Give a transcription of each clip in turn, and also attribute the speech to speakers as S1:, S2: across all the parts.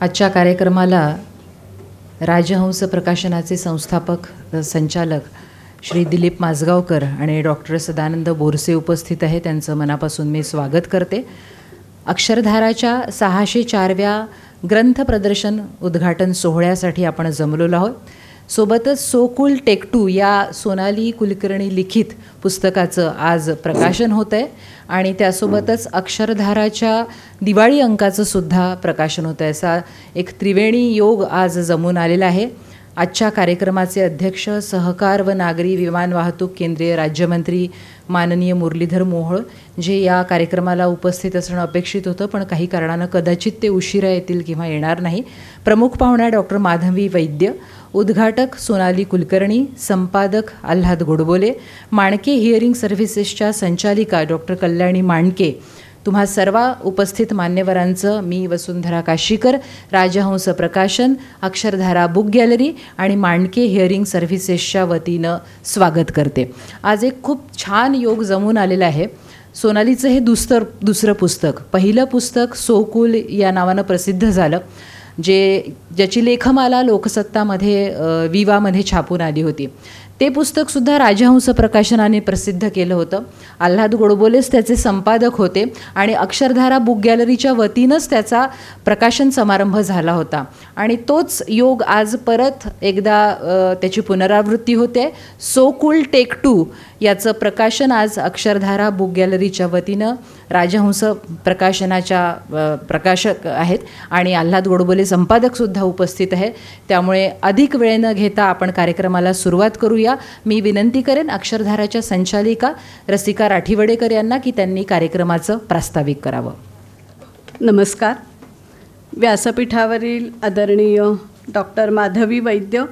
S1: आजच्या कार्यक्रमाला राजहंस प्रकाशनाचे संस्थापक संचालक श्री दिलीप माजगावकर आणि डॉक्टर सदानंद बोरसे उपस्थित आहे. त्यांचं मनापासून मी स्वागत करते. अक्षरधाराच्या 604व्या ग्रंथ प्रदर्शन उद्घाटन सोहळ्यासाठी आपण जमलेलो आहोत. सोबतच सो कूल टेक टू या सोनाली कुलकर्णी लिखित पुस्तकाचं आज प्रकाशन होतं आहे आणि त्यासोबतच अक्षरधाराच्या दिवाळी अंकाचं सुद्धा प्रकाशन होतं आहे. असा एक त्रिवेणी योग आज जमून आलेला आहे. आजच्या कार्यक्रमाचे अध्यक्ष सहकार व नागरी विमान वाहतूक केंद्रीय राज्यमंत्री माननीय मुरलीधर मोहोळ जे या कार्यक्रमाला उपस्थित असणं अपेक्षित होतं, पण काही कारणानं कदाचित ते उशिरा येतील किंवा येणार नाही. प्रमुख पाहुण्या डॉक्टर माधवी वैद्य, उद्घाटक सोनाली कुलकर्णी, संपादक आल्हाद गोडबोले, माणके हिअरिंग सर्व्हिसेसच्या संचालिका डॉक्टर कल्याणी माणके, तुम्हा सर्व उपस्थित मान्यवरांचं मी वसुंधरा काशीकर, राजहंस प्रकाशन, अक्षरधारा बुक गॅलरी आणि माणके हिअरिंग सर्व्हिसेसच्या वतीनं स्वागत करते. आज एक खूप छान योग जमून आलेला आहे. सोनालीचं हे दुसरं पुस्तक, पहिलं पुस्तक सो कूल या नावानं प्रसिद्ध झालं, ज्याची लेखमाला लोकसत्तामध्ये विवामध्ये छापून आली होती. ते पुस्तकसुद्धा राजहंस प्रकाशनाने प्रसिद्ध केलं होतं. आल्हाद गोडबोलेच त्याचे संपादक होते आणि अक्षरधारा बुक गॅलरीच्या वतीनंच त्याचा प्रकाशन समारंभ झाला होता आणि तोच योग आज परत एकदा त्याची पुनरावृत्ती होते. सो कूल टेक टू याचं प्रकाशन आज अक्षरधारा बुक गॅलरीच्या वतीनं राजहंस प्रकाशनाच्या प्रकाशक आहेत आणि आल्हाद गोडबोले संपादकसुद्धा उपस्थित आहे. त्यामुळे अधिक वेळ न घेता आपण कार्यक्रमाला सुरुवात करूया. मी विनंती करेन अक्षरधाराच्या संचालिका रसिका राठीवडेकर यांना की त्यांनी कार्यक्रमाचं प्रास्ताविक करावं.
S2: नमस्कार. व्यासपीठावरील आदरणीय डॉक्टर माधवी वैद्य,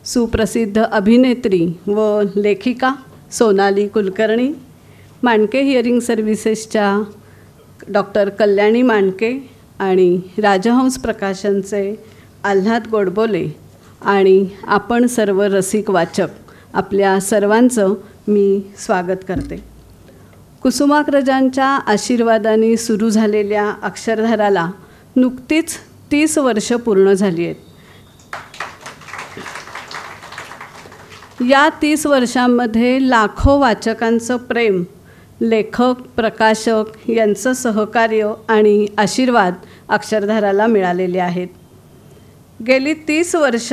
S2: सुप्रसिद्ध अभिनेत्री व लेखिका सोनाली कुलकर्णी, माणके हिअरिंग सर्व्हिसेसच्या डॉक्टर कल्याणी माणके आणि राजहंस प्रकाशनचे आल्हाद गोडबोले आणि आपण सर्व रसिक वाचक, आपल्या सर्वांचं मी स्वागत करते. कुसुमाग्रजांच्या आशीर्वादाने सुरू झालेल्या अक्षरधाराला नुकतीच 30 वर्ष पूर्ण झाली आहेत. या 30 वर्षांमध्ये लाखो वाचकांचं प्रेम, लेखक, प्रकाशक यांचं सहकार्य आणि आशीर्वाद अक्षरधाराला मिळालेले आहेत. गेली 30 वर्ष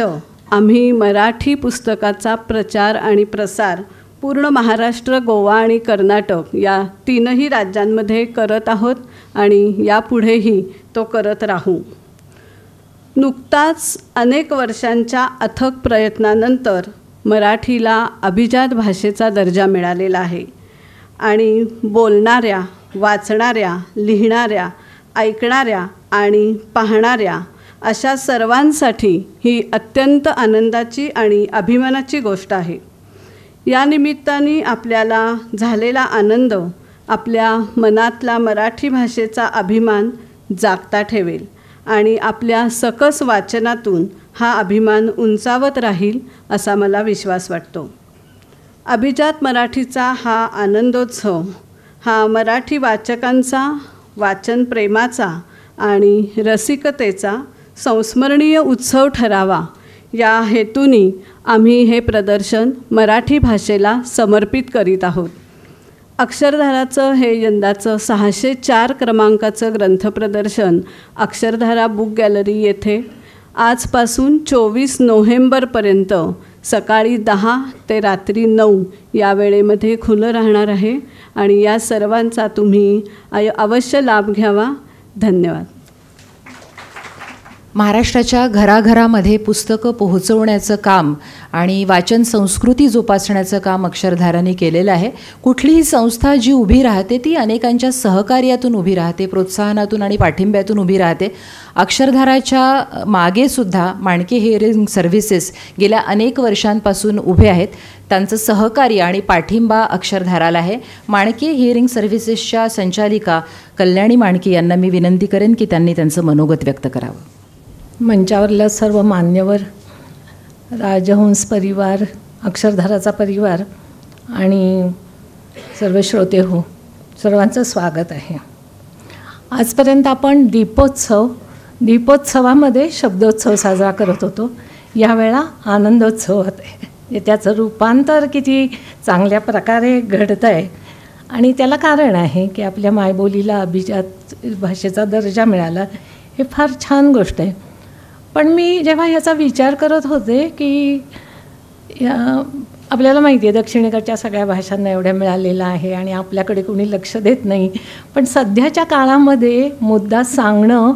S2: आम्ही मराठी पुस्तकाचा प्रचार आणि प्रसार पूर्ण महाराष्ट्र, गोवा आणि कर्नाटक या 3ही राज्यांमध्ये करत आहोत आणि यापुढेही तो करत राहू. नुकताच अनेक वर्षांच्या अथक प्रयत्नानंतर मराठीला अभिजात भाषेचा दर्जा मिळालेला आहे आणि बोलणाऱ्या, वाचणाऱ्या, लिहिणाऱ्या, ऐकणाऱ्या आणि पाहणाऱ्या अशा सर्वांसाठी ही अत्यंत आनंदाची आणि अभिमानाची गोष्ट आहे. या निमित्ताने आपल्याला झालेला आनंद आपल्या मनातला मराठी भाषेचा अभिमान जागता ठेवेल आणि आपल्या सकस वाचनातून हा अभिमान उंचावत राहील असा मला विश्वास वाटतो. अभिजात मराठीचा हा आनंदोत्सव हा मराठी वाचकांचा, वाचन प्रेमाचा आणि रसिकतेचा संस्मरणीय उत्सव ठरावा या हेतूने आम्ही हे प्रदर्शन मराठी भाषेला समर्पित करीत आहोत. अक्षरधाराचं हे यंदाचं 604 क्रमांकाचं ग्रंथ प्रदर्शन अक्षरधारा बुक गॅलरी येथे आजपासून 24 नोव्हेंबरपर्यंत सकाळी 10 ते रात्री 9 या वेळेमध्ये खुलं राहणार आहे आणि या सर्वांचा तुम्ही अवश्य लाभ घ्यावा. धन्यवाद.
S1: महाराष्ट्राच्या घराघरामध्ये पुस्तकं पोहोचवण्याचं काम आणि वाचन संस्कृती जोपासण्याचं काम अक्षरधाराने केलेलं आहे. कुठलीही संस्था जी उभी राहते ती अनेकांच्या सहकार्यातून उभी राहते, प्रोत्साहनातून आणि पाठिंब्यातून उभी राहते. अक्षरधाराच्या मागेसुद्धा माणके हिअरिंग सर्व्हिसेस गेल्या अनेक वर्षांपासून उभे आहेत. त्यांचं सहकार्य आणि पाठिंबा अक्षरधाराला आहे. माणके हिअरिंग सर्व्हिसेसच्या संचालिका कल्याणी माणके यांना मी विनंती करेन की त्यांनी त्यांचं मनोगत व्यक्त करावं.
S3: मंचावरल्या सर्व मान्यवर, राजहंस परिवार, अक्षरधाराचा परिवार आणि सर्व श्रोते सर्वांचं स्वागत आहे. आजपर्यंत आपण दीपोत्सव दीपोत्सवामध्ये शब्दोत्सव साजरा करत होतो. यावेळा आनंदोत्सव होते. त्याचं रूपांतर किती चांगल्या प्रकारे घडतं आहे आणि त्याला कारण आहे की आपल्या मायबोलीला अभिजात भाषेचा दर्जा मिळाला. हे फार छान गोष्ट आहे. पण मी जेव्हा ह्याचा विचार करत होते की आपल्याला माहिती आहे दक्षिणेकडच्या सगळ्या भाषांना एवढ्या मिळालेलं आहे आणि आपल्याकडे कोणी लक्ष देत नाही. पण सध्याच्या काळामध्ये मुद्दा सांगणं,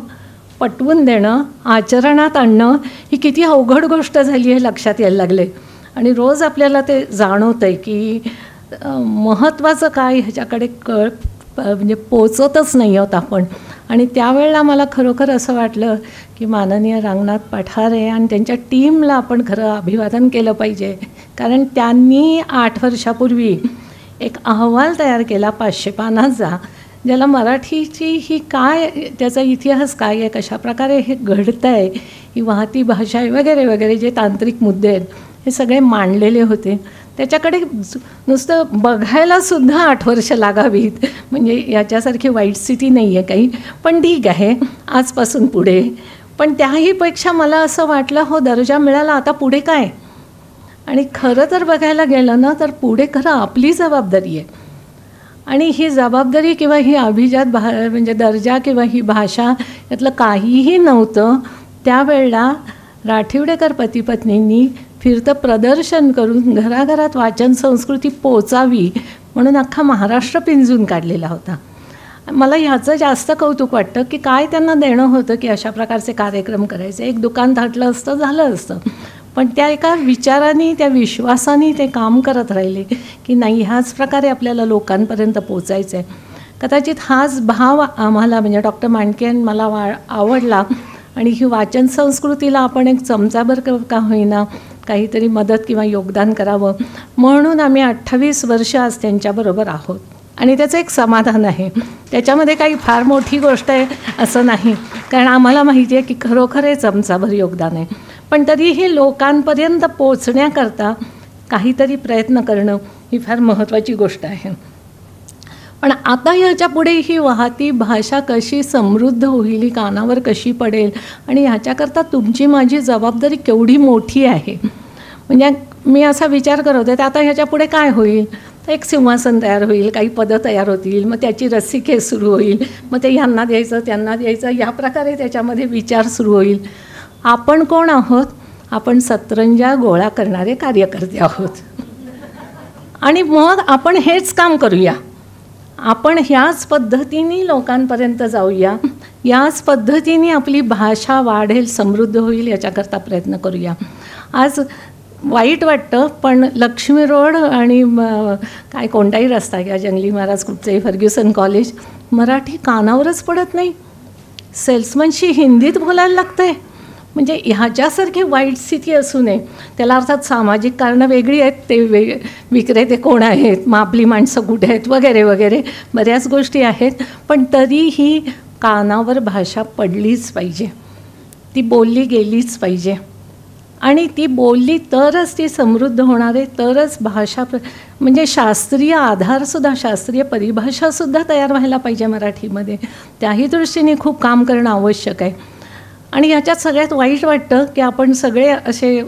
S3: पटवून देणं, आचरणात आणणं ही किती अवघड गोष्ट झाली आहे लक्षात यायला लागले. आणि रोज आपल्याला ते जाणवतं आहे की महत्त्वाचं काय ह्याच्याकडे म्हणजे पोचतच नाही आहोत आपण. आणि त्यावेळेला मला खरोखर असं वाटलं की माननीय रांगनाथ पठारे आणि त्यांच्या टीमला आपण खरं अभिवादन केलं पाहिजे. कारण त्यांनी 8 वर्षापूर्वी एक अहवाल तयार केला 500 पानांचा, ज्याला मराठीची ही काय, त्याचा इतिहास काय आहे, कशाप्रकारे हे घडतं आहे, ही वाहती भाषा आहे वगैरे वगैरे जे तांत्रिक मुद्दे आहेत हे सगळे मांडलेले होते. त्याच्याकडे नुसतं बघायलासुद्धा 8 वर्ष लागावीत. म्हणजे याच्यासारखी वाईट स्थिती नाही आहे काही. पण ठीक आहे, आजपासून पुढे. पण त्याहीपेक्षा मला असं वाटलं हो दर्जा मिळाला, आता पुढे काय. आणि खरं तर बघायला गेलं ना तर पुढे खरं आपली जबाबदारी आहे. आणि ही जबाबदारी किंवा ही अभिजात म्हणजे दर्जा किंवा ही भाषा यातलं काहीही नव्हतं. त्यावेळेला राठिवडेकर पतीपत्नींनी फिरतं प्रदर्शन करून घराघरात वाचन संस्कृती पोचावी म्हणून अख्खा महाराष्ट्र पिंजून काढलेला होता. मला ह्याचं जास्त कौतुक वाटतं की काय त्यांना देणं होतं की अशा प्रकारचे कार्यक्रम करायचे. एक दुकान थाटलं असतं, झालं असतं. पण त्या एका विचाराने, त्या विश्वासाने ते काम करत राहिले की नाही ह्याच प्रकारे आपल्याला लोकांपर्यंत पोचायचं आहे. कदाचित हाच भाव आम्हाला म्हणजे डॉक्टर मांडके मला आवडला. आणि ही वाचन संस्कृतीला आपण एक चमचाभर का होईना काहीतरी मदत किंवा योगदान करावं म्हणून आम्ही 28 वर्ष आज त्यांच्याबरोबर आहोत. आणि त्याचं एक समाधान आहे. त्याच्यामध्ये काही फार मोठी गोष्ट आहे असं नाही, कारण आम्हाला माहिती आहे की खरोखर हे चमचाभर योगदान आहे. पण तरीही लोकांपर्यंत पोचण्याकरता काहीतरी प्रयत्न करणं ही फार महत्त्वाची गोष्ट आहे. पण आता ह्याच्या पुढे ही वाहती भाषा कशी समृद्ध होईल, ही कानावर कशी पडेल आणि ह्याच्याकरता तुमची माझी जबाबदारी केवढी मोठी आहे. म्हणजे मी असा विचार करत होते तर आता ह्याच्या पुढे काय होईल. तर एक सिंहासन तयार होईल, काही पदं तयार होतील, मग त्याची रस्सीखेच सुरू होईल, मग ते ह्यांना द्यायचं त्यांना द्यायचं, या प्रकारे त्याच्यामध्ये विचार सुरू होईल. आपण कोण आहोत. आपण सतरंजा गोळा करणारे कार्यकर्ते आहोत. आणि मग आपण हेच काम करूया. आपण ह्याच पद्धतीने लोकांपर्यंत जाऊया, याच पद्धतीने आपली भाषा वाढेल, समृद्ध होईल, याच्याकरता प्रयत्न करूया. आज वाईट वाटतं पण लक्ष्मी रोड आणि काय कोणताही रस्ता किंवा जंगली महाराज कुठचंही फर्ग्युसन कॉलेज मराठी कानावरच पडत नाही. सेल्समनशी हिंदीत बोलायला लागतं आहे. म्हणजे ह्याच्यासारखी वाईट स्थिती असू नये. त्याला अर्थात सामाजिक कारणं वेगळी आहेत, ते विक्रेते कोण आहेत, मग आपली माणसं कुठे आहेत वगैरे वगैरे बऱ्याच गोष्टी आहेत. पण तरीही कानावर भाषा पडलीच पाहिजे, ती बोलली गेलीच पाहिजे. आणि ती बोलली तरच ती समृद्ध होणार आहे, तरच भाषा म्हणजे शास्त्रीय आधारसुद्धा, शास्त्रीय परिभाषासुद्धा तयार व्हायला पाहिजे मराठीमध्ये. त्याही दृष्टीने खूप काम करणं आवश्यक आहे. आणि ह्याच्यात सगळ्यात वाईट वाटतं की आपण सगळे असे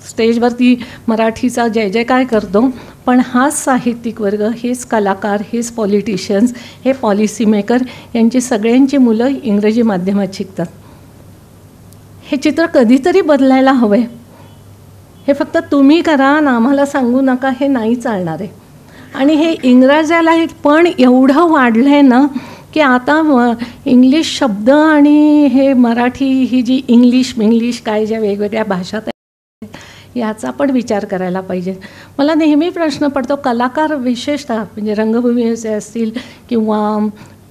S3: स्टेजवरती मराठीचा जय जयकार करतो, पण हाच साहित्यिक वर्ग, हेच कलाकार, हेच पॉलिटिशियन्स, हे पॉलिसी मेकर यांची सगळ्यांची मुलं इंग्रजी माध्यमात शिकतात. हे चित्र कधीतरी बदलायला हवं आहे. हे फक्त तुम्ही करा आणि आम्हाला सांगू नका, हे नाही चालणार आहे. आणि हे इंग्रजाला पण एवढं वाढलं आहे ना की आता इंग्लिश शब्द आणि हे मराठी ही जी इंग्लिश काय ज्या वेगवेगळ्या भाषा आहेत याचा पण विचार करायला पाहिजे. मला नेहमी प्रश्न पडतो, कलाकार विशेषतः म्हणजे रंगभूमीचे असतील किंवा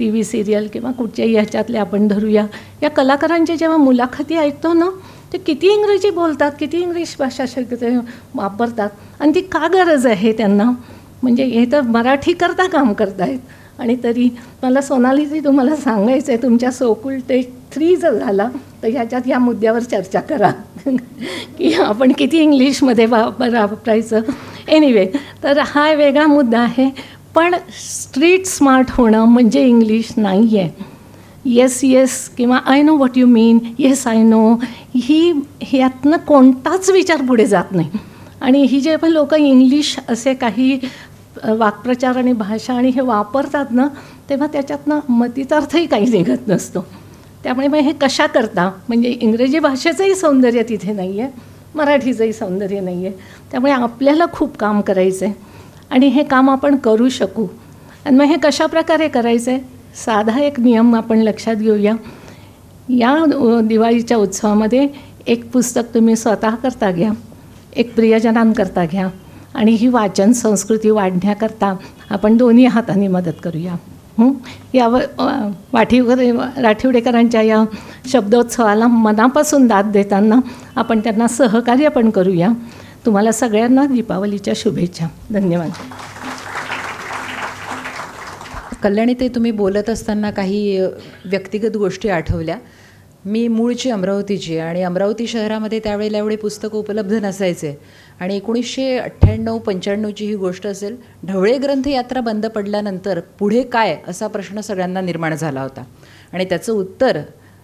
S3: TV सिरियल किंवा कुठच्याही ह्याच्यातले आपण धरूया, या कलाकारांच्या जेव्हा मुलाखती ऐकतो ना ते किती इंग्रजी बोलतात, किती इंग्लिश भाषा वापरतात. आणि ती का गरज आहे त्यांना. म्हणजे हे तर मराठी करता काम करतायत. आणि तरी मला सोनालीजी तुम्हाला सांगायचं आहे, तुमच्या सोकुल टेक 3 जर झाला तर ह्याच्यात ह्या मुद्द्यावर चर्चा करा की आपण किती इंग्लिशमध्ये वापरायचं. एनिवे, तर हा वेगळा मुद्दा आहे. पण स्ट्रीट स्मार्ट होणं म्हणजे इंग्लिश नाही आहे. येस येस किंवा I know what you mean, yes I know, ह्यातनं कोणताच विचार पुढे जात नाही. आणि ही जे पण लोक इंग्लिश असे काही वाक्प्रचार आणि भाषा आणि हे वापरतात ना, तेव्हा त्याच्यातनं मतितार्थही काही निघत नसतो. त्यामुळे मग हे कशा करता, म्हणजे इंग्रजी भाषेचंही सौंदर्य तिथे नाही आहे, मराठीचंही सौंदर्य नाही आहे. त्यामुळे आपल्याला खूप काम करायचं आहे आणि हे काम आपण करू शकू. आणि मग हे कशाप्रकारे करायचं आहे, साधा एक नियम आपण लक्षात घेऊया. या दिवाळीच्या उत्सवामध्ये एक पुस्तक तुम्ही स्वतः करता घ्या, एक प्रियजनांकरता घ्या आणि ही वाचन संस्कृती वाढण्याकरता आपण दोन्ही हातांनी मदत करूया. या राठिवडेकरांच्या या शब्दोत्सवाला मनापासून दाद देताना आपण त्यांना सहकार्य पण करूया. तुम्हाला सगळ्यांना दीपावलीच्या शुभेच्छा. धन्यवाद.
S1: कल्याणी ते तुम्ही बोलत असताना काही व्यक्तिगत गोष्टी आठवल्या. मी मूळची अमरावतीची आणि अमरावती शहरामध्ये त्यावेळेला एवढे पुस्तकं उपलब्ध नसायचे आणि 1998-95ची ही गोष्ट असेल. ढवळे ग्रंथ यात्रा बंद पडल्यानंतर पुढे काय असा प्रश्न सगळ्यांना निर्माण झाला होता आणि त्याचं उत्तर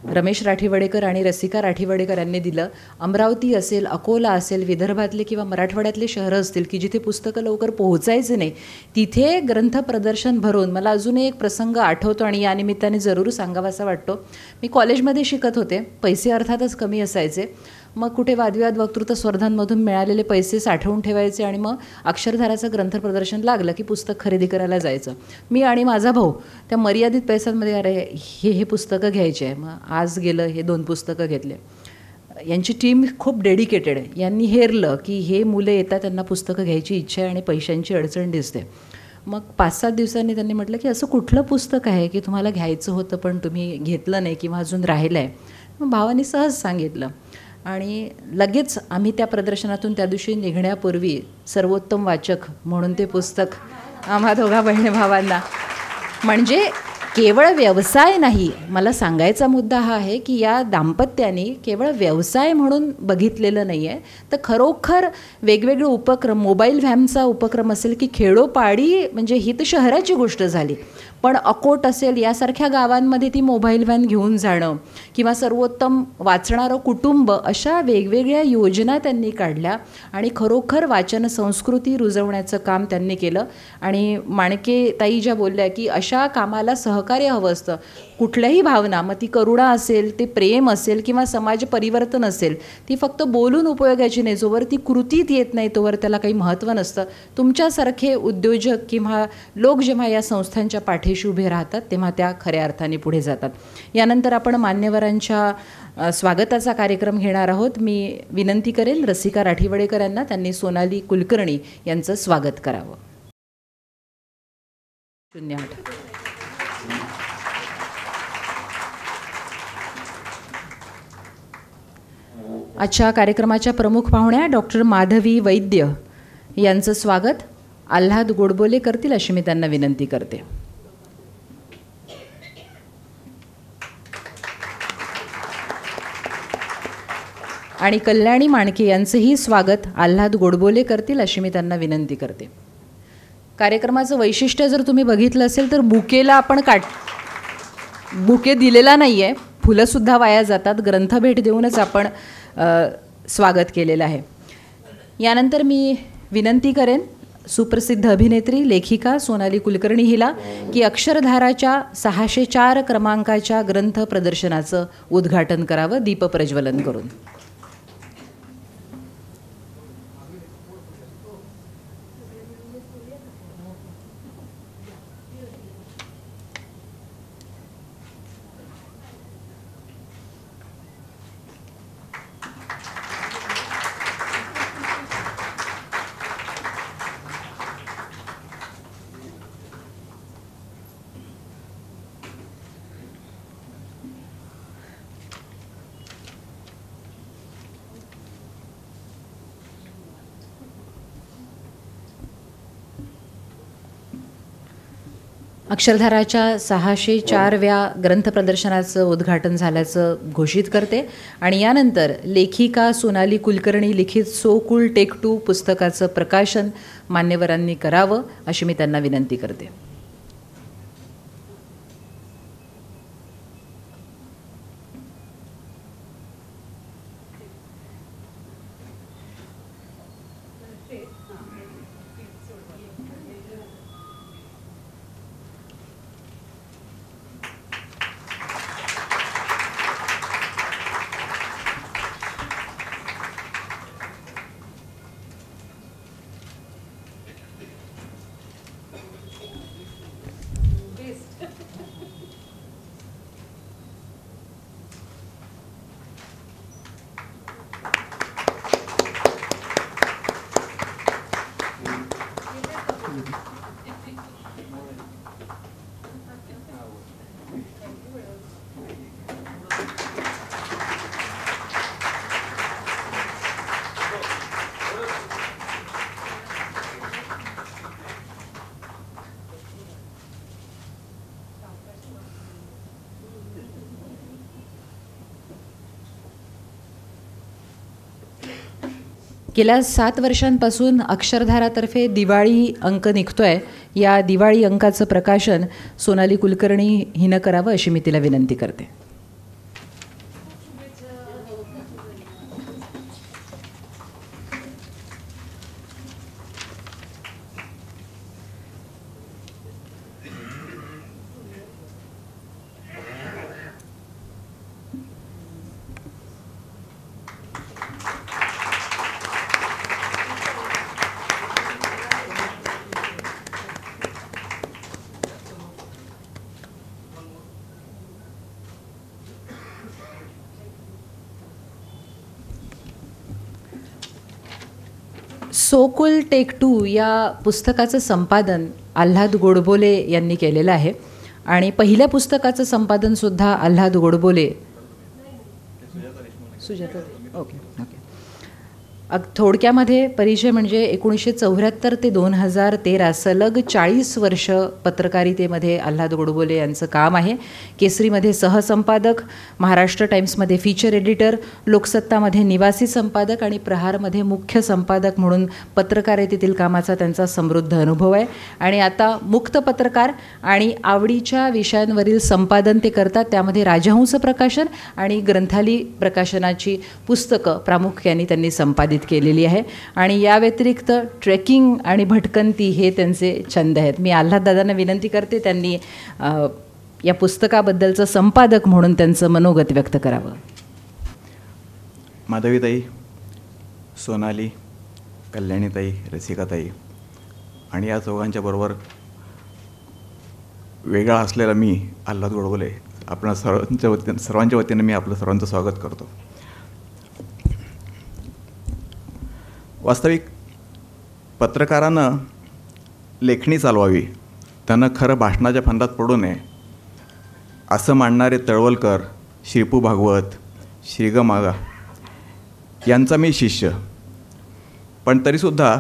S1: रमेश राठीवडेकर आणि रसिका राठीवडेकर यांनी दिलं. अमरावती असेल, अकोला असेल, विदर्भातले किंवा मराठवाड्यातले शहरं असतील की जिथे पुस्तकं लवकर पोहोचायचे नाही, तिथे ग्रंथ प्रदर्शन भरून मला अजूनही एक प्रसंग आठवतो आणि या निमित्ताने जरूर सांगावासा वाटतो. मी कॉलेजमध्ये शिकत होते, पैसे अर्थातच कमी असायचे. मग कुठे वादविवाद वक्तृत्व स्पर्धांमधून मिळालेले पैसे साठवून ठेवायचे आणि मग अक्षरधाराचं ग्रंथ प्रदर्शन लागलं की पुस्तक खरेदी करायला जायचं. मी आणि माझा भाऊ त्या मर्यादित पैशांमध्ये अरे हे पुस्तकं घ्यायचे आहे. मग आज गेलं, हे 2 पुस्तकं घेतले. यांची टीम खूप डेडिकेटेड आहे. यांनी हेरलं की हे मुलं येतात, त्यांना पुस्तकं घ्यायची इच्छा आहे आणि पैशांची अडचण दिसते. मग 5-7 दिवसांनी त्यांनी म्हटलं की असं कुठलं पुस्तक आहे की तुम्हाला घ्यायचं होतं पण तुम्ही घेतलं नाही किंवा अजून राहिलं आहे. मग भावाने सहज सांगितलं आणि लगेच आम्ही त्या प्रदर्शनातून त्या दिवशी निघण्यापूर्वी सर्वोत्तम वाचक म्हणून ते पुस्तक आम्हा दोघा बहिणी भावांना. म्हणजे केवळ व्यवसाय नाही, मला सांगायचा मुद्दा हा आहे की या दाम्पत्याने केवळ व्यवसाय म्हणून बघितलेलं नाही आहे, तर खरोखर वेगवेगळे उपक्रम, मोबाईल व्हॅनचा उपक्रम असेल की खेडोपाडी, म्हणजे ही तर शहराची गोष्ट झाली, पण अकोट असेल यासारख्या गावांमध्ये ती मोबाईल व्हॅन घेऊन जाणं किंवा सर्वोत्तम वाचणारं कुटुंब, अशा वेगवेगळ्या योजना त्यांनी काढल्या आणि खरोखर वाचन संस्कृती रुजवण्याचं काम त्यांनी केलं. आणि माणके ताई ज्या बोलल्या की अशा कामाला सहकार्य हवं असतं. कुठल्याही भावना, मग ती करुणा असेल, ते प्रेम असेल किंवा समाज परिवर्तन असेल, ती फक्त बोलून उपयोगाची नाही. जोवर ती कृतीत येत नाही तोवर त्याला काही महत्त्व नसतं. तुमच्यासारखे उद्योजक किंवा लोक जेव्हा या संस्थांच्या पाठीशी उभे राहतात तेव्हा त्या खऱ्या अर्थाने पुढे जातात. यानंतर आपण मान्यवरांच्या स्वागताचा कार्यक्रम घेणार आहोत. मी विनंती करेन रसिका राठीवडेकर यांना त्यांनी सोनाली कुलकर्णी यांचं स्वागत करावं. 08. आजच्या कार्यक्रमाच्या प्रमुख पाहुण्या डॉक्टर माधवी वैद्य यांचं स्वागत आल्हाद गोडबोले करतील अशी मी त्यांना विनंती करते. आणि कल्याणी माणके यांचंही स्वागत आल्हाद गोडबोले करतील अशी मी त्यांना विनंती करते. कार्यक्रमाचं वैशिष्ट्य जर तुम्ही बघितलं असेल तर बुकेला आपण बुके दिलेला नाही आहे, फुलंसुद्धा वाया जातात. ग्रंथभेट देऊनच आपण स्वागत केलेलं आहे. यानंतर मी विनंती करेन सुप्रसिद्ध अभिनेत्री लेखिका सोनाली कुलकर्णी हिला की अक्षरधाराच्या 604 क्रमांकाच्या ग्रंथ प्रदर्शनाचं उद्घाटन करावं दीपप्रज्वलन करून. अक्षरधाराच्या 604व्या ग्रंथ प्रदर्शनाचं उद्घाटन झाल्याचं घोषित करते आणि यानंतर लेखिका सोनाली कुलकर्णी लिखित सो कूल टेक 2 पुस्तकाचं प्रकाशन मान्यवरांनी करावं अशी मी त्यांना विनंती करते. गेल्या 7 वर्षांपासून अक्षरधारातर्फे दिवाळी अंक निघतोय. या दिवाळी अंकाचं प्रकाशन सोनाली कुलकर्णी हिनं करावं अशी मी तिला विनंती करते. सोकुल टेक 2 या पुस्तकाचं संपादन आल्हाद गोडबोले यांनी केलेलं आहे आणि पहिल्या पुस्तकाचं संपादनसुद्धा आल्हाद गोडबोले. Sujata okay okay. थोडक्यामध्ये परिचय म्हणजे 1974 ते 2013 सलग 40 वर्ष पत्रकारितेमध्ये आल्हाद गोडबोले यांचं काम आहे. केसरीमध्ये सहसंपादक, महाराष्ट्र टाइम्समध्ये फीचर एडिटर, लोकसत्तामध्ये निवासी संपादक आणि प्रहारमध्ये मुख्य संपादक म्हणून पत्रकारितेतील कामाचा त्यांचा समृद्ध अनुभव आहे. आणि आता मुक्त पत्रकार आणि आवडीच्या विषयांवरील संपादन ते करतात. त्यामध्ये राजहंस प्रकाशन आणि ग्रंथाली प्रकाशनाची पुस्तकं प्रामुख्याने त्यांनी संपादित केलेली आहे. आणि या व्यतिरिक्त ट्रेकिंग आणि भटकंती हे त्यांचे छंद आहेत. मी आल्हाद दादांना विनंती करते त्यांनी या पुस्तकाबद्दलचं संपादक म्हणून त्यांचं मनोगत व्यक्त करावं.
S4: माधवीताई, सोनाली, कल्याणीताई, रसिकाताई आणि या चौघांच्या बरोबर वेगळा असलेला मी आल्हाद गोडबोले आपण सर्वांच्या वतीनं मी आपलं सर्वांचं स्वागत करतो. वास्तविक पत्रकारानं लेखणी चालवावी, त्यानं खरं भाषणाच्या फंदात पडू नये असं मांडणारे तळवलकर, श्रीपू भागवत, श्रीगम आगा यांचा मी शिष्य. पण तरीसुद्धा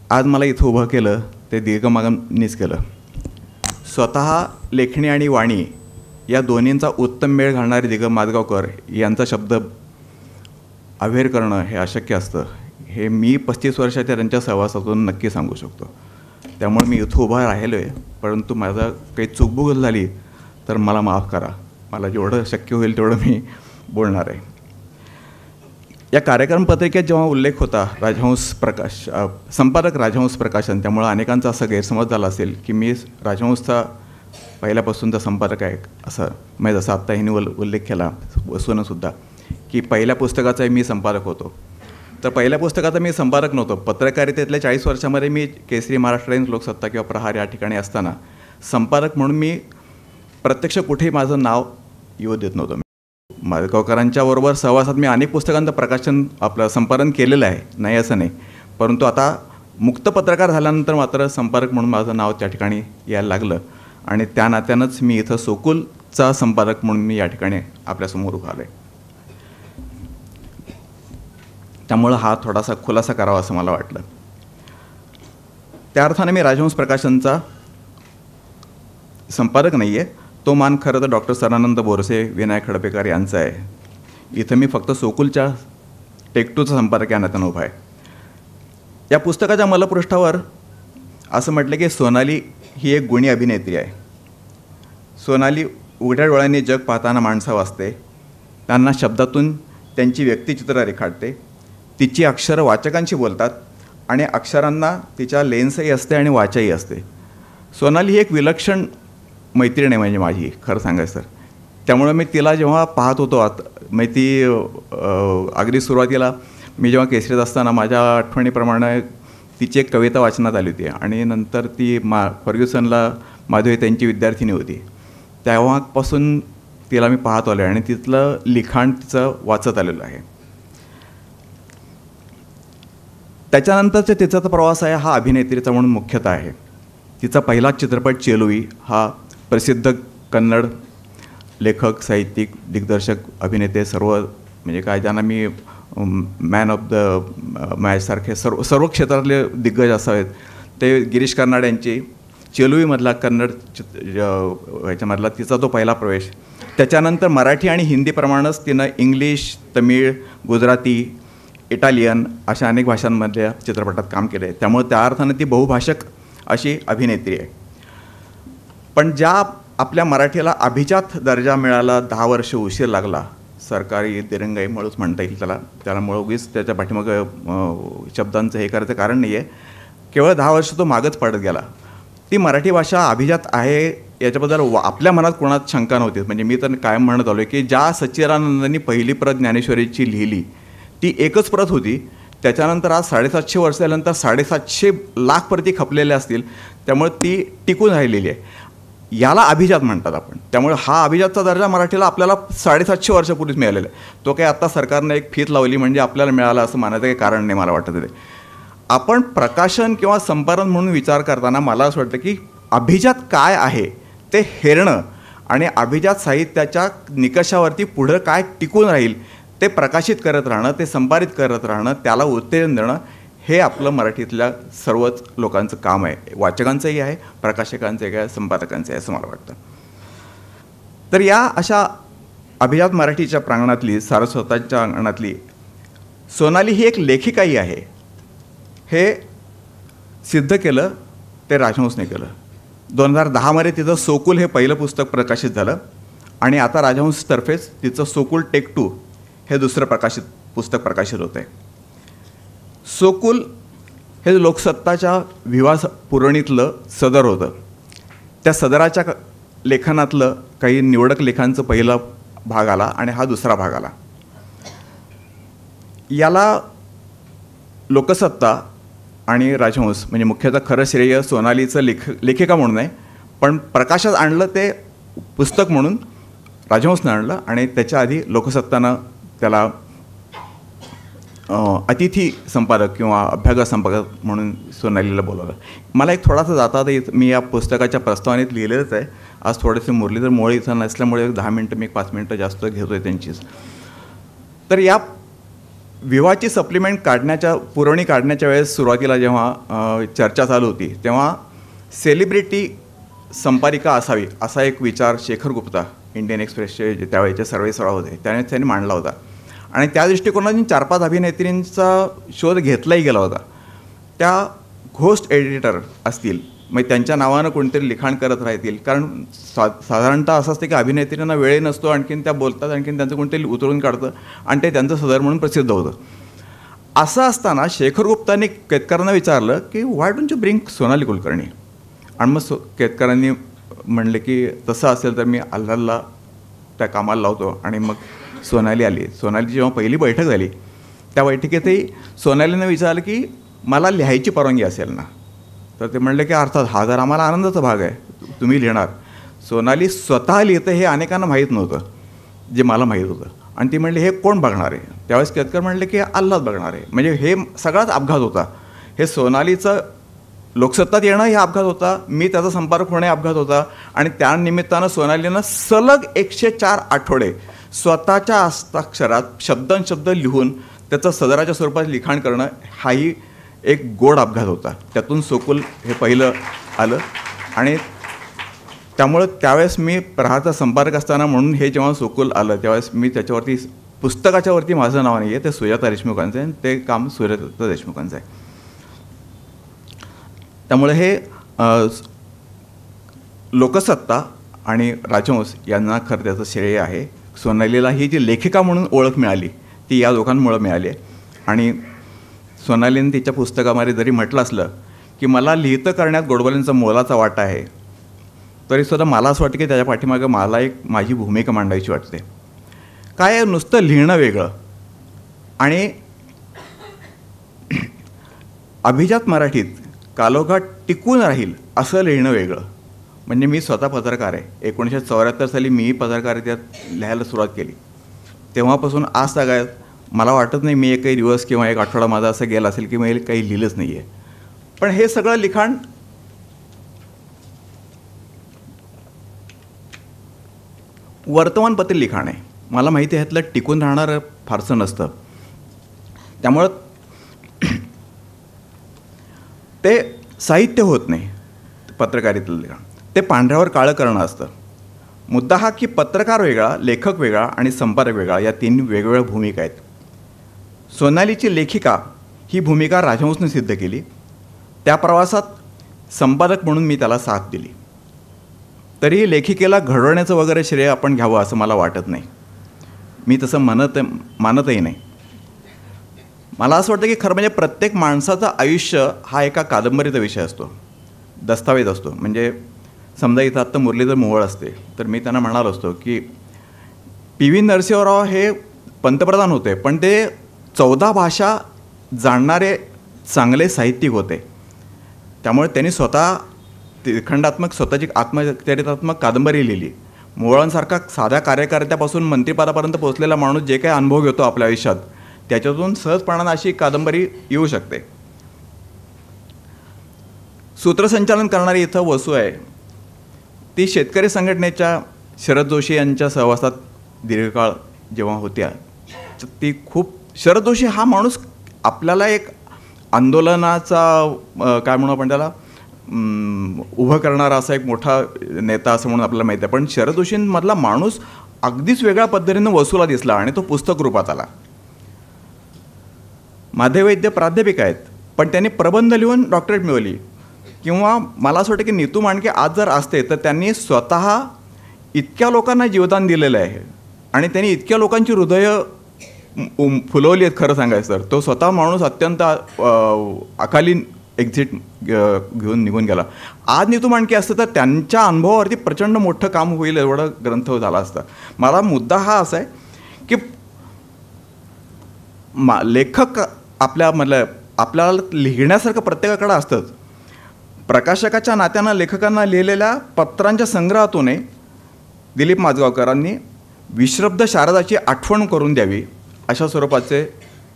S4: आज मला इथं उभं केलं ते दिगम आगांनीच केलं. स्वतः लेखणी आणि वाणी या दोन्हींचा उत्तम मेळ घालणारे दिगम माजगावकर यांचा शब्द अव्हेर करणं हे अशक्य असतं, हे मी 35 वर्षाच्या त्यांच्या सहवासातून नक्की सांगू शकतो. त्यामुळे मी इथं उभा राहिलो आहे. परंतु माझा काही चूकबुक झाली तर मला माफ करा. मला जेवढं शक्य होईल तेवढं मी बोलणार आहे. या कार्यक्रम पत्रिकेत जेव्हा उल्लेख होता राजहंस प्रकाश संपादक राजहंस प्रकाशन, त्यामुळं अनेकांचा असा गैरसमज झाला असेल की मी राजहंसचा पहिल्यापासूनचा संपादक आहे असं. म्हणजे जसं आत्ता हिने उल्लेख केला वसूनसुद्धा की पहिल्या पुस्तकाचाही मी संपादक होतो. तर पहिल्या पुस्तकाचा मी संपादक नव्हतो. पत्रकारितेतल्या 40 वर्षामध्ये मी केसरी, महाराष्ट्र टाइम्स, लोकसत्ता किंवा प्रहार या ठिकाणी असताना संपादक म्हणून मी प्रत्यक्ष कुठेही माझं नाव येऊ देत नव्हतं. माजगावकरांच्या बरोबर सहवासात मी अनेक पुस्तकांचं प्रकाशन आपलं संपादन केलेलं आहे, नाही असं नाही. परंतु आता मुक्त पत्रकार झाल्यानंतर मात्र संपादक म्हणून माझं नाव त्या ठिकाणी यायला लागलं आणि त्या नात्यानंच मी इथं सोकुलचा संपादक म्हणून मी या ठिकाणी आपल्यासमोर उभा आलो आहे. त्यामुळं हा थोडासा खुलासा करावा असं मला वाटलं. त्या अर्थाने मी राजहंस प्रकाशनचा संपादक नाही आहे. तो मान खरं तर डॉक्टर सदानंद बोरसे, विनायक हडपेकर यांचा आहे. इथं मी फक्त सोकुलच्या टेक 2चा संपादक या नात्यानं उभा आहे. या पुस्तकाच्या मलपृष्ठावर असं म्हटलं की सोनाली ही एक गुणी अभिनेत्री आहे. सोनाली उघड्या डोळ्यांनी जग पाहताना माणसं वाचते, त्यांना शब्दातून त्यांची व्यक्तिचित्र रेखाटते, तिची अक्षरं वाचकांशी बोलतात आणि अक्षरांना तिच्या लेन्सही असते आणि वाचाही असते. सोनाली ही एक विलक्षण मैत्रीण आहे म्हणजे माझी, खरं सांगायचं तर. त्यामुळं मी तिला जेव्हा पाहत होतो म्हणजे ती अगदी सुरुवातीला मी जेव्हा केसरीत असताना माझ्या आठवणीप्रमाणे तिची एक कविता वाचनात आली होती आणि नंतर ती फर्ग्युसनला माधवी त्यांची विद्यार्थिनी होती. तेव्हापासून तिला मी पाहत आलो आहे आणि तिथलं लिखाण तिचं वाचत आलेलं आहे. त्याच्यानंतरचा तिचा प्रवास आहे हा अभिनेत्रीचा म्हणून मुख्यतः आहे. तिचा पहिला चित्रपट चेलुई हा प्रसिद्ध कन्नड लेखक, साहित्यिक, दिग्दर्शक, अभिनेते सर्व म्हणजे काय ज्यांना मी मॅन ऑफ द मॅचसारखे सर्व क्षेत्रातले दिग्गज असावेत ते गिरीश कर्नाड यांची चेलुईमधला कन्नड ह्याच्यामधला तिचा तो पहिला प्रवेश. त्याच्यानंतर मराठी आणि हिंदीप्रमाणेच तिनं इंग्लिश, तमिळ, गुजराती इटालियन अशा अनेक भाषांमधल्या चित्रपटात काम केलं आहे, त्यामुळे त्या अर्थानं ती बहुभाषक अशी अभिनेत्री आहे. पण ज्या आपल्या मराठीला अभिजात दर्जा मिळाला 10 वर्ष उशीर लागला, सरकारी दिरंगाईमुळेच म्हणता येईल त्यामुळे उगीच त्याच्या पाठीमागं शब्दांचं हे करायचं कारण नाही आहे. केवळ 10 वर्ष तो मागच पडत गेला. ती मराठी भाषा अभिजात आहे याच्याबद्दल आपल्या मनात कोणात शंका नव्हती. म्हणजे मी तर कायम म्हणत आलो की ज्या सच्चिदानंदांनी पहिली प्रत ज्ञानेश्वरीची लिहिली ती एकच प्रत होती. त्याच्यानंतर आज 750 वर्ष झाल्यानंतर 750 लाख प्रती खपलेल्या असतील, त्यामुळे ती टिकून राहिलेली आहे. याला अभिजात म्हणतात आपण. त्यामुळे हा अभिजातचा दर्जा मराठीला आपल्याला 750 वर्षापूर्वीच मिळालेला आहे. तो काही आत्ता सरकारनं एक फीत लावली म्हणजे आपल्याला मिळाला असं मानायचं काही कारण नाही मला वाटतं. ते आपण प्रकाशन किंवा संपादन म्हणून विचार करताना मला असं वाटतं की अभिजात काय आहे ते हेरणं आणि अभिजात साहित्याच्या निकषावरती पुढं काय टिकून राहील ते प्रकाशित करत राहणं, ते संपादित करत राहणं, त्याला उत्तेजन देणं, हे आपलं मराठीतल्या सर्वच लोकांचं काम आहे. वाचकांचंही आहे, प्रकाशकांचंही आहे, संपादकांचं आहे असं मला वाटतं. तर या अशा अभिजात मराठीच्या प्रांगणातली, सारस्वतांच्या अंगणातली सोनाली ही एक लेखिकाही आहे. हे सिद्ध केलं ते राजहंसने केलं. 2010मध्ये तिचं सोकुल हे पहिलं पुस्तक प्रकाशित झालं आणि आता राजहंसतर्फेच तिचं सोकुल टेक 2 हे दुसरं पुस्तक प्रकाशित होतं आहे. सोकुल हे लोकसत्ताच्या विवाह पुरवणीतलं सदर होतं. त्या सदराच्या लेखनातलं काही निवडक लेखांचं पहिला भाग आला आणि हा दुसरा भाग आला. याला लोकसत्ता आणि राजहंस म्हणजे मुख्यतः खरं श्रेय सोनालीचं लेखिका म्हणून आहे, पण प्रकाशात आणलं ते पुस्तक म्हणून राजहंसनं आणलं आणि त्याच्या आधी लोकसत्तानं त्याला अतिथी संपादक किंवा अभ्यागत संपादक म्हणून सोनालीला बोलावलं. मला एक थोडासा जाता मी या पुस्तकाच्या प्रस्तावनेत लिहिलेलंच आहे. आज थोडेसे मुरलीधर मोळे इथं नसल्यामुळे 10 मिनटं मी 5 मिनटं जास्त घेतो आहे त्यांचीच. तर या विवाहाची सप्लिमेंट पुरवणी काढण्याच्या वेळेस सुरुवातीला जेव्हा चर्चा चालू होती तेव्हा सेलिब्रिटी संपादिका असावी असा एक विचार शेखर गुप्ता इंडियन एक्सप्रेसचे जे त्यावेळेचे सर्वेसर्वा होते त्यांनी मांडला होता आणि त्या दृष्टिकोनातून 4-5 अभिनेत्रींचा शोध घेतलाही गेला होता. त्या घोस्ट एडिटर असतील, मग त्यांच्या नावानं कोणतरी लिखाण करत राहतील, कारण साधारणतः असं असतं की अभिनेत्रींना वेळ नसतो, आणखीन त्या बोलतात, आणखीन त्यांचं कोणतरी उतरून काढतं आणि ते त्यांचं सदर म्हणून प्रसिद्ध होतं. असं असताना शेखर गुप्तांनी केतकरांना विचारलं की why don't you bring Sonali Kulkarni. आणि मग केतकरांनी म्हणले की तसं असेल तर मी अल्लाला त्या कामाला लावतो. आणि मग सोनाली आली. सोनालीची जेव्हा पहिली बैठक झाली त्या बैठकीतही सोनालीनं विचारलं की मला लिहायची परवानगी असेल ना. तर ते म्हणले की अर्थात हा जर आम्हाला आनंदाचा भाग आहे, तुम्ही लिहिणार. सोनाली स्वतः लिहितं हे अनेकांना माहीत नव्हतं, जे मला माहीत होतं. आणि ती म्हणली हे कोण बघणार आहे. त्यावेळेस केतकर म्हणले की अल्लाच बघणार आहे. म्हणजे हे सगळाच अपघात होता. हे सोनालीचं लोकसत्तात येणं हे अपघात होता, मी त्याचा संपर्क होणे अपघात होता. आणि त्यानिमित्तानं सोनालीनं सलग 104 आठवडे स्वतःच्या हस्ताक्षरात शब्दांशब्द लिहून त्याचं सदराच्या स्वरूपात लिखाण करणं हाही एक गोड अपघात होता. त्यातून सोकुल हे पहिलं आलं. आणि त्यामुळं त्यावेळेस मी प्रहारचा संपर्क असताना म्हणून हे जेव्हा सोकुल आलं त्यावेळेस मी त्याच्यावरती पुस्तकाच्यावरती माझं नाव नाही आहे, ते सुजाता देशमुखांचं आहे, ते काम सुजाता देशमुखांचं आहे. त्यामुळे हे लोकसत्ता आणि राजहंस यांना खरं त्याचं श्रेय आहे. सोनालीला ही जी लेखिका म्हणून ओळख मिळाली ती या दोघांमुळं मिळाली आहे. आणि सोनालीने तिच्या पुस्तकामध्ये जरी म्हटलं असलं की मला लिहितं करण्यात गोडबोलेंचा मोलाचा वाटा आहे, तरीसुद्धा मला असं वाटतं की त्याच्या पाठीमागं मला एक माझी भूमिका मांडायची वाटते. काय नुसतं लिहिणं वेगळं आणि अभिजात मराठीत कालोखात टिकून राहील असं लिहिणं वेगळं. म्हणजे मी स्वतः पत्रकार आहे. 1974 साली मीही पत्रकारितेत लिहायला सुरुवात केली. तेव्हापासून आज सगळ्यात मला वाटत नाही मी एकही दिवस किंवा एक आठवडा माझा असं गेला असेल की मी काही लिहिलंच नाही आहे. पण हे सगळं लिखाण वर्तमानपत्र लिखाण आहे. मला माहिती आहे ह्यातलं टिकून राहणारं फारसं नसतं. त्यामुळं ते साहित्य होत नाही पत्रकारितेतलं लिखाण. ते पांढऱ्यावर काळं करणं असतं. मुद्दा हा की पत्रकार वेगळा, लेखक वेगळा आणि संपादक वेगळा या 3 वेगवेगळ्या भूमिका आहेत. सोनालीची लेखिका ही भूमिका राजहंसने सिद्ध केली. त्या प्रवासात संपादक म्हणून मी त्याला साथ दिली. तरीही लेखिकेला घडवण्याचं वगैरे श्रेय आपण घ्यावं असं मला वाटत नाही. मी तसं मानतही नाही. मला असं वाटतं की खरं म्हणजे प्रत्येक माणसाचं आयुष्य हा एका कादंबरीचा विषय असतो, दस्तावेज असतो. म्हणजे समजा इथं आत्ता मुरलीधर मोहोळ असते तर मी त्यांना म्हणालो असतो की PV नरसिंहराव हे पंतप्रधान होते, पण ते 14 भाषा जाणणारे चांगले साहित्यिक होते. त्यामुळे त्यांनी स्वतः खंडात्मक स्वतःची आत्मचरित्रात्मक कादंबरी लिहिली. मोहोळांसारखा साध्या कार्यकर्त्यापासून मंत्रिपदापर्यंत पोहोचलेला माणूस जे काही अनुभव घेतो आपल्या आयुष्यात त्याच्यातून सहजपणानं अशी कादंबरी येऊ शकते. सूत्रसंचालन करणारी इथं वसू आहे. ती शेतकरी संघटनेच्या शरद जोशी यांच्या सहवासात दीर्घकाळ जेव्हा होत्या ती खूप शरद जोशी हा माणूस आपल्याला एक आंदोलनाचा काय म्हणू आपण त्याला उभं करणारा असा एक मोठा नेता असं म्हणून आपल्याला माहीत आहे. पण शरद जोशींमधला माणूस अगदीच वेगळ्या पद्धतीनं वसूला दिसला आणि तो पुस्तक रूपात आला. माधवैद्य प्राध्यापिका आहेत, पण त्यांनी प्रबंध लिहून डॉक्टरेट मिळवली. किंवा मला असं वाटतं की नीतू मांडके आज जर असते तर त्यांनी स्वतः इतक्या लोकांना जीवदान दिलेलं आहे आणि त्यांनी इतक्या लोकांची हृदयं फुलवली आहेत. खरं सांगायचं तर तो स्वतः माणूस अत्यंत अकालीन एक्झिट घेऊन निघून गेला. आज नीतू मांडके असतं तर त्यांच्या अनुभवावरती प्रचंड मोठं काम होईल एवढं ग्रंथ झाला असता. मला मुद्दा हा असा आहे की लेखक आपल्याला लिहिण्यासारखं प्रत्येकाकडे असतंच. प्रकाशकाच्या नात्यानं लेखकांना लिहिलेल्या पत्रांच्या संग्रहातून दिलीप माजगावकरांनी विश्रब्द शारदाची आठवण करून द्यावी अशा स्वरूपाचे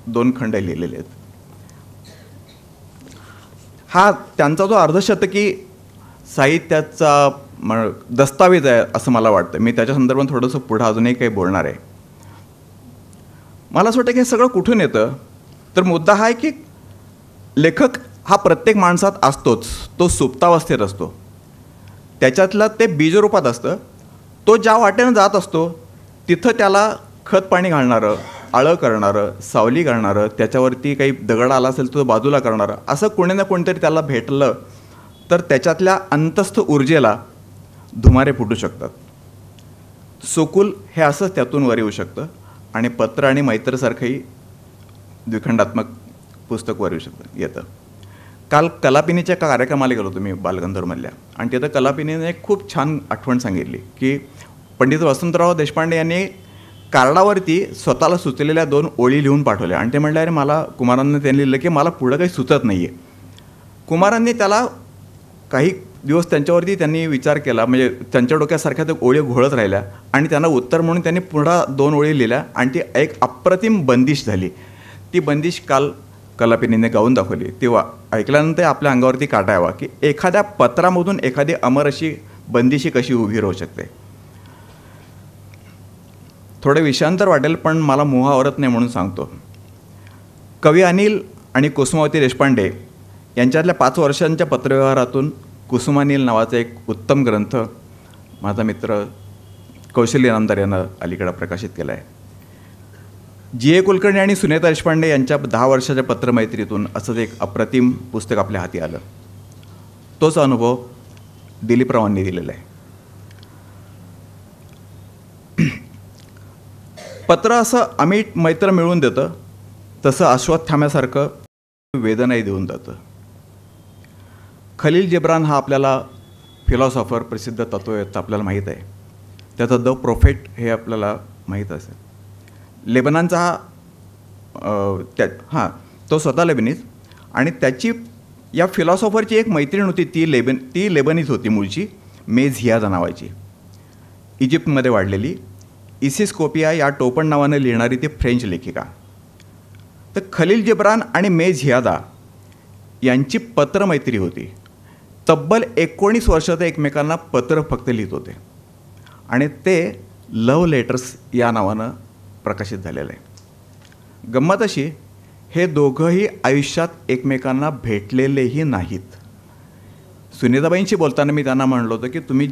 S4: 2 खंड लिहिलेले आहेत. हा त्यांचा जो अर्धशतकी साहित्याचा दस्तावेज आहे असं मला वाटतं. मी त्याच्या संदर्भात थोडंसं पुढं अजूनही काही बोलणार आहे. मला असं वाटतं की हे सगळं कुठून येतं तर मुद्दा हा आहे की लेखक हा प्रत्येक माणसात असतोच. तो सुप्तावस्थेत असतो. त्याच्यातलं ते बीजरूपात असतं. तो ज्या वाटेनं जात असतो तिथं त्याला खत पाणी घालणारं, आळं करणारं, सावली घालणारं, त्याच्यावरती काही दगड आला असेल तर तो बाजूला करणारं असं कोणी ना कोणीतरी त्याला भेटलं तर त्याच्यातल्या अंतस्थ ऊर्जेला धुमारे फुटू शकतात. सोकुल हे असंच त्यातून वर येऊ शकतं आणि पत्र आणि मैत्रसारखंही द्विखंडात्मक पुस्तक वर येतं. काल कलापिनीच्या एका कार्यक्रमाला गेलो तुम्ही बालगंधर्वमधल्या आणि तिथं कलापिनीने एक खूप छान आठवण सांगितली की पंडित वसंतराव देशपांडे यांनी कार्डावरती स्वतःला सुचलेल्या 2 ओळी लिहून पाठवल्या आणि ते म्हटलं अरे मला कुमारांना त्यांनी लिहिलं की मला पुढं काही सुचत नाही आहे. कुमारांनी त्याला काही दिवस त्यांच्यावरती त्यांनी विचार केला, म्हणजे त्यांच्या डोक्यासारख्या त्या ओळी घोळत राहिल्या आणि त्यांना उत्तर म्हणून त्यांनी पुन्हा 2 ओळी लिहिल्या आणि ती एक अप्रतिम बंदिश झाली. ती बंदिश काल कलापिनीने गाऊन दाखवली. तेव्हा ऐकल्यानंतर आपल्या अंगावरती काटा यावा की एखाद्या पत्रामधून एखादी अमर अशी बंदिशी कशी उभी राहू शकते. थोडं विषयांतर वाटेल पण मला मोह आवरत नाही म्हणून सांगतो. कवी अनिल आणि कुसुमावती देशपांडे यांच्यातल्या 5 वर्षांच्या पत्रव्यवहारातून कुसुमानिल नावाचा एक उत्तम ग्रंथ माझा मित्र कौशल्य इनामदार यानं अलीकडे प्रकाशित केला आहे. G.A. कुलकर्णी आणि सुनेता देशपांडे यांच्या 10 वर्षाच्या पत्रमैत्रीतून असंच एक अप्रतिम पुस्तक आपल्या हाती आलं. तोच अनुभव दिलीपरावांनी दिलेला आहे. पत्र असं अमिट मैत्र मिळवून देतं, तसं अश्वत्थाम्यासारखं वेदनाही देऊन जातं. खलील जिब्रान हा आपल्याला फिलॉसॉफर, प्रसिद्ध तत्ववेत्ता आपल्याला माहीत आहे. त्याचं द प्रोफेट हे आपल्याला माहीत असेल. लेबनानचा हा तो स्वतः लेबनीज आणि त्याची या फिलॉसॉफरची एक मैत्रीण होती. ती लेबनीज होती मूळची, मे झियादा नावाची, इजिप्तमध्ये वाढलेली. इसिस कोपिया या टोपण नावानं लिहिणारी ती फ्रेंच लेखिका. तर खलील जिब्रान आणि मे झियादा यांची पत्रमैत्री होती. तब्बल 19 वर्ष ते एकमेकांना पत्र फक्त लिहित होते आणि ते लव्ह लेटर्स या नावानं प्रकाशित झालेलं आहे. गंमत अशी, हे दोघंही आयुष्यात एकमेकांना भेटलेलेही नाहीत. सुनीताबाईंशी बोलताना मी त्यांना म्हणलो होतं की तुम्ही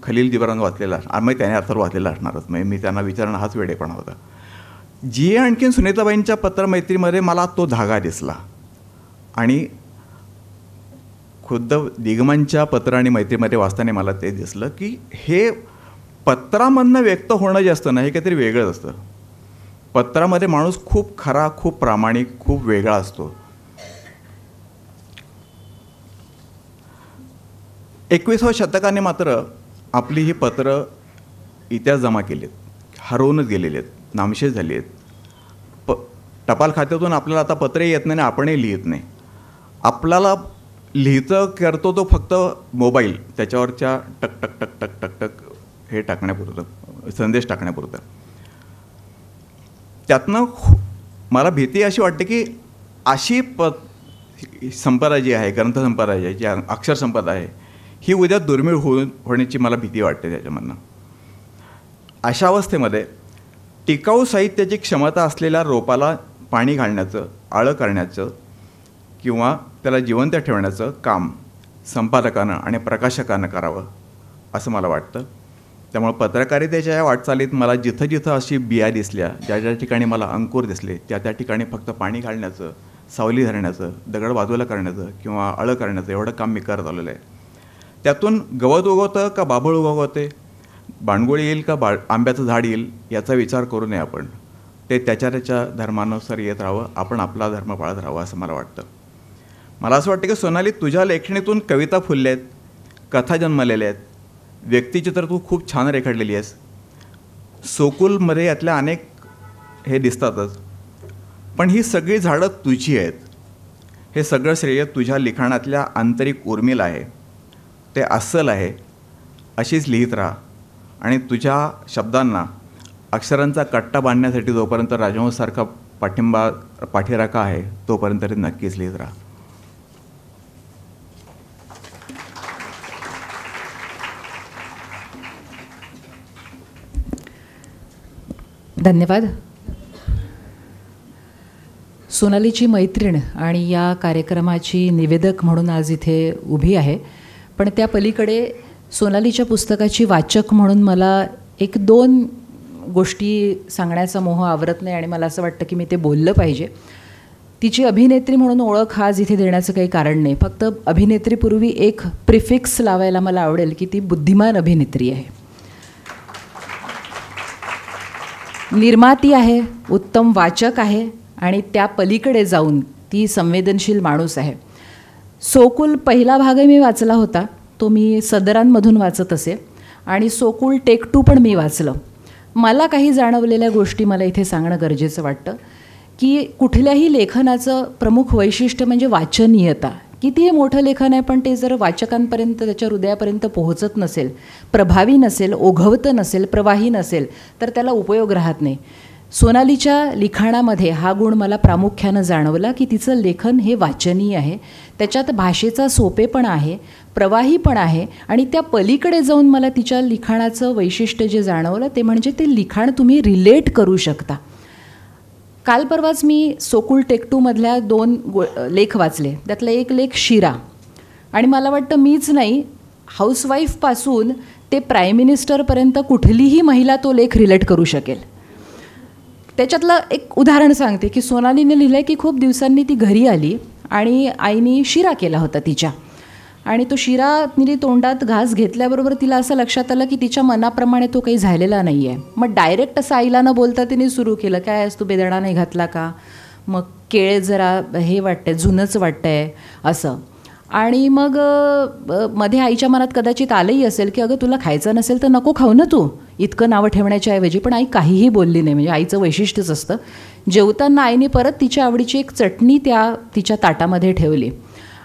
S4: खलील जिब्रान वाचलेला, मग त्याने अर्थात वाचलेला असणारच. म्हणजे मी त्यांना विचारणं हाच वेडेपणा होता. जी आणखीन सुनीताबाईंच्या पत्रमैत्रीमध्ये मला तो धागा दिसला आणि खुद्द दिगमांच्या पत्र आणि मैत्रीमध्ये वाचताना मला ते दिसलं की हे पत्रामधनं व्यक्त होणं जे असतं ना हे काहीतरी वेगळं असतं. पत्रामध्ये माणूस खूप खरा, खूप प्रामाणिक, खूप वेगळा असतो. 21व्या शतकाने मात्र आपली ही पत्र इतिहास जमा केलीत, हरवूनच गेलेली आहेत, नामशेष झाली आहेत. टपाल खात्यातून आपल्याला आता पत्रही येत नाही आणि आपणही लिहित नाही. आपल्याला लिहितं करतो तो फक्त मोबाईल, त्याच्यावरच्या टक टक टक टक टक टक हे टाकण्यापुरतं, संदेश टाकण्यापुरतं. त्यातनं मला भीती अशी वाटते की अशी संपदा जी आहे, ग्रंथसंपदा जी आहे, जी अक्षर संपदा आहे, ही उद्या दुर्मिळ होण्याची मला भीती वाटते त्याच्यामधनं. अशा अवस्थेमध्ये टिकाऊ साहित्याची क्षमता असलेल्या रोपाला पाणी घालण्याचं, आळं करण्याचं किंवा त्याला जिवंत ठेवण्याचं काम संपादकानं आणि प्रकाशकानं करावं असं मला वाटतं. त्यामुळे पत्रकारितेच्या या वाटचालीत मला जिथं जिथं अशी बिया दिसल्या, ज्या ज्या ठिकाणी मला अंकुर दिसले, त्या त्या ठिकाणी फक्त पाणी घालण्याचं, सावली धरण्याचं, दगड बाजूला करण्याचं किंवा आळं करण्याचं एवढं काम मी करत आलेलं आहे. त्यातून गवत उगवतं का बाभळ उगवते, बाणगोळी येईल का आंब्याचं झाड येईल याचा विचार करू नये आपण. ते त्याच्या त्याच्या धर्मानुसार येत राहावं, आपण आपला धर्म पाळत राहावं असं मला वाटतं. मला असं वाटतं की सोनाली, तुझ्या लेखणीतून कविता फुलल्या आहेत, कथा जन्मलेल्या आहेत, व्यक्तिचित्र तू खूप छान रेखाटलेली आहेस. सोकुलमध्ये यातल्या अनेक हे दिसतातच, पण ही सगळी झाडं तुझी आहेत. हे सगळं श्रेय तुझ्या लिखाणातल्या आंतरिक उर्मिला आहे, ते अस्सल आहे. अशीच लिहित राहा आणि तुझ्या शब्दांना अक्षरांचा कट्टा बांधण्यासाठी जोपर्यंत राजहंससारखा पाठीराखा आहे तोपर्यंत तरी नक्कीच लिहित राहा.
S1: धन्यवाद. सोनालीची मैत्रीण आणि या कार्यक्रमाची निवेदक म्हणून आज इथे उभी आहे, पण त्या पलीकडे सोनालीच्या पुस्तकाची वाचक म्हणून मला 1-2 गोष्टी सांगण्याचा मोह आवरत नाही आणि मला असं वाटतं की मी ते बोललं पाहिजे. तिची अभिनेत्री म्हणून ओळख आज इथे देण्याचं काही कारण नाही. फक्त अभिनेत्रीपूर्वी एक प्रिफिक्स लावायला मला आवडेल की ती बुद्धिमान अभिनेत्री आहे, निर्माती आहे, उत्तम वाचक आहे आणि त्या पलीकडे जाऊन ती संवेदनशील माणूस आहे. सोकुल पहिला भागही मी वाचला होता, तो मी सदरांमधून वाचत असे, आणि सोकुल टेक 2 पण मी वाचलं. मला काही जाणवलेल्या गोष्टी मला इथे सांगणं गरजेचं वाटतं की कुठल्याही लेखनाचं प्रमुख वैशिष्ट्य म्हणजे वाचनीयता. कितीही मोठं लेखन आहे पण ते जर वाचकांपर्यंत, त्याच्या हृदयापर्यंत पोहोचत नसेल, प्रभावी नसेल, ओघवतं नसेल, प्रवाही नसेल तर त्याला उपयोग राहत नाही. सोनालीच्या लिखाणामध्ये हा गुण मला प्रामुख्यानं जाणवला की तिचं लेखन हे वाचनीय आहे, त्याच्यात भाषेचा सोपेपणा आहे, प्रवाहीपणा आहे आणि त्या पलीकडे जाऊन मला तिच्या लिखाणाचं वैशिष्ट्य जे जाणवलं ते म्हणजे ते लिखाण तुम्ही रिलेट करू शकता. काल परवाच मी सोकुल टेक 2 मधल्या 2 लेख वाचले. त्यातला एक लेख शिरा, आणि मला वाटतं मीच नाही, हाऊसवाईफपासून ते प्राईम मिनिस्टरपर्यंत कुठलीही महिला तो लेख रिलेट करू शकेल. त्याच्यातलं एक उदाहरण सांगते की सोनालीने लिहिलं आहे की खूप दिवसांनी ती घरी आली आणि आईने शिरा केला होता तिच्या, आणि तो शिरा तिने तोंडात घास घेतल्याबरोबर तिला असं लक्षात आलं की तिच्या मनाप्रमाणे तो काही झालेला नाही आहे. मग डायरेक्ट असं आईला न बोलता तिने सुरू केलं, काय आज तू बेदाणा नाही घातला का, मग केळे जरा हे वाटतंय, जुनंच वाटतंय असं. आणि मग मध्ये आईच्या मनात कदाचित आलंही असेल की अगं तुला खायचं नसेल तर नको खाऊ ना तू, इतकं नावं ठेवण्याच्या ऐवजी. पण आई काहीही बोलली नाही, म्हणजे आईचं वैशिष्ट्यच असतं. जेवताना आईने परत तिच्या आवडीची एक चटणी तिच्या ताटामध्ये ठेवली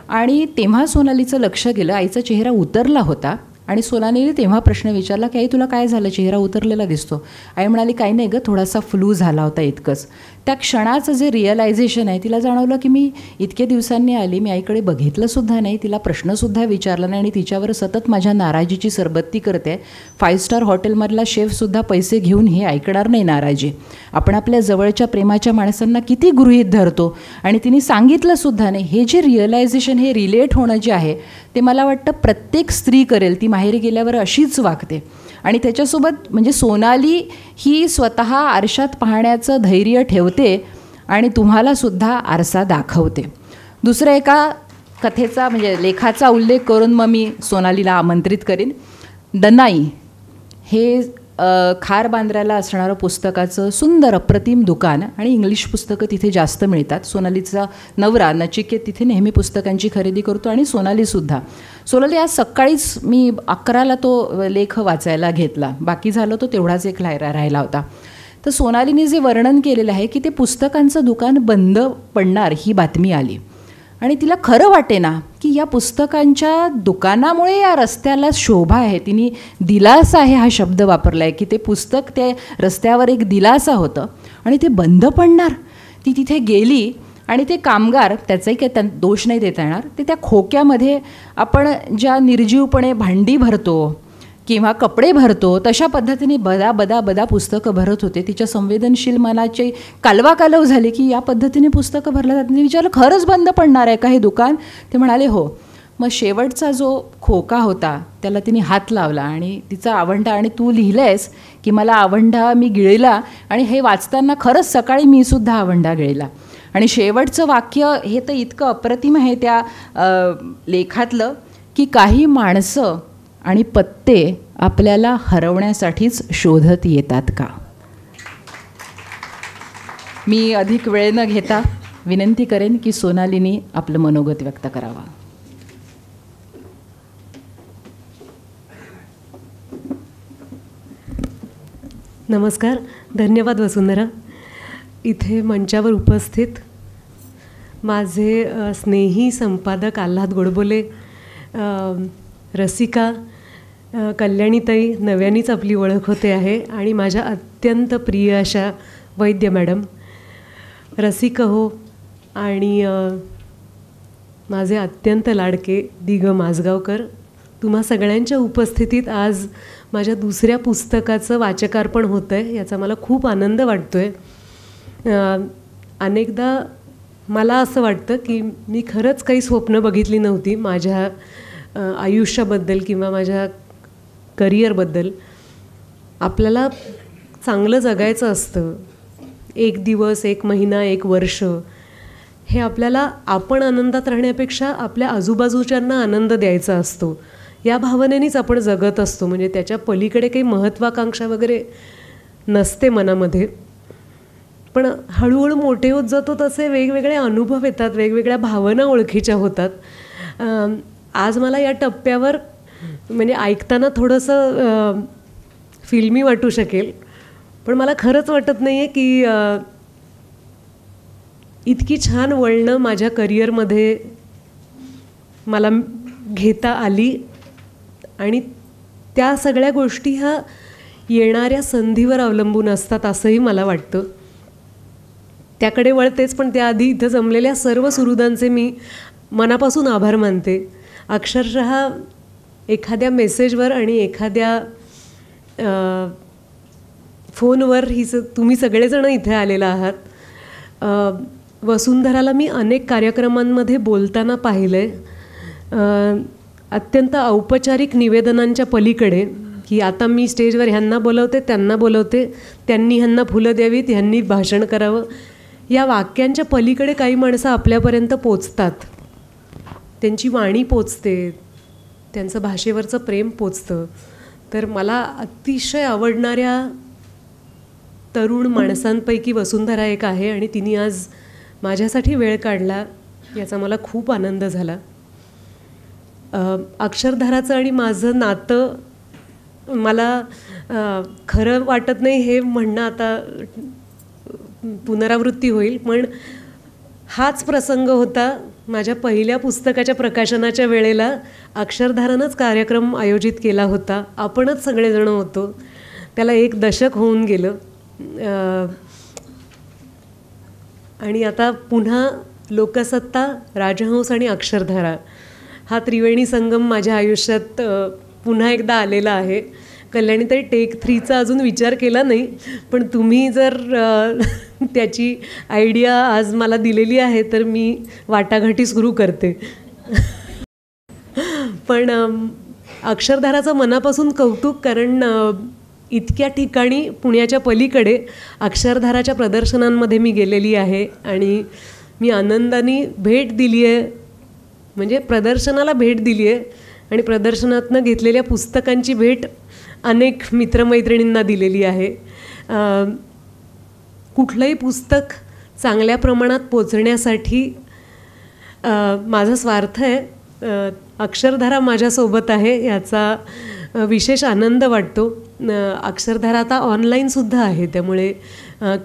S1: आणि तेव्हा सोनालीचं लक्ष गेलं, आईचा चेहरा उतरला होता आणि सोनालीने तेव्हा प्रश्न विचारला की आई तुला काय झालं, चेहरा उतरलेला दिसतो. आई म्हणाली काही नाही गं, थोडासा फ्लू झाला होता इतकंच. त्या क्षणाचं जे रिअलायझेशन आहे, तिला जाणवलं की मी इतक्या दिवसांनी आली, मी आईकडे बघितलंसुद्धा नाही, तिला प्रश्नसुद्धा विचारला नाही आणि तिच्यावर सतत माझ्या नाराजीची सरबत्ती करते. 5 स्टार हॉटेलमधला शेफसुद्धा पैसे घेऊन हे ऐकणार नाही नाराजी. आपण आपल्या जवळच्या प्रेमाच्या माणसांना किती गृहीत धरतो आणि तिने सांगितलंसुद्धा नाही. हे जे रिअलायझेशन, हे रिलेट होणं जे आहे ते मला वाटतं प्रत्येक स्त्री करेल, ती माहेरी गेल्यावर अशीच वागते. आणि त्याच्यासोबत म्हणजे सोनाली ही स्वतः आरशात पाहण्याचं धैर्य ठेवते आणि तुम्हालासुद्धा आरसा दाखवते. दुसऱ्या एका कथेचा म्हणजे लेखाचा उल्लेख करून मग मी सोनालीला आमंत्रित करीन. दनाई हे खार बांद्र्याला असणारं पुस्तकाचं सुंदर अप्रतिम दुकान आणि इंग्लिश पुस्तकं तिथे जास्त मिळतात. सोनालीचा नवरा नचिकेत तिथे नेहमी पुस्तकांची खरेदी करतो आणि सोनालीसुद्धा. सोनाली आज सकाळीच मी 11ला तो लेख वाचायला घेतला, बाकी झालं तो तेवढाच एक राहिला होता. तर सोनालीने जे वर्णन केलेलं आहे की ते पुस्तकांचं दुकान बंद पडणार ही बातमी आली आणि तिला खरं वाटे ना की या पुस्तकांच्या दुकानामुळे या रस्त्याला शोभा आहे. तिने दिलासा आहे हा शब्द वापरला आहे की ते पुस्तक त्या रस्त्यावर एक दिलासा होतं आणि ते बंद पडणार. ती तिथे गेली आणि ते कामगार, त्याचाही काही दोष नाही देता येणार, ते त्या खोक्यामध्ये आपण ज्या निर्जीवपणे भांडी भरतो किंवा कपडे भरतो तशा पद्धतीने बदा बदा बदा पुस्तकं भरत होते. तिच्या संवेदनशील मनाची कालवाकालव झाली की या पद्धतीने पुस्तकं भरल्या जातात. तिने विचारलं खरंच बंद पडणार आहे का हे दुकान? ते म्हणाले हो. मग शेवटचा जो खोका होता त्याला तिने हात लावला आणि तिचा आवंढा, आणि तू लिहिलं आहेस की मला आवंढा मी गिळला, आणि हे वाचताना खरंच सकाळी मी सुद्धा आवंढा गिळला. आणि शेवटचं वाक्य हे तर इतकं अप्रतिम आहे त्या लेखातलं की काही माणसं आणि पत्ते आपल्याला हरवण्यासाठीच शोधत येतात का. मी अधिक वेळ न घेता विनंती करेन की सोनालीनी आपलं मनोगत व्यक्त करावं.
S5: नमस्कार, धन्यवाद वसुंधरा. इथे मंचावर उपस्थित माझे स्नेही संपादक आल्हाद गोडबोले, रसिका कल्याणीताई, नव्यानेच आपली ओळख होते आहे, आणि माझ्या अत्यंत प्रिय अशा वैद्य मॅडम, रसिका हो, आणि माझे अत्यंत लाडके दिग माजगावकर. तुम्हा सगळ्यांच्या उपस्थितीत आज माझ्या दुसऱ्या पुस्तकाचं वाचकार्पण होतं आहे, याचा मला खूप आनंद वाटतो आहे. अनेकदा मला असं वाटतं की मी खरंच काही स्वप्न बघितली नव्हती माझ्या आयुष्याबद्दल किंवा माझ्या करिअरबद्दल. आपल्याला चांगलं जगायचं असतं. एक दिवस, एक महिना, एक वर्ष हे आपल्याला आपण आनंदात राहण्यापेक्षा आपल्या आजूबाजूच्यांना आनंद द्यायचा असतो. या भावनेनेच आपण जगत असतो. म्हणजे त्याच्या पलीकडे काही महत्त्वाकांक्षा वगैरे नसते मनामध्ये. पण हळूहळू मोठे होत जातो तसे वेगवेगळे अनुभव येतात, वेगवेगळ्या भावना ओळखीच्या होतात. आज मला या टप्प्यावर म्हणजे ऐकताना थोडंसं फिल्मी वाटू शकेल, पण मला खरंच वाटत नाही आहे की इतकी छान वळणं माझ्या करिअरमध्ये मला घेता आली, आणि त्या सगळ्या गोष्टी ह्या येणाऱ्या संधीवर अवलंबून असतात असंही मला वाटतं. त्याकडे वळतेच, पण त्याआधी इथं जमलेल्या सर्व सुहृदांचे मी मनापासून आभार मानते. अक्षरशः एखाद्या मेसेजवर आणि एखाद्या फोनवर तुम्ही सगळेजण इथे आलेला आहात. वसुंधराला मी अनेक कार्यक्रमांमध्ये बोलताना पाहिलं आहे, अत्यंत औपचारिक निवेदनांच्या पलीकडे, की आता मी स्टेजवर ह्यांना बोलवते, त्यांना बोलवते, त्यांनी ह्यांना फुलं द्यावीत, ह्यांनी भाषण करावं, या वाक्यांच्या पलीकडे काही माणसं आपल्यापर्यंत पोचतात. त्यांची वाणी पोचते, त्यांचं भाषेवरचं प्रेम पोचतं. तर मला अतिशय आवडणाऱ्या तरुण माणसांपैकी वसुंधरा एक आहे, आणि तिने आज माझ्यासाठी वेळ काढला, याचा मला खूप आनंद झाला. अक्षरधाराचं आणि माझं नातं मला खरं वाटत नाही हे म्हणणं आता पुनरावृत्ती होईल, पण हाच प्रसंग होता माझ्या पहिल्या पुस्तकाच्या प्रकाशनाच्या वेळेला. अक्षरधारानंच कार्यक्रम आयोजित केला होता, आपणच सगळेजण होतो. त्याला 1 दशक होऊन गेलं, आणि आता पुन्हा लोकसत्ता, राजहंस आणि अक्षरधारा हा त्रिवेणी संगम माझ्या आयुष्यात पुन्हा एकदा आलेला आहे. कल्याणीताई टेक 3चा अजून विचार केला नाही, पण तुम्ही जर त्याची आयडिया आज मला दिलेली आहे तर मी वाटाघाटी सुरू करते. पण अक्षरधाराचं मनापासून कौतुक, कारण इतक्या ठिकाणी पुण्याच्या पलीकडे अक्षरधाराच्या प्रदर्शनांमध्ये मी गेलेली आहे आणि मी आनंदाने भेट दिली आहे, म्हणजे प्रदर्शनाला भेट दिली आहे आणि प्रदर्शनातनं घेतलेल्या पुस्तकांची भेट अनेक मित्रमैत्रिणींना दिलेली आहे. कुठलंही पुस्तक चांगल्या प्रमाणात पोचण्यासाठी माझा स्वार्थ आहे. अक्षरधारा माझ्यासोबत आहे याचा विशेष आनंद वाटतो. अक्षरधारा आता ऑनलाईनसुद्धा आहे, त्यामुळे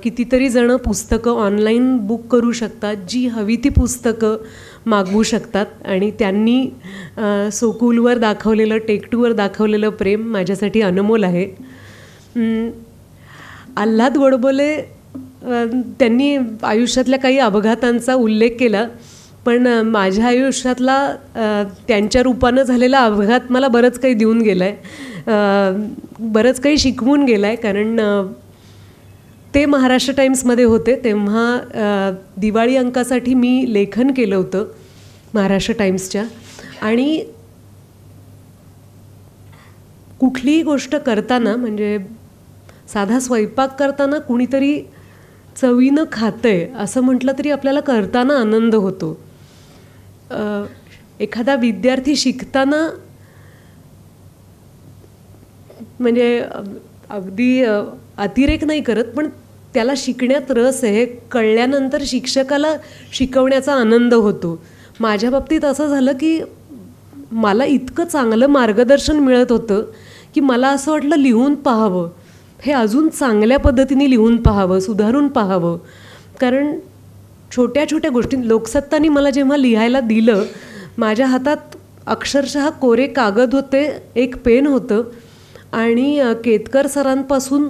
S5: कितीतरी जणं पुस्तकं ऑनलाईन बुक करू शकतात, जी हवी ती पुस्तकं मागवू शकतात आणि त्यांनी सोकूलवर दाखवलेलं, टेक2वर दाखवलेलं प्रेम माझ्यासाठी अनमोल आहे. आल्हाद गोडबोले त्यांनी आयुष्यातल्या काही अपघातांचा उल्लेख केला, पण माझ्या आयुष्यातला त्यांच्या रूपानं झालेला अपघात मला बरंच काही देऊन गेला आहे, बरंच काही शिकवून गेला आहे. कारण ते महाराष्ट्र टाइम्समध्ये होते तेव्हा दिवाळी अंकासाठी मी लेखन केलं होतं महाराष्ट्र टाइम्सच्या. आणि कुठलीही गोष्ट करताना, म्हणजे साधा स्वयंपाक करताना कुणीतरी चवीनं खातंय असं म्हटलं तरी आपल्याला करताना आनंद होतो. एखादा विद्यार्थी शिकताना, म्हणजे अगदी अतिरेक नाही करत, पण त्याला शिकण्यात रस आहे हे कळल्यानंतर शिक्षकाला शिकवण्याचा आनंद होतो. माझ्या बाबतीत असं झालं की मला इतकं चांगलं मार्गदर्शन मिळत होतं की मला असं वाटलं लिहून पाहावं, हे अजून चांगल्या पद्धतीने लिहून पाहावं, सुधारून पाहावं. कारण छोट्या छोट्या गोष्टी, लोकसत्तानी मला जेव्हा लिहायला दिलं, माझ्या हातात अक्षरशः कोरे कागद होते, एक पेन होतं आणि केतकर सरांपासून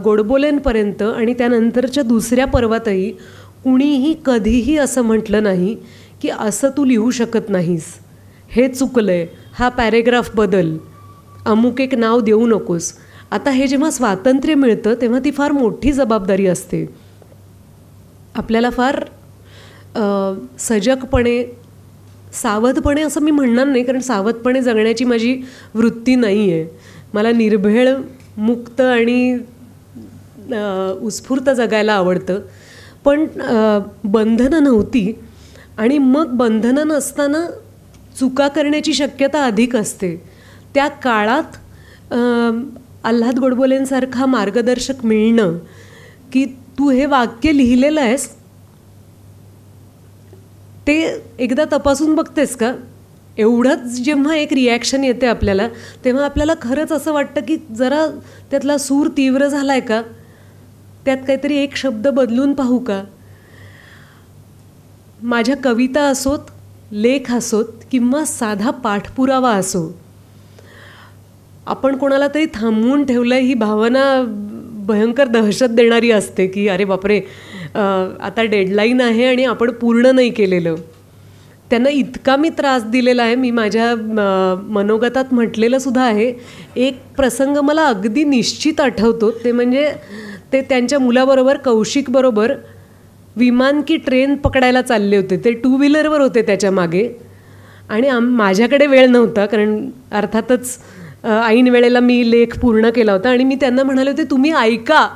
S5: गोडबोलेंपर्यंत आणि त्यानंतरच्या दुसऱ्या पर्वातही कुणीही कधीही असं म्हटलं नाही की असं तू लिहू शकत नाहीस, हे चुकलं आहे, हा पॅरेग्राफ बदल, अमुक एक नाव देऊ नकोस. आता हे जेव्हा स्वातंत्र्य मिळतं तेव्हा ती फार मोठी जबाबदारी असते. आपल्याला फार सजगपणे, सावधपणे असं मी म्हणणार नाही, कारण सावधपणे जगण्याची माझी वृत्ती नाही आहे. मला निर्भेळ, मुक्त आणि उत्स्फूर्त जगायला आवडतं. पण बंधनं नव्हती आणि मग बंधनं नसताना चुका करण्याची शक्यता अधिक असते. त्या काळात आल्हाद गोडबोलेंसारखा मार्गदर्शक मिळणं, की तू हे वाक्य लिहिलेलं आहेस ते एकदा तपासून बघतेस का, एवढंच जेव्हा एक रिॲक्शन येते आपल्याला, तेव्हा आपल्याला खरंच असं वाटतं की जरा त्यातला सूर तीव्र झाला आहे का, त्यात काहीतरी एक शब्द बदलून पाहू का. माझ्या कविता असोत, लेख असोत किंवा साधा पाठपुरावा असो, आपण कोणाला तरी थांबवून ठेवलं ही भावना भयंकर दहशत देणारी असते की अरे बापरे, आता डेडलाईन आहे आणि आपण पूर्ण नाही केलेलं. त्यांना इतका मी त्रास दिलेला आहे. मी माझ्या मनोगतात म्हटलेलं सुद्धा आहे. एक प्रसंग मला अगदी निश्चित आठवतो, ते म्हणजे ते त्यांच्या मुलाबरोबर, कौशिकबरोबर विमान की ट्रेन पकडायला चालले होते. ते 2 व्हीलरवर होते त्याच्या मागे आणि माझ्याकडे वेळ नव्हता, कारण अर्थातच ऐन वेळेला मी लेख पूर्ण केला होता आणि मी त्यांना म्हणाले होते तुम्ही ऐका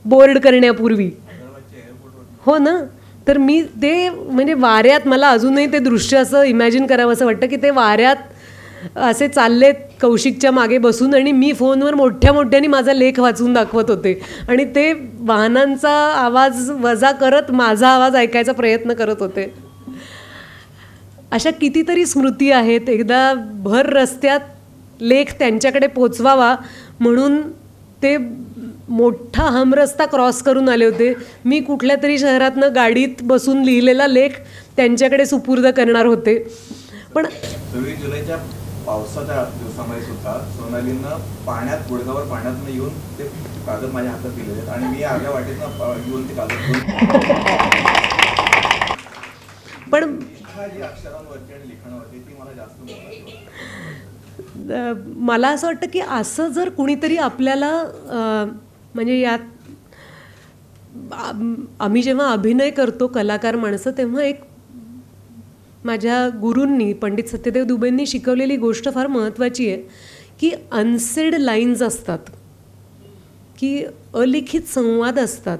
S5: बोर्ड करण्यापूर्वी. हो ना. तर मी ते म्हणजे वाऱ्यात, मला अजूनही ते दृश्य असं इमॅजिन करावं असं वाटतं की ते वाऱ्यात असे चाललेत कौशिकच्या मागे बसून आणि मी फोनवर मोठ्या मोठ्याने माझा लेख वाचून दाखवत होते आणि ते वाहनांचा आवाज वजा करत माझा आवाज ऐकायचा प्रयत्न करत होते. अशा कितीतरी स्मृती आहेत. एकदा भर रस्त्यात लेख त्यांच्याकडे पोचवावा म्हणून ते मोठा हमरस्ता क्रॉस करून आले होते. मी कुठल्या तरी शहरातनं गाडीत बसून लिहिलेला लेख त्यांच्याकडे सुपूर्द करणार होते. पण
S4: 26 जुलैच्या पावसाच्या दिवसामध्ये सुद्धा सोनालीनं पाण्यात, गुडगावर पाण्यातनं येऊन ते कागद माझ्या हातात दिलेले आणि मी अर्ध्या वाटेतनं येऊन ते कागद पण जी अक्षरांवरती आणि लिखाणावरती ती मला जास्त महत्त्वाची.
S5: मला असं वाटतं की असं जर कुणीतरी आपल्याला, म्हणजे यात आम्ही जेव्हा अभिनय करतो कलाकार माणसं, तेव्हा एक माझ्या गुरूंनी पंडित सत्यदेव दुबेंनी शिकवलेली गोष्ट फार महत्त्वाची आहे की अनसेड लाईन्स असतात, की अलिखित संवाद असतात.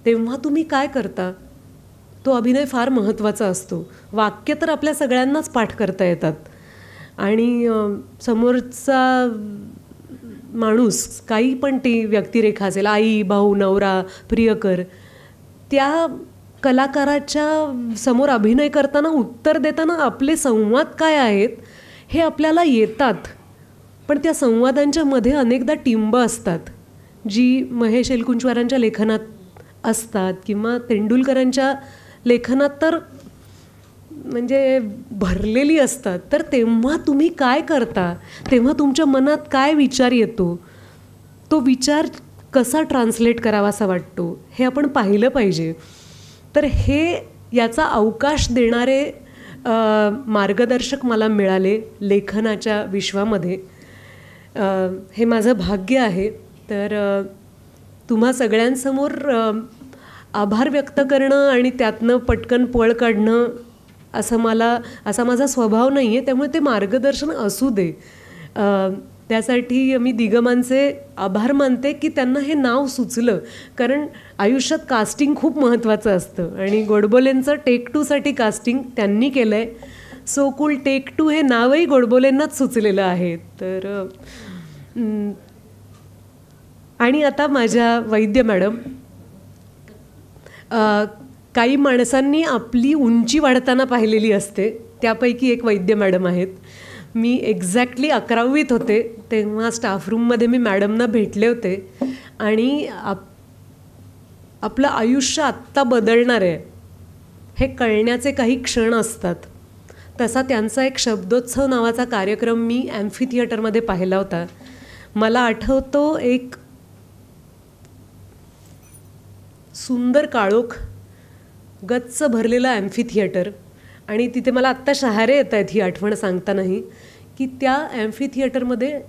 S5: तेव्हा तुम्ही काय करता तो अभिनय फार महत्त्वाचा असतो. वाक्य तर आपल्या सगळ्यांनाच पाठ करता येतात आणि समोरचा माणूस काही पण ती व्यक्तिरेखा असेल, आई, भाऊ, नवरा, प्रियकर, त्या कलाकाराच्या समोर अभिनय करताना उत्तर देताना आपले संवाद काय आहेत हे आपल्याला येतात. पण त्या संवादांच्या मध्ये अनेकदा टिंब असतात जी महेश एलकुंचवारांच्या लेखनात असतात किंवा तेंडुलकरांच्या लेखनात तर म्हणजे भरलेली असतात. तर तेव्हा तुम्ही काय करता, तेव्हा तुमच्या मनात काय विचार येतो, तो विचार कसा ट्रान्सलेट करावासा वाटतो हे आपण पाहिलं पाहिजे. तर हे याचा अवकाश देणारे मार्गदर्शक मला मिळाले लेखनाच्या विश्वामध्ये. हे माझं भाग्य आहे. तर तुम्हा सगळ्यांसमोर आभार व्यक्त करणं आणि त्यातनं पटकन पळ काढणं असा माझा स्वभाव नाही आहे. त्यामुळे ते मार्गदर्शन असू दे. त्यासाठी मी दिगमांचे आभार मानते की त्यांना हे नाव सुचलं, कारण आयुष्यात कास्टिंग खूप महत्त्वाचं असतं आणि गोडबोलेंचं टेक 2साठी कास्टिंग त्यांनी केलं आहे. सो कूल टेक 2 हे नावही गोडबोलेंनाच सुचलेलं आहे. तर आणि आता माझ्या वैद्य मॅडम, काही माणसांनी आपली उंची वाढताना पाहिलेली असते, त्यापैकी एक वैद्य मॅडम आहेत. मी एक्झॅक्टली 11वीत होते तेव्हा स्टाफरूममध्ये मी मॅडमना भेटले होते आणि आपलं आयुष्य आत्ता बदलणार आहे हे कळण्याचे काही क्षण असतात. तसा त्यांचा एक शब्दोत्सव नावाचा कार्यक्रम मी ॲम्फी थिएटरमध्ये पाहिला होता. मला आठवतो एक सुंदर काळोख गच्च भरलेला ॲम्फी थिएटर आणि तिथे मला आत्ता शहारे येत आहेत ही आठवण सांगतानाही, की त्या ॲम्फी थिएटरमध्ये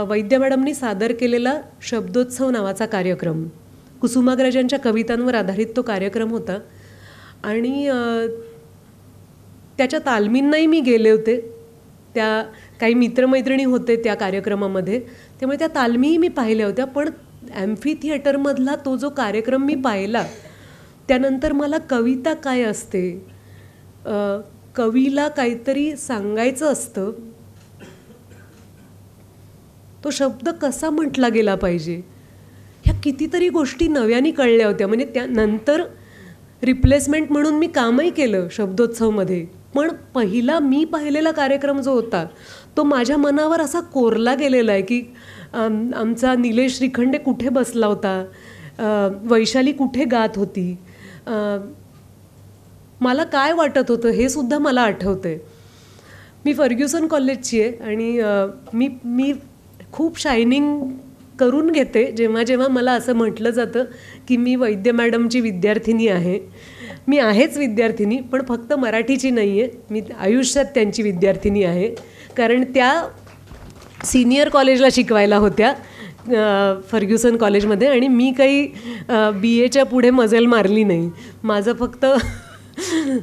S5: वैद्य मॅडमनी सादर केलेला शब्दोत्सव नावाचा कार्यक्रम, कुसुमाग्रजांच्या कवितांवर आधारित तो कार्यक्रम होता आणि त्याच्या तालमींनाही मी गेले होते. त्या काही मित्रमैत्रिणी होते त्या कार्यक्रमामध्ये, त्यामुळे त्या तालमीही मी पाहिल्या होत्या. पण ॲम्फी थिएटरमधला तो जो कार्यक्रम मी पाहिला त्यानंतर मला कविता काय असते, कवीला काहीतरी सांगायचं असतं, तो शब्द कसा म्हटला गेला पाहिजे, ह्या कितीतरी गोष्टी नव्याने कळल्या होत्या. म्हणजे त्यानंतर रिप्लेसमेंट म्हणून मी कामही केलं शब्दोत्सवमध्ये, पण पहिला मी पाहिलेला कार्यक्रम जो होता तो माझ्या मनावर असा कोरला गेलेला आहे की आमचा निलेश श्रीखंडे कुठे बसला होता, वैशाली कुठे गात होती, मला काय वाटत होतं हे सुद्धा मला आठवतं आहे. मी फर्ग्युसन कॉलेजची आहे आणि मी खूप शायनिंग करून घेते जेव्हा जेव्हा मला असं म्हटलं जातं की मी वैद्य मॅडमची विद्यार्थिनी आहे. मी आहेच विद्यार्थिनी, पण फक्त मराठीची नाही आहे, मी आयुष्यात त्यांची विद्यार्थिनी आहे. कारण त्या सिनियर कॉलेजला शिकवायला होत्या फर्ग्युसन कॉलेजमध्ये आणि मी काही BAच्या पुढे मजल मारली नाही. माझं फक्त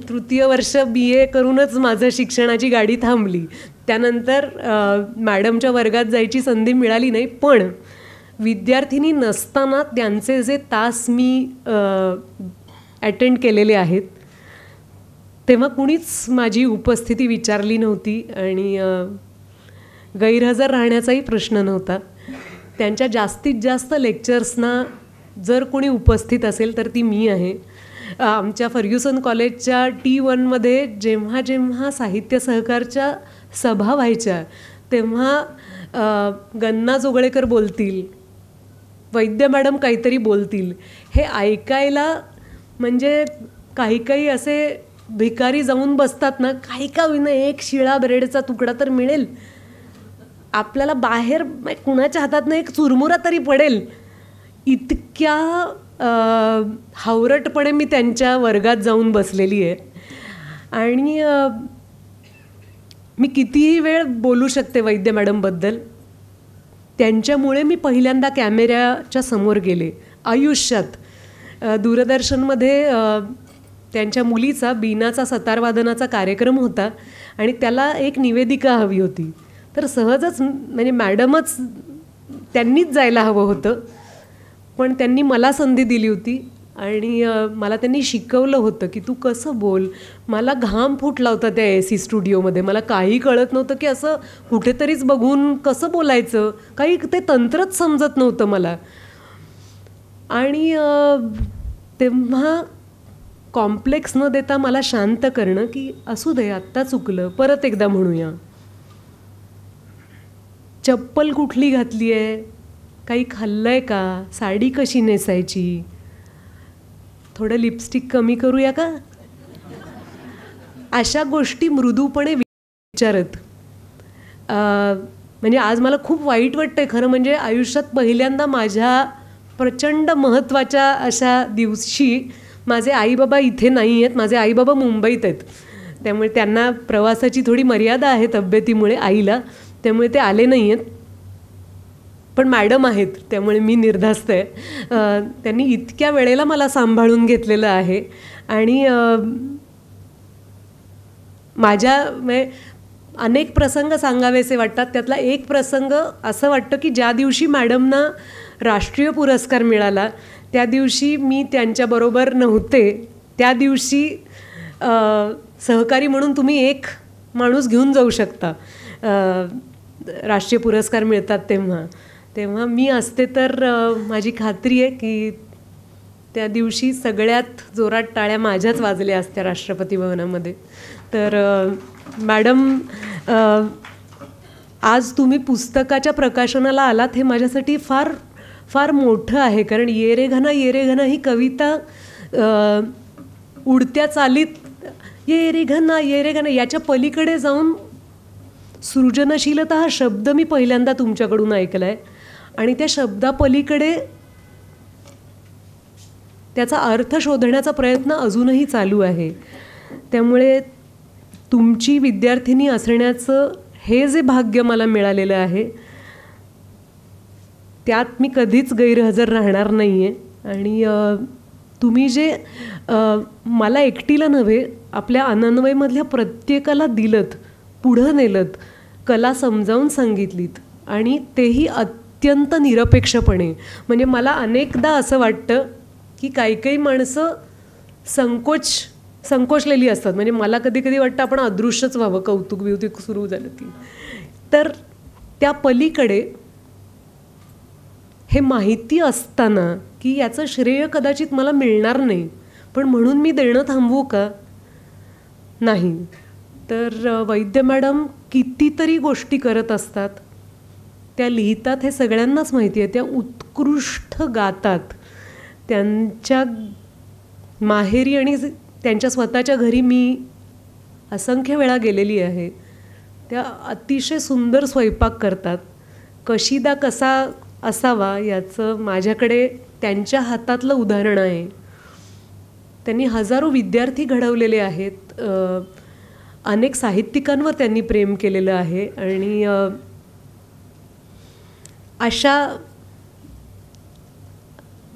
S5: 3य वर्ष BA करूनच माझं शिक्षणाची गाडी थांबली. त्यानंतर मॅडमच्या वर्गात जायची संधी मिळाली नाही. पण विद्यार्थिनी नसताना त्यांचे जे तास मी अटेंड केलेले आहेत तेव्हा कुणीच माझी उपस्थिती विचारली नव्हती आणि गैरहजर राहण्याचाही प्रश्न नव्हता. त्यांच्या जास्तीत जास्त लेक्चर्सना जर कोणी उपस्थित असेल तर ती मी आहे. आमच्या फर्ग्युसन कॉलेजच्या T1मध्ये जेव्हा जेव्हा साहित्य सहकारच्या सभा व्हायच्या तेव्हा गन्ना जोगळेकर बोलतील, वैद्य मॅडम काहीतरी बोलतील, हे ऐकायला म्हणजे काही असे भिकारी जाऊन बसतात ना, काही का विना एक शिळा ब्रेडचा तुकडा तर मिळेल आपल्याला, बाहेर कुणाच्या हातातनं एक चुरमुरा तरी पडेल, इतक्या हावरटपणे मी त्यांच्या वर्गात जाऊन बसलेली आहे. आणि मी कितीही वेळ बोलू शकते वैद्य मॅडमबद्दल. त्यांच्यामुळे मी पहिल्यांदा कॅमेऱ्याच्या समोर गेले आयुष्यात. दूरदर्शनमध्ये त्यांच्या मुलीचा बीनाचा सतारवादनाचा कार्यक्रम होता आणि त्याला एक निवेदिका हवी होती. तर सहजच म्हणजे मॅडमच त्यांनीच जायला हवं होतं, पण त्यांनी मला संधी दिली होती आणि मला त्यांनी शिकवलं होतं की तू कसं बोल. मला घाम फुटला होता त्या AC स्टुडिओमध्ये. मला काही कळत नव्हतं की असं कुठेतरीच बघून कसं बोलायचं, काही ते तंत्रच समजत नव्हतं मला. आणि तेव्हा कॉम्प्लेक्स न देता मला शांत करणं की असू दे, आत्ता चुकलं, परत एकदा म्हणूया. चप्पल कुठली घातली आहे, काही खाल्लं आहे का, साडी कशी नेसायची, थोडं लिपस्टिक कमी करूया का, अशा गोष्टी मृदूपणे विचारत. म्हणजे आज मला खूप वाईट वाटतंय खरं म्हणजे. आयुष्यात पहिल्यांदा माझ्या प्रचंड महत्त्वाच्या अशा दिवशी माझे आईबाबा इथे नाही आहेत. माझे आईबाबा मुंबईत आहेत, त्यामुळे त्यांना प्रवासाची थोडी मर्यादा आहे तब्येतीमुळे आईला, त्यामुळे ते आले नाही आहेत. पण मॅडम आहेत त्यामुळे मी निर्धास्त आहे. त्यांनी इतक्या वेळेला मला सांभाळून घेतलेलं आहे आणि माझ्या अनेक प्रसंग सांगावेसे वाटतात. त्यातला एक प्रसंग असं वाटतं की ज्या दिवशी मॅडमना राष्ट्रीय पुरस्कार मिळाला त्या दिवशी मी त्यांच्याबरोबर नव्हते. त्या दिवशी सहकारी म्हणून तुम्ही एक माणूस घेऊन जाऊ शकता राष्ट्रीय पुरस्कार मिळतात तेव्हा मी असते तर माझी खात्री आहे की त्या दिवशी सगळ्यात जोरात टाळ्या माझ्याच वाजल्या असत्या राष्ट्रपती भवनामध्ये. तर मॅडम, आज तुम्ही पुस्तकाच्या प्रकाशनाला आलात हे माझ्यासाठी फार फार मोठं आहे. कारण ये रे घना ही कविता उडत्या चालीत ये रे घना याच्या पलीकडे जाऊन सृजनशीलता हा शब्द मी पहिल्यांदा तुमच्याकडून ऐकला आहे आणि त्या शब्दापलीकडे त्याचा अर्थ शोधण्याचा प्रयत्न अजूनही चालू आहे. त्यामुळे तुमची विद्यार्थिनी असण्याचं हे जे भाग्य मला मिळालेलं आहे त्यात मी कधीच गैरहजर राहणार नाही आहे. आणि तुम्ही जे मला एकटीला नव्हे आपल्या अनन्वयमधल्या प्रत्येकाला दिलत, पुढं नेलत, कला समजावून सांगितलीत आणि तेही अत्यंत निरपेक्षपणे. म्हणजे मला अनेकदा असं वाटतं की काही माणसं संकोचलेली असतात. म्हणजे मला कधी कधी वाटतं आपण अदृश्यच व्हावं कौतुक सुरू झालं की. तर त्या पलीकडे हे माहिती असताना की याचं श्रेय कदाचित मला मिळणार नाही, पण म्हणून मी देणं थांबवू का? नाही. तर वैद्य मॅडम कितीतरी गोष्टी करत असतात, त्या लिहितात हे सगळ्यांनाच माहिती आहे. त्या उत्कृष्ट गातात, त्यांच्या माहेरी आणि त्यांच्या स्वतःच्या घरी मी असंख्य वेळा गेलेली आहे. त्या अतिशय सुंदर स्वयंपाक करतात. कशिदा कसा असावा याचं माझ्याकडे त्यांच्या हातातलं उदाहरण आहे. त्यांनी हजारो विद्यार्थी घडवलेले आहेत, अनेक साहित्यिकांवर त्यांनी प्रेम केलेलं आहे आणि अशा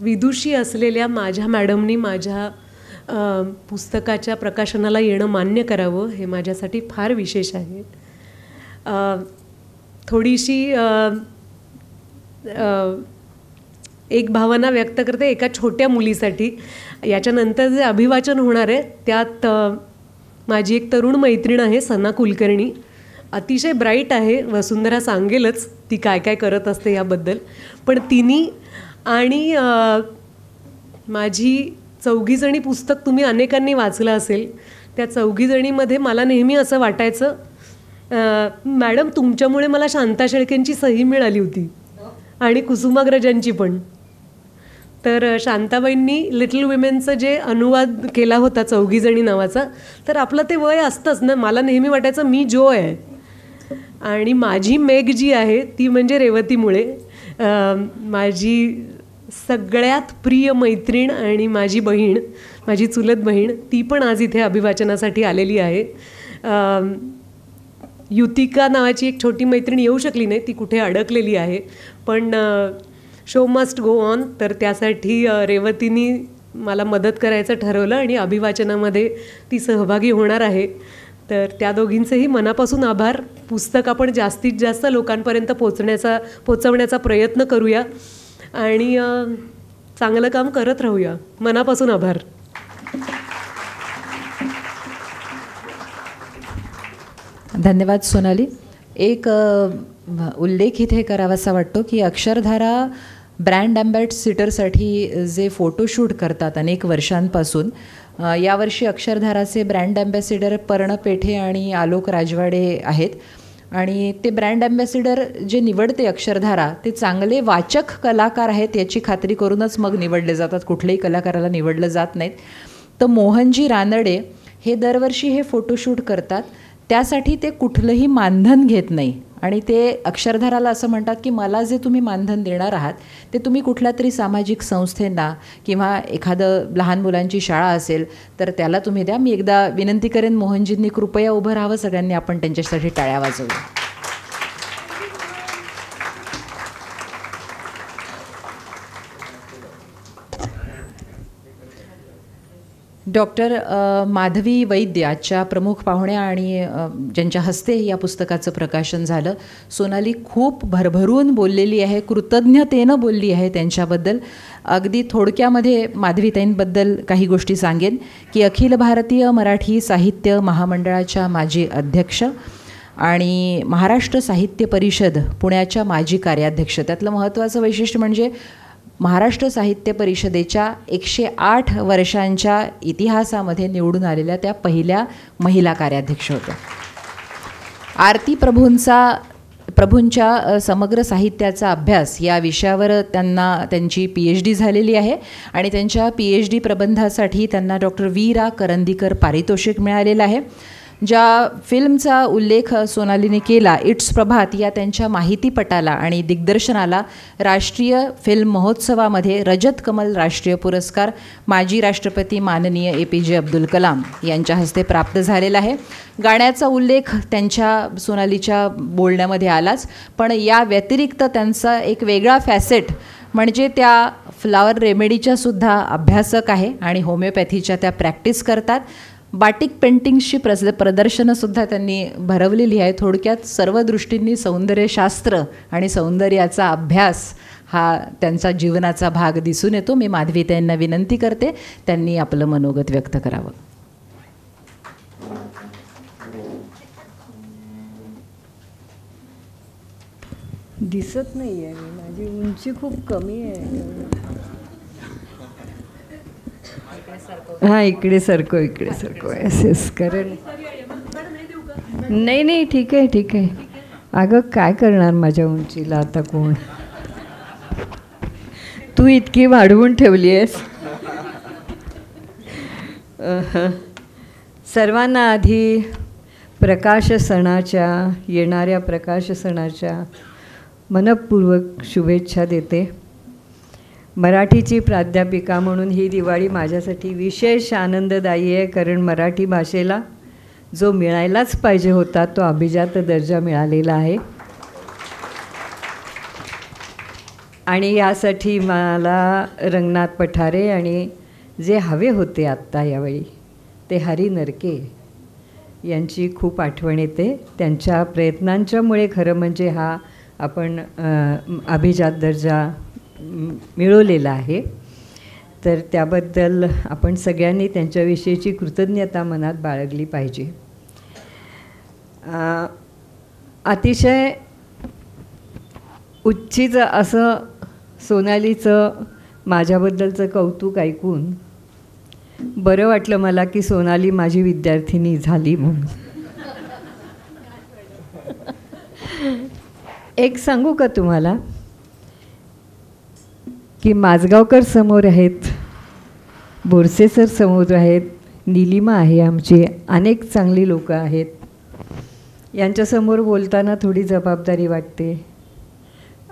S5: विदुषी असलेल्या माझ्या मॅडमनी माझ्या पुस्तकाच्या प्रकाशनाला येणं मान्य करावं हे माझ्यासाठी फार विशेष आहे. थोडीशी एक भावना व्यक्त करते एका छोट्या मुलीसाठी. याच्यानंतर जे अभिवाचन होणार आहे त्यात माझी एक तरुण मैत्रीण आहे सना कुलकर्णी, अतिशय ब्राईट आहे. वसुंधरा सांगेलच ती काय काय करत असते याबद्दल. पण तिने आणि माझी चौघीजणी पुस्तक तुम्ही अनेकांनी वाचलं असेल. त्या चौघीजणीमध्ये मला नेहमी असं वाटायचं, मॅडम तुमच्यामुळे मला शांता शेळकेंची सही मिळाली होती आणि कुसुमाग्रजांची पण. तर शांताबाईंनी लिटल विमेनचं जे अनुवाद केला होता चौघीजणी नावाचा, तर आपलं ते वय असतंच ना. मला नेहमी वाटायचं मी जो आहे आणि माझी मेघ जी आहे ती म्हणजे रेवतीमुळे. माझी सगळ्यात प्रिय मैत्रीण आणि माझी बहीण, माझी चुलत बहीण, ती पण आज इथे अभिवाचनासाठी आलेली आहे. युतिका नावाची एक छोटी मैत्रीण येऊ शकली नाही, ती कुठे अडकलेली आहे. पण शो मस्ट गो ऑन. तर त्यासाठी रेवतीनी मला मदत करायचं ठरवलं आणि अभिवाचनामध्ये ती सहभागी होणार आहे. तर त्या दोघींचेही मनापासून आभार. पुस्तक आपण जास्तीत जास्त लोकांपर्यंत पोचवण्याचा प्रयत्न करूया आणि चांगलं काम करत राहूया. मनापासून आभार.
S1: धन्यवाद सोनाली. एक उल्लेख इथे करावासा वाटतो की अक्षरधारा ब्रँड ॲम्बॅसिडरसाठी जे फोटोशूट करतात अनेक वर्षांपासून, यावर्षी अक्षरधाराचे ब्रँड ॲम्बॅसिडर पर्ण पेठे आणि आलोक राजवाडे आहेत. आणि ते ब्रँड ॲम्बॅसिडर जे निवडते अक्षरधारा ते चांगले वाचक कलाकार आहेत याची खात्री करूनच मग निवडले जातात, कुठल्याही कलाकाराला निवडलं जात नाहीत. तर मोहनजी रानडे हे दरवर्षी हे फोटोशूट करतात. त्यासाठी ते कुठलंही मानधन घेत नाही आणि ते अक्षरधाराला असं म्हणतात की मला जे तुम्ही मानधन देणार आहात ते तुम्ही कुठल्या तरी सामाजिक संस्थेंना किंवा एखादं लहान मुलांची शाळा असेल तर त्याला तुम्ही द्या. मी एकदा विनंती करेन मोहनजींनी कृपया उभं राहावं. सगळ्यांनी आपण त्यांच्यासाठी टाळ्या वाजवूया. डॉक्टर माधवी वैद्य आजच्या प्रमुख पाहुण्या आणि ज्यांच्या हस्ते या पुस्तकाचं प्रकाशन झालं. सोनाली खूप भरभरून बोललेली आहे, कृतज्ञतेनं बोलली आहे त्यांच्याबद्दल. अगदी थोडक्यामध्ये माधवीताईंबद्दल काही गोष्टी सांगेन की अखिल भारतीय मराठी साहित्य महामंडळाच्या माजी अध्यक्ष आणि महाराष्ट्र साहित्य परिषद पुण्याच्या माजी कार्याध्यक्ष. त्यातलं महत्त्वाचं वैशिष्ट्य म्हणजे महाराष्ट्र साहित्य परिषदेच्या 108 वर्षांच्या इतिहासामध्ये निवडून आलेल्या त्या पहिल्या महिला कार्याध्यक्ष होत्या. आरती प्रभूंच्या समग्र साहित्याचा अभ्यास या विषयावर त्यांची PhD झालेली आहे आणि त्यांच्या PhD प्रबंधासाठी त्यांना डॉक्टर वी.रा. करंदीकर पारितोषिक मिळालेलं आहे. ज्या फिल्मचा उल्लेख सोनालीने केला, इट्स प्रभात, या त्यांच्या माहितीपटाला आणि दिग्दर्शनाला राष्ट्रीय फिल्म महोत्सवामध्ये रजत कमल राष्ट्रीय पुरस्कार माजी राष्ट्रपती माननीय APJ अब्दुल कलाम यांच्या हस्ते प्राप्त झालेला आहे. गाण्याचा उल्लेख त्यांच्या सोनालीच्या बोलण्यामध्ये आलाच, पण या व्यतिरिक्त त्यांचा एक वेगळा फॅसेट म्हणजे त्या फ्लावर रेमेडीच्या सुद्धा अभ्यासक आहे आणि होमिओपॅथीच्या त्या प्रॅक्टिस करतात. बाटिक पेंटिंग्सची प्रदर्शनंसुद्धा त्यांनी भरवलेली आहे. थोडक्यात सर्व दृष्टींनी सौंदर्यशास्त्र आणि सौंदर्याचा अभ्यास हा त्यांचा जीवनाचा भाग दिसून येतो. मी माधवीताईंना विनंती करते त्यांनी आपलं मनोगत व्यक्त करावं.
S6: दिसत नाही आहे, माझी उंची खूप कमी आहे. हां, इकडे सरको एस कारण नाही ठीक आहे. अगं काय करणार माझ्या उंचीला आता कोण, तू इतकी वाढवून ठेवली आहेस. सर्वांना आधी येणाऱ्या प्रकाश सणाच्या मनपूर्वक शुभेच्छा देते. मराठीची प्राध्यापिका म्हणून ही दिवाळी माझ्यासाठी विशेष आनंददायी आहे, कारण मराठी भाषेला जो मिळायलाच पाहिजे होता तो अभिजात दर्जा मिळालेला आहे. आणि यासाठी मला रंगनाथ पठारे आणि जे हवे होते आत्ता यावेळी ते हरी नरके यांची खूप आठवण येते. त्यांच्या प्रयत्नांच्यामुळे खरं म्हणजे हा आपण अभिजात दर्जा मिळवलेला आहे. तर त्याबद्दल आपण सगळ्यांनी त्यांच्याविषयीची कृतज्ञता मनात बाळगली पाहिजे. अतिशय उच्चीचं असं सोनालीचं माझ्याबद्दलचं कौतुक ऐकून बरं वाटलं मला की सोनाली माझी विद्यार्थिनी झाली म्हणून. एक सांगू का तुम्हाला की माजगावकर समोर आहेत, बोरसे सर समोर आहेत, नीलिमा आहे आमची, अनेक चांगली लोकं आहेत. यांच्यासमोर बोलताना थोडी जबाबदारी वाटते.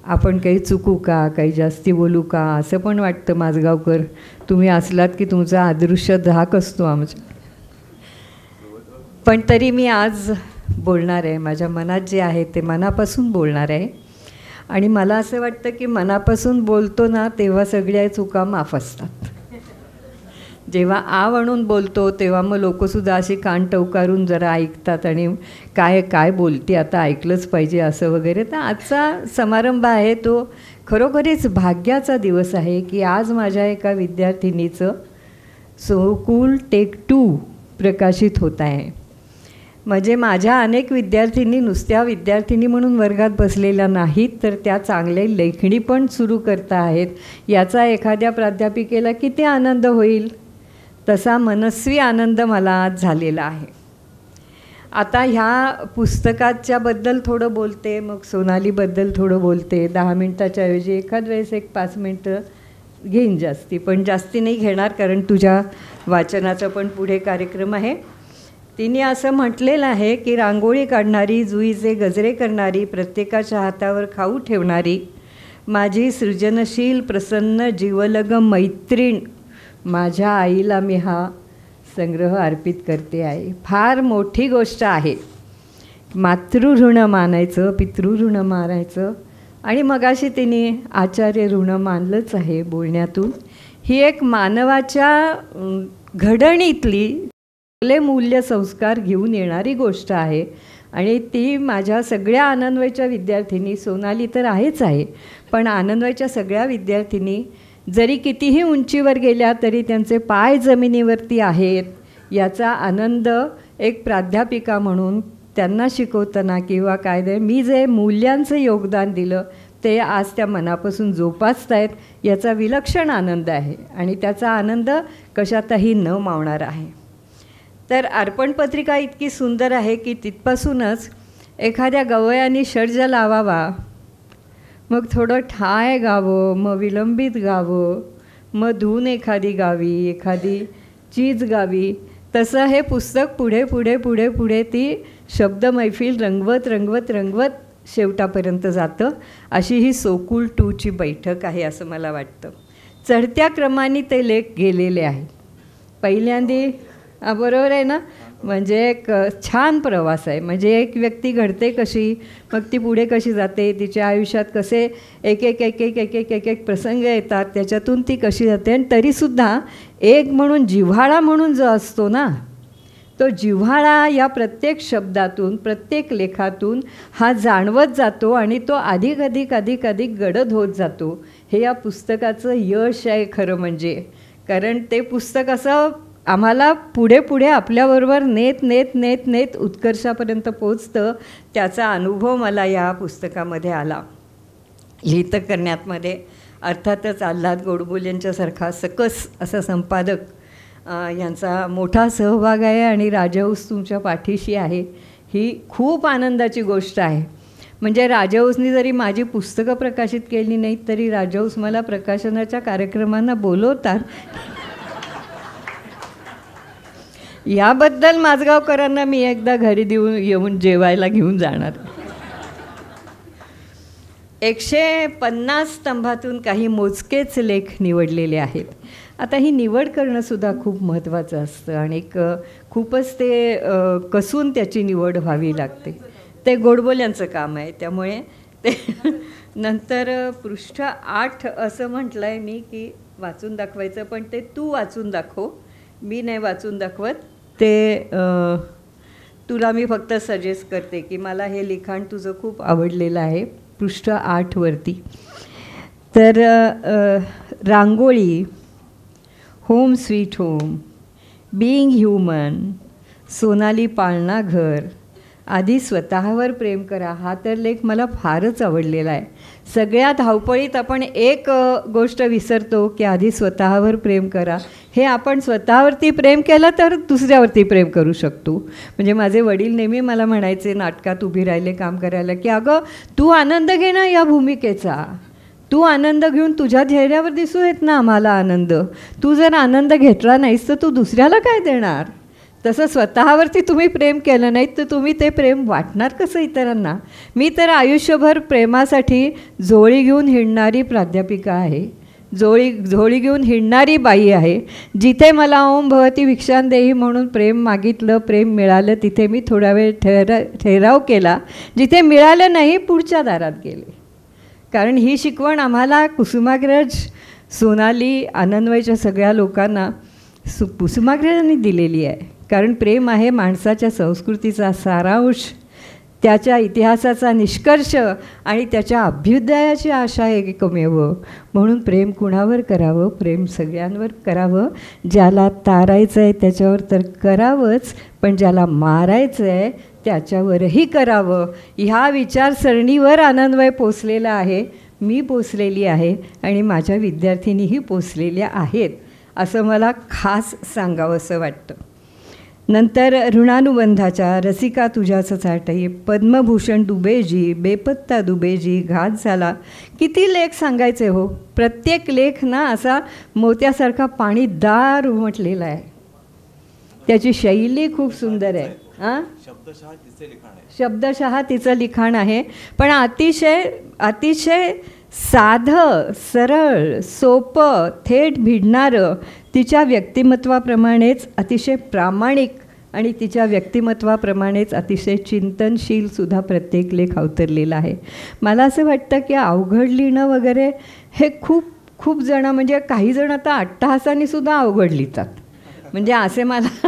S6: आपण काही चुकू का, काही जास्ती बोलू का असं पण वाटतं. माजगावकर तुम्ही असलात की तुमचा अदृश्य धाक असतो आमचा. पण तरी मी आज बोलणार आहे. माझ्या मनात जे आहे ते मनापासून बोलणार आहे. आणि मला असं वाटतं की मनापासून बोलतो ना तेव्हा सगळ्या चुका माफ असतात. जेव्हा आ म्हणून बोलतो तेव्हा मग लोकंसुद्धा अशी कान टवकारून जरा ऐकतात आणि काय काय बोलते आता ऐकलंच पाहिजे असं वगैरे. तर आजचा समारंभ आहे तो खरोखरीच भाग्याचा दिवस आहे की आज माझ्या एका विद्यार्थिनीचं सोकूल टेक 2 प्रकाशित होत आहे. म्हणजे माझ्या अनेक विद्यार्थिनी नुसत्या विद्यार्थिनी म्हणून वर्गात बसलेल्या नाहीत, तर त्या चांगले लेखणी पण सुरू करता आहेत. याचा एखाद्या प्राध्यापिकेला किती आनंद होईल, तसा मनस्वी आनंद मला आज झालेला आहे. आता ह्या पुस्तकाच्याबद्दल थोडं बोलते, मग सोनालीबद्दल थोडं बोलते. 10 मिनटाच्या ऐवजी एखाद वेळेस एक 5 मिनटं घेईन जास्ती, पण जास्ती नाही घेणार कारण तुझ्या वाचनाचा पण पुढे कार्यक्रम आहे. तिने असं म्हटलेलं आहे की रांगोळी काढणारी, जुईचे गजरे करणारी, प्रत्येकाच्या हातावर खाऊ ठेवणारी, माझी सृजनशील प्रसन्न जीवलग मैत्रीण, माझ्या आईला मी हा संग्रह अर्पित करते आहे. फार मोठी गोष्ट आहे. मातृऋण मानायचं, पितृऋण मानायचं आणि मगाशी तिने आचार्य ऋण मानलंच आहे बोलण्यातून. ही एक मानवाच्या घडणीतली चांगले मूल्य संस्कार घेऊन येणारी गोष्ट आहे आणि ती माझ्या सगळ्या आनंदवयच्या विद्यार्थिनी, सोनाली तर आहेच आहे, पण आनंदवयच्या सगळ्या विद्यार्थिनी जरी कितीही उंचीवर गेल्या तरी त्यांचे पाय जमिनीवरती आहेत याचा आनंद एक प्राध्यापिका म्हणून त्यांना शिकवताना किंवा काय मी जे मूल्यांचं योगदान दिलं ते आज त्या मनापासून जोपासत आहेत याचा विलक्षण आनंद आहे आणि त्याचा आनंद कशातही न मावणार आहे. तर अर्पणपत्रिका इतकी सुंदर आहे की तिथपासूनच एखाद्या गवयानी षड्ज लावावा, मग थोडं ठाय गावं, मग विलंबित गावं, मग धून एखादी गावी, एखादी चीज गावी, तसं हे पुस्तक पुढे पुढे पुढे पुढे ती शब्द मैफिल रंगवत रंगवत रंगवत शेवटापर्यंत जातं. अशी ही सोकूल 2ची बैठक आहे असं मला वाटतं. चढत्या क्रमाने ते लेख गेलेले आहेत. पहिल्यांदी बरोबर आहे ना, म्हणजे एक छान प्रवास आहे. म्हणजे एक व्यक्ती घडते कशी, मग ती पुढे कशी जाते, तिच्या आयुष्यात कसे एक एक एक एक एक एक एक एक प्रसंग येतात, त्याच्यातून ती कशी जाते. आणि तरीसुद्धा एक म्हणून जिव्हाळा म्हणून जो असतो ना, तो जिव्हाळा या प्रत्येक शब्दातून प्रत्येक लेखातून हा जाणवत जातो आणि तो अधिक अधिक अधिक अधिक गडद होत जातो. हे या पुस्तकाचं यश आहे खरं म्हणजे. कारण ते पुस्तक असं आम्हाला पुढे पुढे आपल्याबरोबर नेत नेत नेत नेत उत्कर्षापर्यंत पोचतं. त्याचा अनुभव मला या पुस्तकामध्ये आला. लिहितं करण्यामध्ये अर्थातच आल्हाद गोडबोल यांच्यासारखा सकस असा संपादक यांचा मोठा सहभाग आहे आणि राजहंस तुमच्या पाठीशी आहे. ही खूप आनंदाची गोष्ट आहे. म्हणजे राजहंसनी जरी माझी पुस्तकं प्रकाशित केली नाहीत तरी राजहंस मला प्रकाशनाच्या कार्यक्रमांना बोलवतात. याबद्दल माझगावकरांना मी एकदा घरी येऊन जेवायला घेऊन जाणार. 150 स्तंभातून काही मोजकेच लेख निवडलेले आहेत. आता ही निवड करणंसुद्धा खूप महत्त्वाचं असतं आणि खूपच ते कसून त्याची निवड व्हावी लागते. ते गोडबोल यांचं काम आहे. त्यामुळे ते नंतर पृष्ठ 8 असं म्हटलं आहे मी की वाचून दाखवायचं, पण ते तू वाचून दाखव, मी नाही वाचून दाखवत. ते तुला मी फक्त सजेस्ट करते की मला हे लिखाण तुझं खूप आवडलेलं आहे. पृष्ठ 8 वरती तर Rangoli, home sweet home, being human, Sonali Palna Ghar, आधी स्वतःवर प्रेम करा, हा तर लेख मला फारच आवडलेला आहे. सगळ्या धावपळीत आपण एक गोष्ट विसरतो की आधी स्वतःवर प्रेम करा. हे आपण स्वतःवरती प्रेम केलं तर दुसऱ्यावरती प्रेम करू शकतो. म्हणजे माझे वडील नेहमी मला म्हणायचे नाटकात उभी राहिले काम करायला की अगं तू आनंद घे ना या भूमिकेचा, तू आनंद घेऊन तुझ्या चेहऱ्यावर दिसू येत ना आम्हाला आनंद. तू जर आनंद घेतला नाहीस तर तू दुसऱ्याला काय देणार. तसं स्वतःवरती तुम्ही प्रेम केलं नाहीत तर तुम्ही ते प्रेम वाटणार कसं इतरांना. मी तर आयुष्यभर प्रेमासाठी झोळी घेऊन हिंडणारी प्राध्यापिका आहे, झोळी घेऊन हिंडणारी बाई आहे. जिथे मला ओम भवती भिक्षांदेही म्हणून प्रेम मागितलं, प्रेम मिळालं, तिथे मी थोडा वेळ ठहराव केला. जिथे मिळालं नाही पुढच्या दारात गेले. कारण ही शिकवण आम्हाला कुसुमाग्रज, सोनाली, आनंदवयच्या सगळ्या लोकांना कुसुमाग्रजांनी दिलेली आहे. कारण प्रेम आहे माणसाच्या संस्कृतीचा सारांश, त्याच्या इतिहासाचा निष्कर्ष आणि त्याच्या अभ्युदयाची आशा आहे एकमेव. म्हणून प्रेम कुणावर करावं? प्रेम सगळ्यांवर करावं. ज्याला तारायचं आहे त्याच्यावर तर करावंच, पण ज्याला मारायचं आहे त्याच्यावरही करावं. ह्या विचारसरणीवर आनंदवय पोचलेला आहे, मी पोचलेली आहे आणि माझ्या विद्यार्थिनीही पोचलेल्या आहेत, असं मला खास सांगावंसं वाटतं. नंतर ऋणानुबंधाच्या रसिका तुझ्याच साठई, पद्मभूषण दुबेजी, बेपत्ता दुबेजी, घात झाला, किती लेख सांगायचे हो. प्रत्येक लेख ना असा मोत्यासारखा पाणीदार उमटलेला आहे. त्याची शैली खूप सुंदर आहे. शब्दशः तिचं लिखाण आहे, पण अतिशय साधं, सरळ, सोपं, थेट भिडणारं, तिच्या व्यक्तिमत्वाप्रमाणेच अतिशय प्रामाणिक आणि तिच्या व्यक्तिमत्वाप्रमाणेच अतिशय चिंतनशीलसुद्धा प्रत्येक लेख अवतरलेला आहे. मला असं वाटतं की अवघड लिहिणं वगैरे हे खूप जणं, म्हणजे काही जण आता अट्टहासानेसुद्धा अवघड लिहितात. म्हणजे असे मला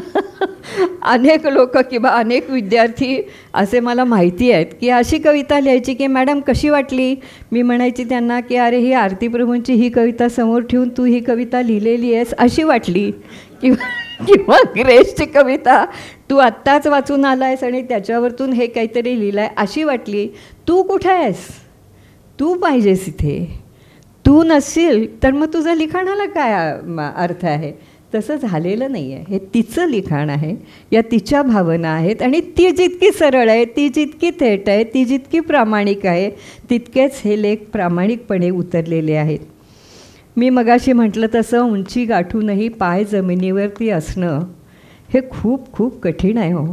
S6: अनेक लोक किंवा अनेक विद्यार्थी असे मला माहिती आहेत की अशी कविता लिहायची की मॅडम कशी वाटली. मी म्हणायची त्यांना की अरे ही आरती प्रभूंची ही कविता समोर ठेवून तू ही कविता लिहिलेली आहेस अशी वाटली, किंवा ग्रेसची कविता तू आत्ताच वाचून आला आहेस आणि त्याच्यावरतून हे काहीतरी लिहिलं आहे अशी वाटली. तू कुठे आहेस? तू पाहिजेस इथे. तू नसशील तर मग तुझं लिखाणाला काय अर्थ आहे? तसं झालेलं नाही आहे. हे तिचं लिखाण आहे, या तिच्या भावना आहेत आणि ती जितकी सरळ आहे, ती जितकी थेट आहे, ती जितकी प्रामाणिक आहे, तितकेच हे लेख प्रामाणिकपणे उतरलेले आहेत. मी मगाशी म्हटलं तसं उंची गाठूनही पाय जमिनीवरती असणं हे खूप कठीण आहे हो.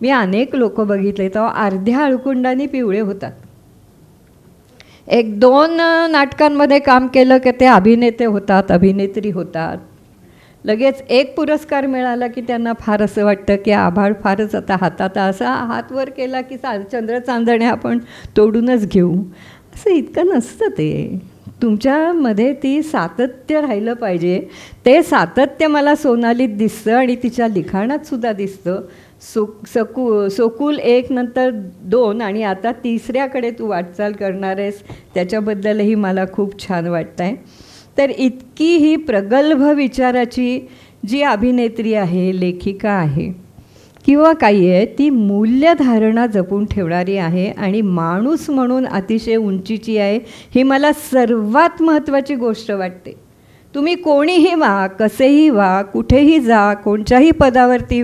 S6: मी अनेक लोक बघितले तर अर्ध्या अळकुंडाने पिवळे होतात. 1-2 नाटकांमध्ये काम केलं की ते अभिनेते होतात, अभिनेत्री होतात. लगेच एक पुरस्कार मिळाला की त्यांना फार असं वाटतं की आभाळ फारच आता हातात, असा हात वर केला की चंद्र चांदणे आपण तोडूनच घेऊ. असं इतकं नसतं ते. तुमच्यामध्ये ती सातत्य राहिलं पाहिजे. ते सातत्य मला सोनालीत दिसतं आणि तिच्या लिखाणातसुद्धा दिसतं. सोकुल 1 नंतर 2 आणि आता 3ऱ्याकडे तू वाटचाल करणार आहेस, त्याच्याबद्दलही मला खूप छान वाटतं आहे. तर इतकी ही प्रगल्भ विचाराची जी अभिनेत्री आहे, लेखिका आहे किंवा काही आहे, ती मूल्यधारणा जपून ठेवणारी आहे आणि माणूस म्हणून अतिशय उंचीची आहे. ही मला सर्वात महत्त्वाची गोष्ट वाटते. तुम्ही कोणीही व्हा, कसेही व्हा, कुठेही जा, कोणत्याही पदावरती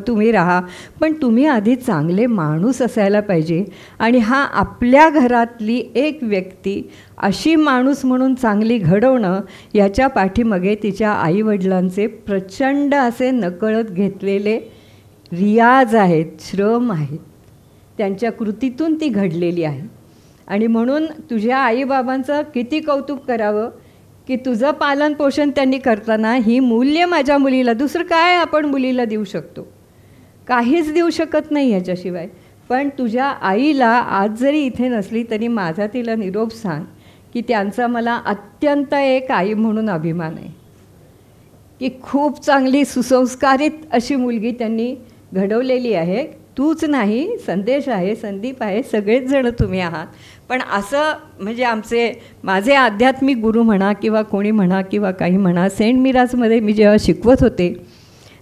S6: तुम्ही राहा, पण तुम्ही आधी चांगले माणूस असायला पाहिजे. आणि हा आपल्या घरातली एक व्यक्ती अशी माणूस म्हणून चांगली घडवणं, याच्या पाठीमागे तिच्या आईवडिलांचे प्रचंड असे नकळत घेतलेले रियाज आहेत, श्रम आहेत. त्यांच्या कृतीतून ती घडलेली आहे. आणि म्हणून तुझ्या आईबाबांचं किती कौतुक करावं की तुझं पालनपोषण त्यांनी करताना ही मूल्य माझ्या मुलीला, दुसरं काय आपण मुलीला देऊ शकतो? काहीच देऊ शकत नाही ह्याच्याशिवाय. पण तुझ्या आईला आज जरी इथे नसली तरी माझा तिला निरोप सांग की त्यांचा मला अत्यंत एक आई म्हणून अभिमान आहे की खूप चांगली सुसंस्कारित अशी मुलगी त्यांनी घडवलेली आहे. तूच नाही, संदेश आहे, संदीप आहे, सगळेच जण तुम्ही आहात. पण असं म्हणजे माझे आध्यात्मिक गुरु म्हणा किंवा कोणी म्हणा किंवा काही म्हणा, सेंट मिराजमध्ये मी जेव्हा शिकवत होते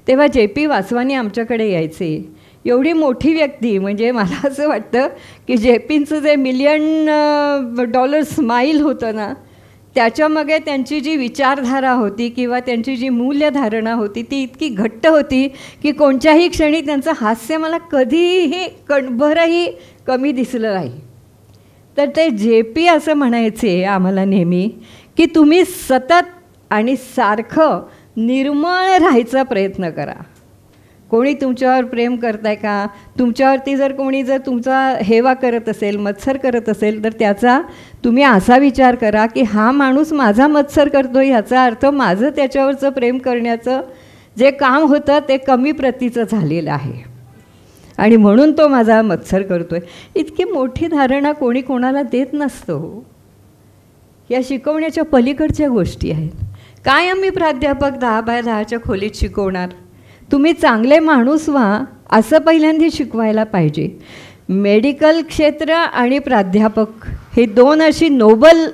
S6: तेव्हा JP वासवानी आमच्याकडे यायचे. एवढी मोठी व्यक्ती, म्हणजे मला असं वाटतं की JPचं जे $1,000,000 स्माईल होतं ना, त्याच्यामागे त्यांची जी विचारधारा होती किंवा त्यांची जी मूल्यधारणा होती ती इतकी घट्ट होती की कोणत्याही क्षणी त्यांचं हास्य मला कधीही कणभरही कमी दिसलं नाही. तर ते JP असं म्हणायचे आम्हाला नेहमी की तुम्ही सतत आणि सारखं निर्मळ राहायचा प्रयत्न करा. कोणी तुमच्यावर प्रेम करत आहे का, तुमच्यावरती जर कोणी जर तुमचा हेवा करत असेल, मत्सर करत असेल, तर त्याचा तुम्ही असा विचार करा की हा माणूस माझा मत्सर करतो, ह्याचा अर्थ माझं त्याच्यावरचं प्रेम करण्याचं जे काम होतं ते कमी प्रतीचं झालेलं आहे आणि म्हणून तो माझा मत्सर करतो आहे. इतकी मोठी धारणा कोणी कोणाला देत नसतो. या शिकवण्याच्या पलीकडच्या गोष्टी आहेत. काय आम्ही प्राध्यापक 10x10च्या खोलीत शिकवणार? तुम्ही चांगले माणूस व्हा असं पहिल्यांदा शिकवायला पाहिजे. मेडिकल क्षेत्र आणि प्राध्यापक हे दोन अशी नोबल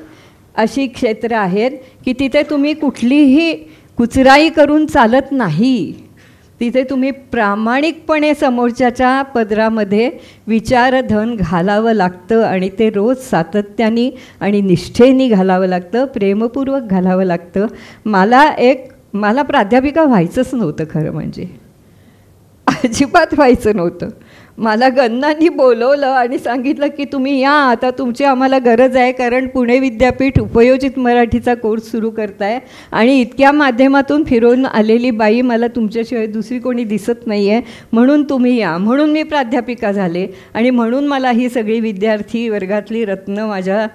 S6: अशी क्षेत्र आहेत की तिथे तुम्ही कुठलीही कुचराई करून चालत नाही. तिथे तुम्ही प्रामाणिकपणे समोरच्याच्या पदरामध्ये विचारधन घालावं लागतं आणि ते रोज सातत्याने आणि निष्ठेने घालावं लागतं, प्रेमपूर्वक घालावं लागतं. मला प्राध्यापिका व्हायचंच नव्हतं, खरं म्हणजे अजिबात व्हायचं नव्हतं. मला गण्णांनी बोलवलं आणि सांगितलं की तुम्ही या, आता तुमची आम्हाला गरज आहे, कारण पुणे विद्यापीठ उपयोजित मराठीचा कोर्स सुरू करताय आणि इतक्या माध्यमातून फिरून आलेली बाई मला तुमच्याशिवाय दुसरी कोणी दिसत नाही आहे, म्हणून तुम्ही या. म्हणून मी प्राध्यापिका झाले आणि म्हणून मला ही सगळी विद्यार्थी वर्गातली रत्न माझ्या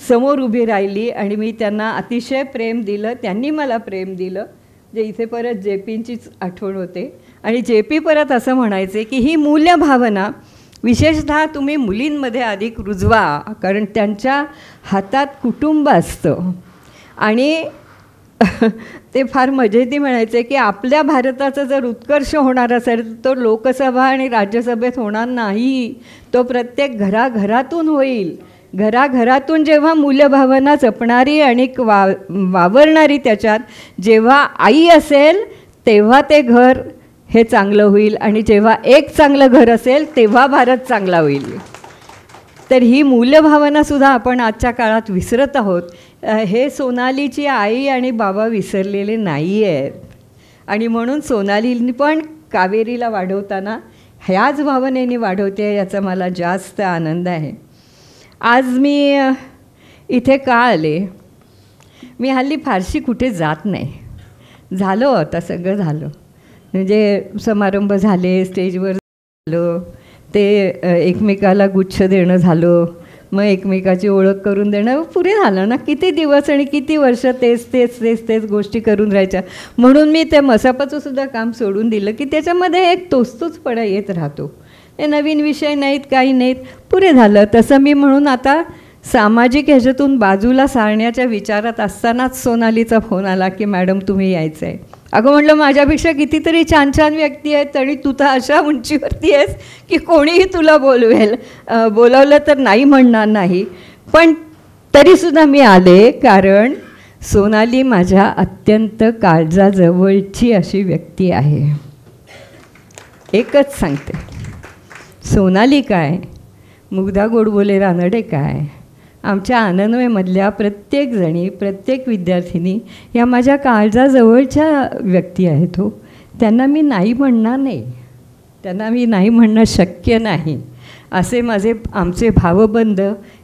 S6: समोर उभी राहिली आणि मी त्यांना अतिशय प्रेम दिलं, त्यांनी मला प्रेम दिलं. जे इथे परत जे पींचीच आठवण होते आणि जे पी परत असं म्हणायचे की ही मूल्यभावना विशेषतः तुम्ही मुलींमध्ये अधिक रुजवा, कारण त्यांच्या हातात कुटुंब असतं. आणि ते फार मजेती म्हणायचे की आपल्या भारताचा जर उत्कर्ष होणार असेल तो लोकसभा आणि राज्यसभेत होणार नाही, तो प्रत्येक घराघरातून होईल. घराघरातून जेव्हा मूल्यभावना जपणारी आणि वावरणारी त्याच्यात जेव्हा आई असेल तेव्हा ते घर हे चांगलं होईल आणि जेव्हा एक चांगलं घर असेल तेव्हा भारत चांगला होईल. तर ही मूल्यभावनासुद्धा आपण आजच्या काळात विसरत आहोत. हे सोनालीची आई आणि बाबा विसरलेले नाही आहेत आणि म्हणून सोनालीने पण कावेरीला वाढवताना ह्याच भावनेने वाढवते, याचा मला जास्त आनंद आहे. आज मी इथे का आले? मी हल्ली फारशी कुठे जात नाही. झालं आता सगळं झालं, म्हणजे समारंभ झाले, स्टेजवर झालं, ते एकमेकाला गुच्छ देणं झालं, मग एकमेकाची ओळख करून देणं पुरे झालं ना. किती दिवस आणि किती वर्ष तेच गोष्टी करून राहायच्या. म्हणून मी ते मसापाचं सुद्धा काम सोडून दिलं की त्याच्यामध्ये एक तोचपणा येत राहतो. हे नवीन विषय नाहीत, काही नाहीत, पुरे झालं. तसं मी म्हणून आता सामाजिक ह्याच्यातून बाजूला सारण्याच्या विचारात असतानाच सोनालीचा फोन आला की मॅडम तुम्ही यायचं आहे. अगं म्हटलं माझ्यापेक्षा कितीतरी छान छान व्यक्ती आहेत तरी तू तर अशा उंचीवरती आहेस की कोणीही तुला बोलवलं तर नाही म्हणणार नाही. पण तरीसुद्धा मी आले, कारण सोनाली माझ्या अत्यंत काळजाजवळची अशी व्यक्ती आहे. एकच सांगते, सोनाली काय, मुग्धा गोडबोले रानडे काय, आमच्या आनंदमयमधल्या प्रत्येकजणी, प्रत्येक विद्यार्थिनी या माझ्या काळजाजवळच्या व्यक्ती आहेत. हो, त्यांना मी नाही म्हणणार नाही, त्यांना मी नाही म्हणणं शक्य नाही. असे आमचे भावबंध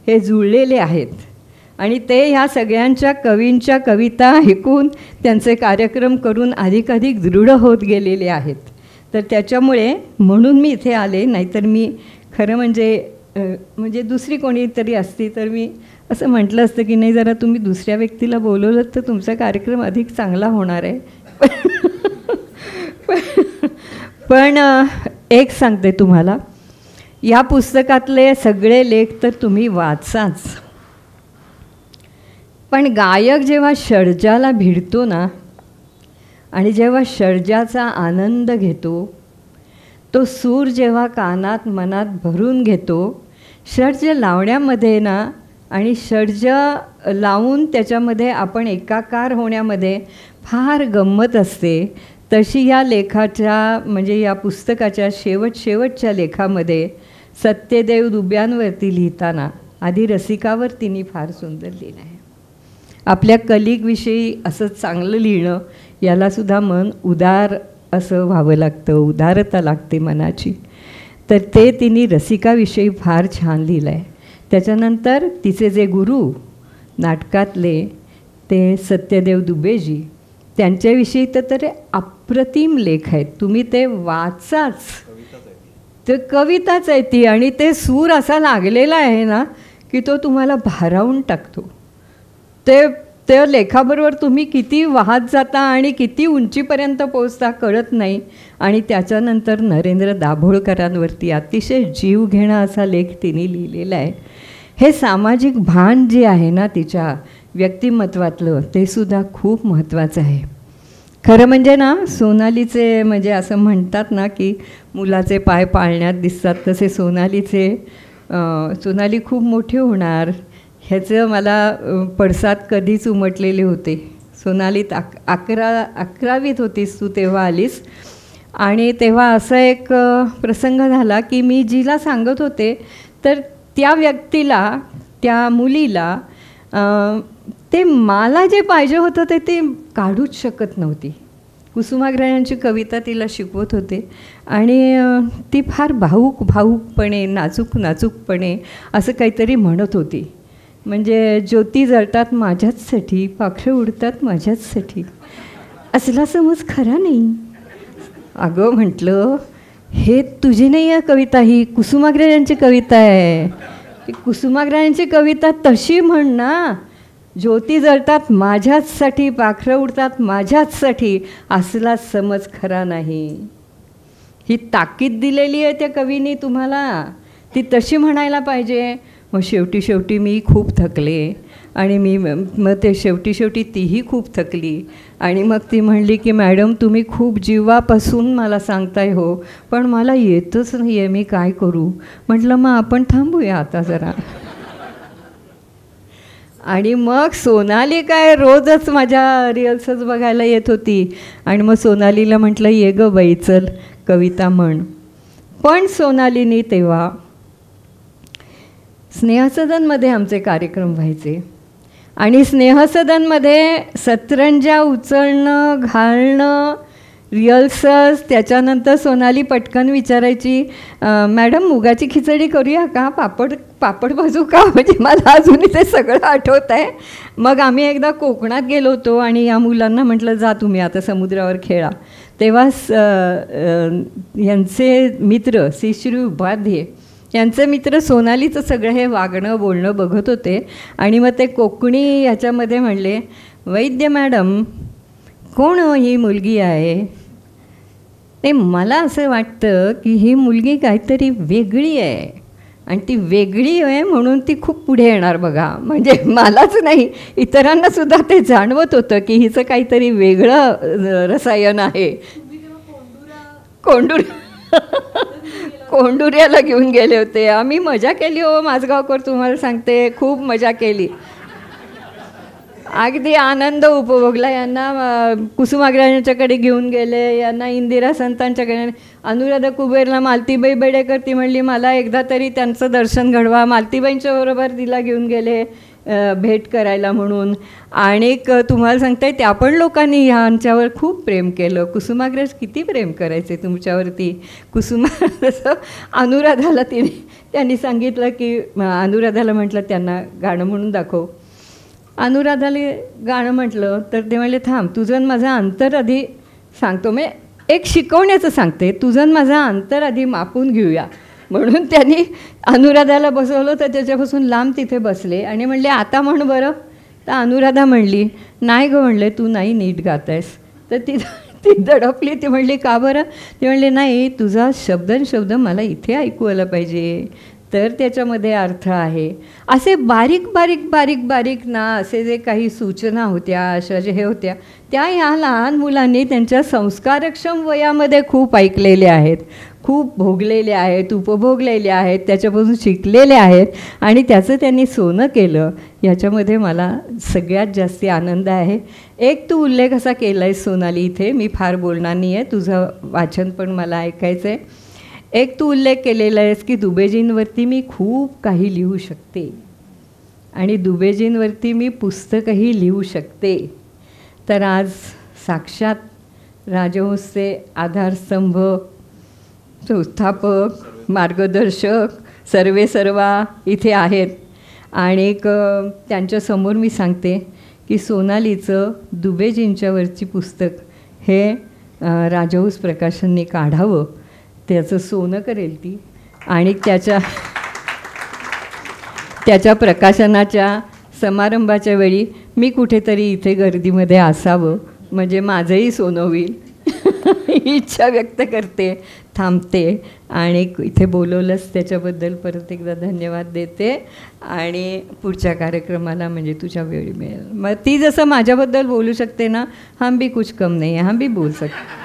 S6: हे जुळलेले आहेत आणि ते ह्या सगळ्यांच्या कवींच्या कविता ऐकून त्यांचे कार्यक्रम करून अधिकाधिक दृढ होत गेलेले आहेत. तर त्याच्यामुळे म्हणून मी इथे आले. नाहीतर मी खरं म्हणजे दुसरी कोणीतरी असती तर मी असं म्हटलं असतं की नाही, जरा तुम्ही दुसऱ्या व्यक्तीला बोलवलं तर तुमचा कार्यक्रम अधिक चांगला होणार आहे. पण एक सांगते तुम्हाला, या पुस्तकातले सगळे लेख तर तुम्ही वाचाच, पण गायक जेव्हा षड्जाला भिडतो ना आणि जेव्हा षड्जाचा आनंद घेतो, तो सूर जेव्हा कानात मनात भरून घेतो, षड्ज लावण्यामध्ये ना आणि षड्ज लावून त्याच्यामध्ये आपण एकाकार होण्यामध्ये फार गंमत असते. तशी या लेखाच्या म्हणजे या पुस्तकाच्या शेवटच्या लेखामध्ये सत्यदेव दुब्यांवरती लिहिताना आधी रसिकावर तिने फार सुंदर लिहिलं आहे. आपल्या कलिगविषयी असं चांगलं लिहिणं यालासुद्धा मन उदार असं व्हावं लागतं, उदारता लागते मनाची. तर ते तिने रसिकाविषयी फार छान लिहिलं आहे. त्याच्यानंतर तिचे जे गुरु नाटकातले ते सत्यदेव दुबेजी, त्यांच्याविषयी तर अप्रतिम लेख आहेत. तुम्ही ते वाचाच, ते कविताच आहे ती आणि ते सूर असा लागलेला आहे ना की तो तुम्हाला भारावून टाकतो. त्या लेखाबरोबर तुम्ही किती वाहत जाता आणि किती उंचीपर्यंत पोचता कळत नाही. आणि त्याच्यानंतर नरेंद्र दाभोळकरांवरती अतिशय जीव घेणा असा लेख तिने लिहिलेला आहे. हे सामाजिक भान जे आहे ना तिच्या, व्यक्तिमत्वातलं ते सुद्धा खूप महत्त्वाचं आहे. खरं म्हणजे ना, सोनालीचे म्हणजे असं म्हणतात ना की मुलाचे पाय पाळण्यात दिसतात, तसे सोनाली खूप मोठी होणार ह्याचं मला पडसाद कधीच उमटलेले होते. सोनालीत 11वीत होतीस तू तेव्हा आलीस, आणि तेव्हा असा एक प्रसंग झाला की मी जिला सांगत होते तर त्या व्यक्तीला, त्या मुलीला ते मला जे पाहिजे होतं ते काढूच शकत नव्हती. कुसुमाग्रजांची कविता तिला शिकवत होते आणि ती फार भाऊकपणे, नाजूकपणे असं काहीतरी म्हणत होती. म्हणजे ज्योती जळतात माझ्याचसाठी, पाखरं उडतात माझ्याचसाठी, असला समज खरा नाही. अगं म्हटलं, हे तुझी नाही आहे कविता, ही कुसुमाग्रजांची कविता आहे. कुसुमाग्रजांची कविता तशी म्हण ना, ज्योती जळतात माझ्याचसाठी, पाखरं उडतात माझ्याचसाठी, असला समज खरा नाही. ही ताकीद दिलेली आहे त्या कवीने तुम्हाला, ती तशी म्हणायला पाहिजे. मग शेवटी मी खूप थकले आणि मग ते शेवटी तीही खूप थकली आणि मग ती म्हणली की मॅडम तुम्ही खूप जीवापासून मला सांगताय हो, पण मला येतच नाही आहे, मी काय करू. म्हटलं मग आपण थांबूया आता जरा. आणि मग सोनाली काय रोजच माझ्या रिहर्सल्स बघायला येत होती आणि मग सोनालीला म्हटलं ये गं बाई चल कविता म्हण. पण सोनालीनी तेव्हा स्नेहसदनमध्ये आमचे कार्यक्रम व्हायचे आणि स्नेहसदनमध्ये सतरंजा उचलणं, घालणं, रिहर्सल्स, त्याच्यानंतर सोनाली पटकन विचारायची मॅडम मुगाची खिचडी करूया का, पापड भाजू का, म्हणजे मला अजूनही ते सगळं आठवत आहे. मग आम्ही एकदा कोकणात गेलो होतो आणि या मुलांना म्हटलं जा तुम्ही आता समुद्रावर खेळा. तेव्हा यांचे मित्र श्री उपाध्ये यांचे मित्र सोनालीचं सगळं हे वागणं बोलणं बघत होते आणि मग ते कोकणी याच्यामध्ये म्हणले वैद्य मॅडम कोण ही मुलगी आहे. ते मला असं वाटतं की ही मुलगी काहीतरी वेगळी आहे आणि ती वेगळी आहे म्हणून ती खूप पुढे येणार बघा. म्हणजे मलाच नाही इतरांनासुद्धा ते जाणवत होतं की हिचं काहीतरी वेगळं रसायन आहे. कोंडुऱ्याला घेऊन गेले होते आम्ही. मजा केली हो माझगावकर, तुम्हाला सांगते खूप मजा केली, अगदी आनंद उपभोगला. यांना कुसुमाग्रजांच्याकडे घेऊन गेले, यांना इंदिरा संतांच्याकडे, अनुराधा कुबेरला मालतीबाई बेडेकर ती म्हणली मला एकदा तरी त्यांचं दर्शन घडवा. मालतीबाईंच्या बरोबर तिला घेऊन गेले भेट करायला म्हणून. आणि तुम्हाला सांगताय त्या पण लोकांनी ह्यांच्यावर खूप प्रेम केलं. कुसुमाग्रज किती प्रेम करायचे तुमच्यावरती. अनुराधाला त्यांनी सांगितलं की अनुराधाला म्हटलं त्यांना गाणं म्हणून दाखव. अनुराधाला गाणं म्हटलं तर ते म्हणले थांब तुझं माझं अंतर आधी सांगतो, मी एक शिकवण्याचं सांगते, तुझं माझं अंतर आधी मापून घेऊया. म्हणून त्यांनी अनुराधाला बसवलं तर त्याच्यापासून लांब तिथे बसले आणि म्हणले आता म्हण बरं. तर अनुराधा म्हणली नाही गं, म्हणले तू नाही नीट गात आहेस. तर ती दडपली. ती म्हणली का बरं. ती म्हणली नाही तुझा शब्द मला इथे ऐकू आला पाहिजे तर त्याच्यामध्ये अर्थ आहे. असे बारीक ना असे जे काही सूचना होत्या, अशा जे हे होत्या त्या ह्या लहान मुलांनी त्यांच्या संस्कारक्षम वयामध्ये खूप ऐकलेले आहेत, खूप भोगलेले आहेत, उपभोगलेले आहेत, त्याच्यापासून शिकलेले आहेत आणि त्याचं त्यांनी सोनं केलं. याच्यामध्ये मला सगळ्यात जास्ती आनंद आहे. एक तू उल्लेख असा केला आहेस सोनाली इथे, मी फार बोलणार नाही आहे, तुझं वाचन पण मला ऐकायचं आहे. एक तू उल्लेख केलेला आहेस की दुबेजींवरती मी खूप काही लिहू शकते आणि दुबेजींवरती मी पुस्तकही लिहू शकते. तर आज साक्षात राजहंसचे आधारस्तंभ, संस्थापक, मार्गदर्शक सर्वेसर्वा इथे आहेत आणि त्यांच्यासमोर मी सांगते की सोनालीचं दुबेजींच्यावरची पुस्तक हे राजहंस प्रकाशनने काढावं, त्याचं सोनं करेल ती आणि त्याच्या प्रकाशनाच्या समारंभाच्या वेळी मी कुठेतरी इथे गर्दीमध्ये असावं म्हणजे माझंही सोनं होईल ही इच्छा व्यक्त करते. थांबते आणि इथे बोलवलंच त्याच्याबद्दल परत एकदा धन्यवाद देते. आणि पुढच्या कार्यक्रमाला म्हणजे तुझ्या वेळी मिळेल. मग ती जसं माझ्याबद्दल बोलू शकते ना, हम भी कुछ कम नाही है, हम भी बोल सकते.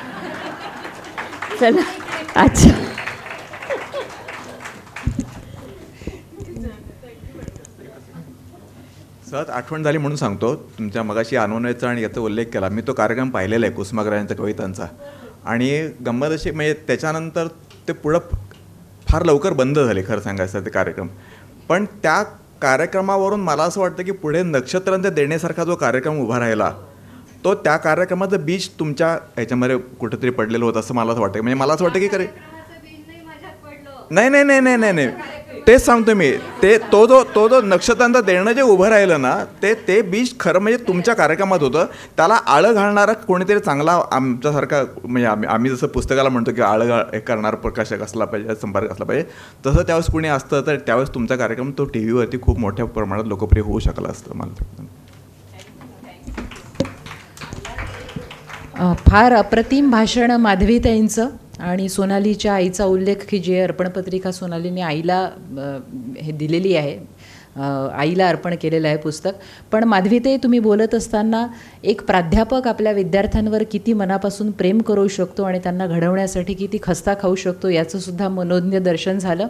S6: चला. अच्छा.
S4: सहज आठवण झाली म्हणून सांगतो. तुमच्या मगाशी अनवनयचा आणि याचा उल्लेख केला. मी तो कार्यक्रम पाहिलेला आहे कुसुमाग्रजांच्या कवितांचा. आणि गंमत अशी म्हणजे त्याच्यानंतर ते पुढं फार लवकर बंद झाले खरं सांगायचं ते कार्यक्रम. पण त्या कार्यक्रमावरून मला असं वाटतं की पुढे नक्षत्रांचे देण्यासारखा जो कार्यक्रम उभा राहिला तो त्या कार्यक्रमाचं बीज तुमच्या ह्याच्यामध्ये कुठेतरी पडलेलं होतं असं मला असं वाटतं. म्हणजे मला असं वाटतं की खरे नाही नाही नाही नाही नाही नाही तेच सांगतो मी. ते तो जो नक्षत्रांचं देणं जे उभं राहिलं ना ते बीज खरं म्हणजे तुमच्या कार्यक्रमात होतं. त्याला आळं घालणारा कोणीतरी चांगला आमच्यासारखा म्हणजे आम्ही जसं पुस्तकाला म्हणतो की आळं हे करणारा प्रकाशक असला पाहिजे, संपर्क असला पाहिजे, तसं त्यावेळेस कोणी असतं तर त्यावेळेस तुमचा कार्यक्रम तो टी व्हीवरती खूप मोठ्या प्रमाणात लोकप्रिय होऊ शकला असतं मला.
S1: फार अप्रतिम भाषण माधवीताईंचं. आणि सोनालीच्या आईचा उल्लेख की जे अर्पणपत्रिका सोनालीने आईला हे दिलेली आहे, आईला अर्पण केलेलं आहे पुस्तक. पण माधवीताई, तुम्ही बोलत असताना एक प्राध्यापक आपल्या विद्यार्थ्यांवर किती मनापासून प्रेम करू शकतो आणि त्यांना घडवण्यासाठी किती खस्ता खाऊ शकतो याचंसुद्धा मनोज्ञ दर्शन झालं.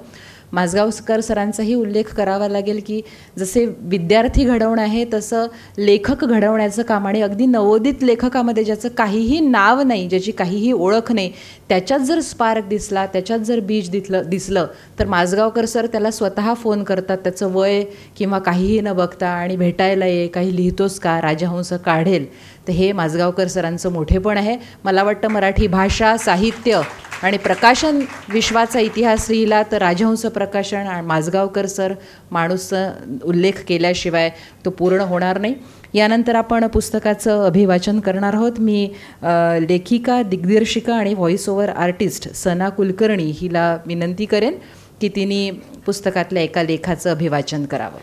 S1: माजगावकर सरांचाही उल्लेख करावा लागेल की जसे विद्यार्थी घडवणं आहे तसं लेखक घडवण्याचं काम. आणि अगदी नवोदित लेखकामध्ये ज्याचं काहीही नाव नाही, ज्याची काहीही ओळख नाही, त्याच्यात जर स्पार्क दिसला, त्याच्यात जर बीज दिसलं तर माजगावकर सर त्याला स्वतः फोन करतात, त्याचं वय किंवा काहीही न बघता, आणि भेटायला ये, काही लिहितोस का, राजहंस काढेल. तर हे माजगावकर सरांचं मोठेपण आहे. मला वाटतं मराठी भाषा, साहित्य आणि प्रकाशन विश्वाचा इतिहास लिहिला तर राजहंस प्रकाशन आणि माजगावकर सर माणूस उल्लेख केल्याशिवाय तो पूर्ण होणार नाही. यानंतर आपण पुस्तकाचं अभिवाचन करणार आहोत. मी लेखिका, दिग्दर्शिका आणि व्हॉइस ओव्हर आर्टिस्ट सना कुलकर्णी हिला विनंती करेन की तिने पुस्तकातल्या एका लेखाचं अभिवाचन करावं.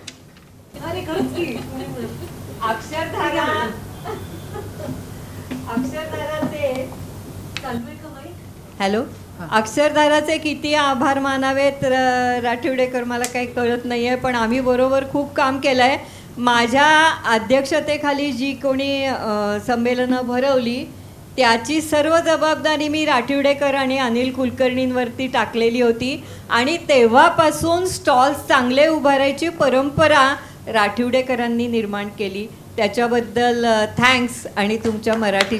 S6: हॅलो. अक्षरधाराचे किती आभार मानावेत राठिवडेकर मला काही कळत नाही आहे, पण आम्ही बरोबर खूप काम केलं आहे. माझ्या अध्यक्षतेखाली जी कोणी संमेलनं भरवली त्याची सर्व जबाबदारी मी राठिवडेकर आणि अनिल कुलकर्णींवरती टाकलेली होती. आणि तेव्हापासून स्टॉल्स चांगले उभारायची परंपरा राठिवडेकरांनी निर्माण केली. त्याच्याबद्दल थँक्स. आणि तुमच्या मराठी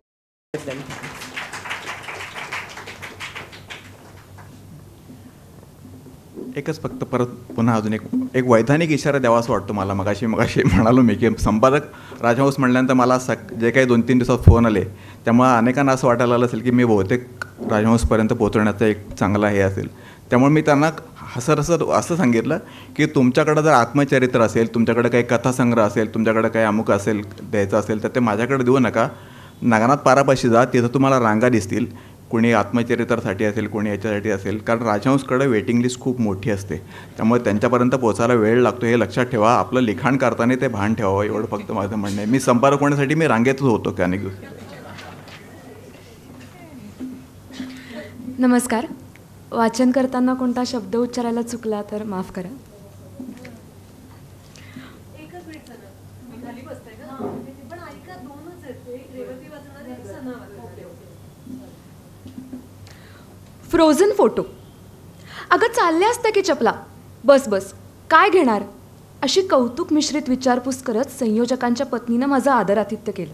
S4: एकच फक्त परत पुन्हा अजून एक वैधानिक इशारा द्यावा असं वाटतो मला. मगाशी म्हणालो मी की संपादक राजहंस म्हणल्यानंतर मला जे काही 2-3 दिवसात फोन आले त्यामुळे अनेकांना असं वाटायला लागलं असेल की मी बहुतेक राजहंसपर्यंत पोहोचवण्याचा एक चांगला हे असेल. त्यामुळे मी त्यांना हसत असं सांगितलं की तुमच्याकडं जर आत्मचरित्र असेल, तुमच्याकडे काही कथासंग्रह असेल, तुमच्याकडे काही अमुक असेल द्यायचं असेल तर ते माझ्याकडे देऊ नका. नागनाथ पारापाशी जा, तिथं तुम्हाला रांगा दिसतील. कोणी आत्मचरित्रासाठी असेल, कोणी याच्यासाठी असेल, कारण राजहंसकडे वेटिंग लिस्ट खूप मोठी असते. त्यामुळे त्यांच्यापर्यंत पोचायला वेळ लागतो हे लक्षात ठेवा. आपलं लिखाण करताना ते भान ठेवावं एवढं फक्त माझं म्हणणं आहे. मी संपादक होण्यासाठी मी रांगेतच होतो की अनेक दिवस.
S7: नमस्कार. वाचन करताना कोणता शब्द उच्चारायला चुकला तर माफ करा. Frozen photo. अगं चालल्या असत्या की चपला. बस बस काय घेणार, अशी कौतुक मिश्रित विचारपूस करत संयोजकांच्या पत्नीनं माझं आदरातिथ्य केलं.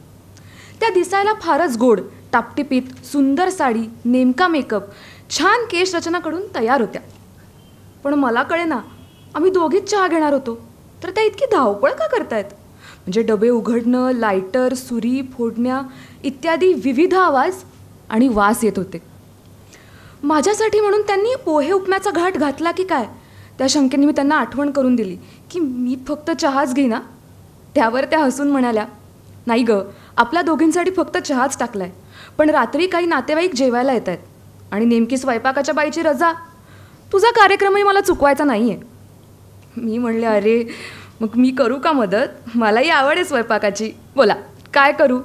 S7: त्या दिसायला फारच गोड, टापटिपीत, सुंदर साडी, नेमका मेकअप, छान केश रचनाकडून तयार होत्या. पण मला कळेना, आम्ही दोघीच चहा घेणार होतो तर त्या इतकी धावपळ का करतायत. म्हणजे डबे उघडणं, लायटर, सुरी फोडण्या इत्यादी विविध आवाज आणि वास येत होते. माझ्यासाठी म्हणून त्यांनी पोहे उपम्याचा घाट घातला की काय, त्या शंकेने मी त्यांना आठवण करून दिली की मी फक्त चहाच घेईना. त्यावर त्या हसून म्हणाल्या, नाही गं, आपल्या दोघींसाठी फक्त चहाच टाकलाय, पण रात्री काही नातेवाईक जेवायला येत आहेत आणि नेमकी स्वयंपाकाच्या बाईची रजा. तुझा कार्यक्रमही मला चुकवायचा नाही आहे. मी म्हणले, अरे मग मी करू का मदत, मलाही आवड आहे स्वयंपाकाची, बोला काय करू.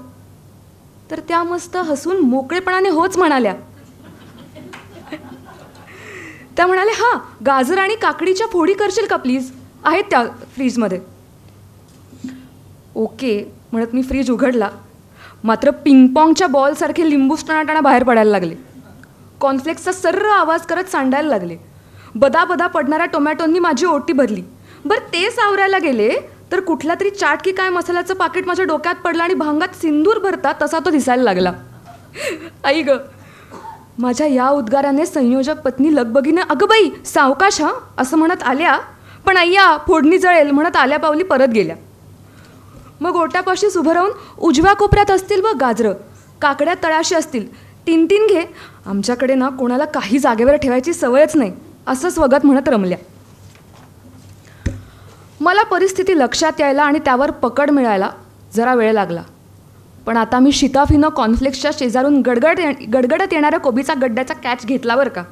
S7: तर त्या मस्त हसून मोकळेपणाने होच म्हणाल्या. त्या म्हणाल्या, हां गाजर आणि काकडीच्या फोडी करशील का प्लीज, आहेत त्या फ्रीजमध्ये. ओके म्हणत मी फ्रीज उघडला, मात्र पिंगपॉंगच्या बॉलसारखे लिंबू टणाटणा बाहेर पडायला लागले. कॉर्नफ्लेक्सचा सर्र आवाज करत सांडायला लागले. बदा बदा पडणाऱ्या टोमॅटोंनी माझी ओटी भरली. बरं ते सावरायला गेले तर कुठला तरी चाट की काय मसाल्याचं पाकिट माझ्या डोक्यात पडलं आणि भांगात सिंदूर भरतात तसा तो दिसायला लागला. आई ग, माझ्या या उद्गाराने संयोजक पत्नी लगबगीने अगं बाई सावकाश हा असं म्हणत आल्या, पण अय्या फोडणी जळेल म्हणत आल्या पावली परत गेल्या. मग ओट्यापाशीच उभं राहून उजव्या कोपऱ्यात असतील बघ गाजरं, काकड्या तळाशी असतील, 3-3 घे, आमच्याकडे ना कोणाला काही जागेवर ठेवायची सवयच नाही असं स्वगत म्हणत रमल्या. मला परिस्थिती लक्षात यायला आणि त्यावर पकड मिळायला जरा वेळ लागला. पण आता मी शिताफीनं कॉर्नफ्लेक्सच्या शेजारून गडगडत येणाऱ्या कोबीचा गड्ड्याचा कॅच घेतला बरं का.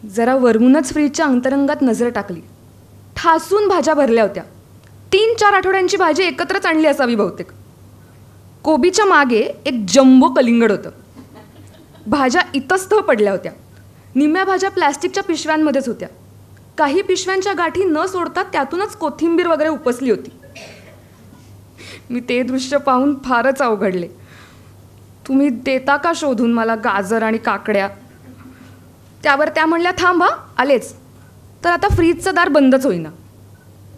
S7: जरा वरूनच फ्रीजच्या अंतरंगात नजर टाकली. ठासून भाज्या भरल्या होत्या. 3-4 आठवड्यांची भाजी एकत्रच आणली असावी बहुतेक. कोबीच्या मागे एक जम्बो कलिंगड होतं. भाज्या इतस्तः पडल्या होत्या. निम्म्या भाज्या प्लॅस्टिकच्या पिशव्यांमध्येच होत्या. काही पिशव्यांच्या गाठी न सोडता त्यातूनच कोथिंबीर वगैरे उपसली होती. मी ते दृश्य पाहून फारच अवघडले. तुम्ही देता का शोधून मला गाजर आणि काकड्या? त्यावर त्या म्हणल्या, थांब हा आलेच. तर आता फ्रीजचं दार बंदच होईना.